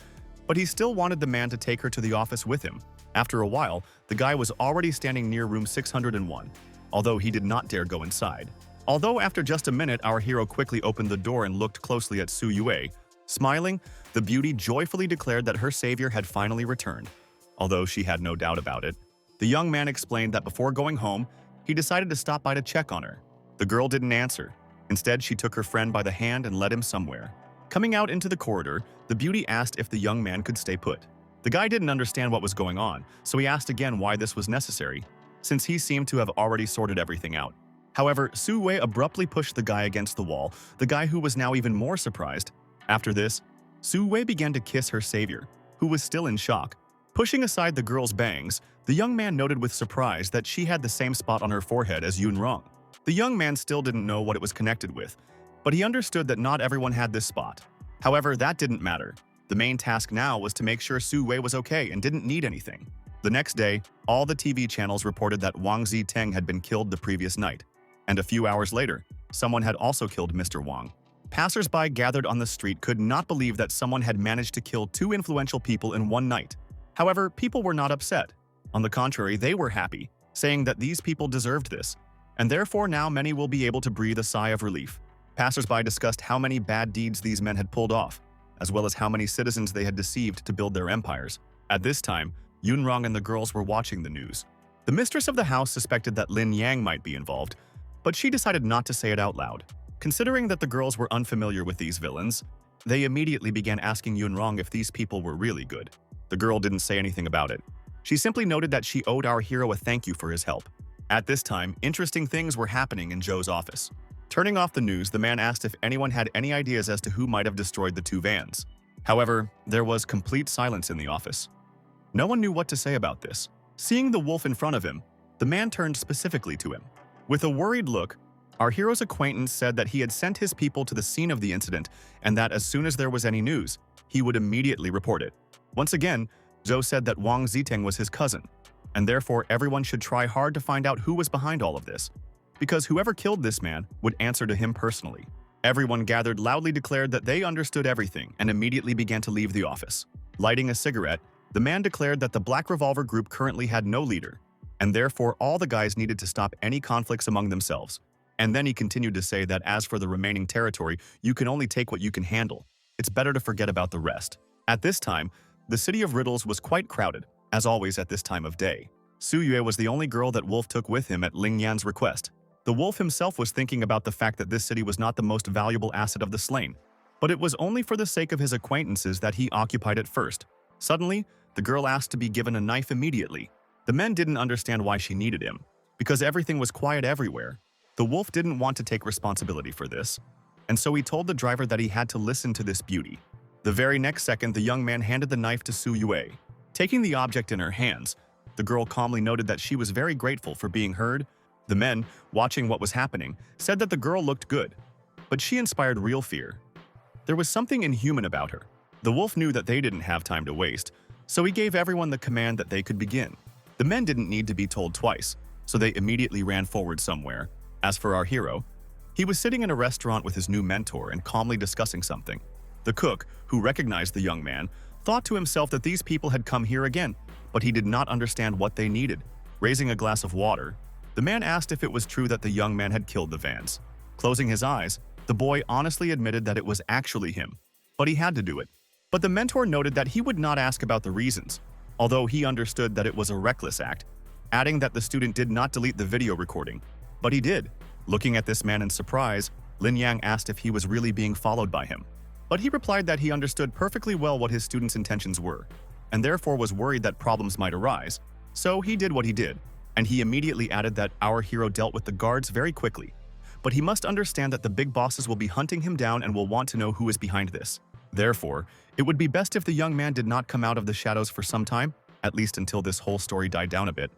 but he still wanted the man to take her to the office with him. After a while, the guy was already standing near room 601, although he did not dare go inside. Although after just a minute, our hero quickly opened the door and looked closely at Su Yue. Smiling, the beauty joyfully declared that her savior had finally returned, although she had no doubt about it. The young man explained that before going home, he decided to stop by to check on her. The girl didn't answer. Instead, she took her friend by the hand and led him somewhere. Coming out into the corridor, the beauty asked if the young man could stay put. The guy didn't understand what was going on, so he asked again why this was necessary, since he seemed to have already sorted everything out. However, Su Wei abruptly pushed the guy against the wall, the guy who was now even more surprised. After this, Su Wei began to kiss her savior, who was still in shock. Pushing aside the girl's bangs, the young man noted with surprise that she had the same spot on her forehead as Yun Rong. The young man still didn't know what it was connected with, but he understood that not everyone had this spot. However, that didn't matter. The main task now was to make sure Su Wei was okay and didn't need anything. The next day, all the TV channels reported that Wang Ziteng had been killed the previous night. And a few hours later, someone had also killed Mr. Wang. Passers-by gathered on the street could not believe that someone had managed to kill two influential people in one night. However, people were not upset. On the contrary, they were happy, saying that these people deserved this, and therefore now many will be able to breathe a sigh of relief. Passers-by discussed how many bad deeds these men had pulled off, as well as how many citizens they had deceived to build their empires. At this time, Yun Rong and the girls were watching the news. The mistress of the house suspected that Lin Yang might be involved, but she decided not to say it out loud. Considering that the girls were unfamiliar with these villains, they immediately began asking Yun Rong if these people were really good. The girl didn't say anything about it. She simply noted that she owed our hero a thank you for his help. At this time, interesting things were happening in Zhou's office. Turning off the news, the man asked if anyone had any ideas as to who might have destroyed the two vans. However, there was complete silence in the office. No one knew what to say about this. Seeing the wolf in front of him, the man turned specifically to him. With a worried look, our hero's acquaintance said that he had sent his people to the scene of the incident and that as soon as there was any news, he would immediately report it. Once again, Zhou said that Wang Ziteng was his cousin, and therefore everyone should try hard to find out who was behind all of this, because whoever killed this man would answer to him personally. Everyone gathered loudly declared that they understood everything and immediately began to leave the office. Lighting a cigarette, the man declared that the Black Revolver group currently had no leader, and therefore all the guys needed to stop any conflicts among themselves. And then he continued to say that as for the remaining territory, you can only take what you can handle. It's better to forget about the rest. At this time, the city of Riddles was quite crowded, as always at this time of day. Su Yue was the only girl that Wolf took with him at Ling Yan's request. The wolf himself was thinking about the fact that this city was not the most valuable asset of the slain, but it was only for the sake of his acquaintances that he occupied it first. Suddenly, the girl asked to be given a knife immediately. The men didn't understand why she needed him, because everything was quiet everywhere. The wolf didn't want to take responsibility for this, and so he told the driver that he had to listen to this beauty. The very next second, the young man handed the knife to Su Yue. Taking the object in her hands, the girl calmly noted that she was very grateful for being heard. The men, watching what was happening, said that the girl looked good, but she inspired real fear. There was something inhuman about her. The wolf knew that they didn't have time to waste, so he gave everyone the command that they could begin. The men didn't need to be told twice, so they immediately ran forward somewhere. As for our hero, he was sitting in a restaurant with his new mentor and calmly discussing something. The cook, who recognized the young man, thought to himself that these people had come here again, but he did not understand what they needed. Raising a glass of water, the man asked if it was true that the young man had killed the Vans. Closing his eyes, the boy honestly admitted that it was actually him, but he had to do it. But the mentor noted that he would not ask about the reasons, although he understood that it was a reckless act, adding that the student did not delete the video recording. But he did. Looking at this man in surprise, Lin Yang asked if he was really being followed by him. But he replied that he understood perfectly well what his student's intentions were, and therefore was worried that problems might arise. So he did what he did, and he immediately added that our hero dealt with the guards very quickly. But he must understand that the big bosses will be hunting him down and will want to know who is behind this. Therefore, it would be best if the young man did not come out of the shadows for some time, at least until this whole story died down a bit.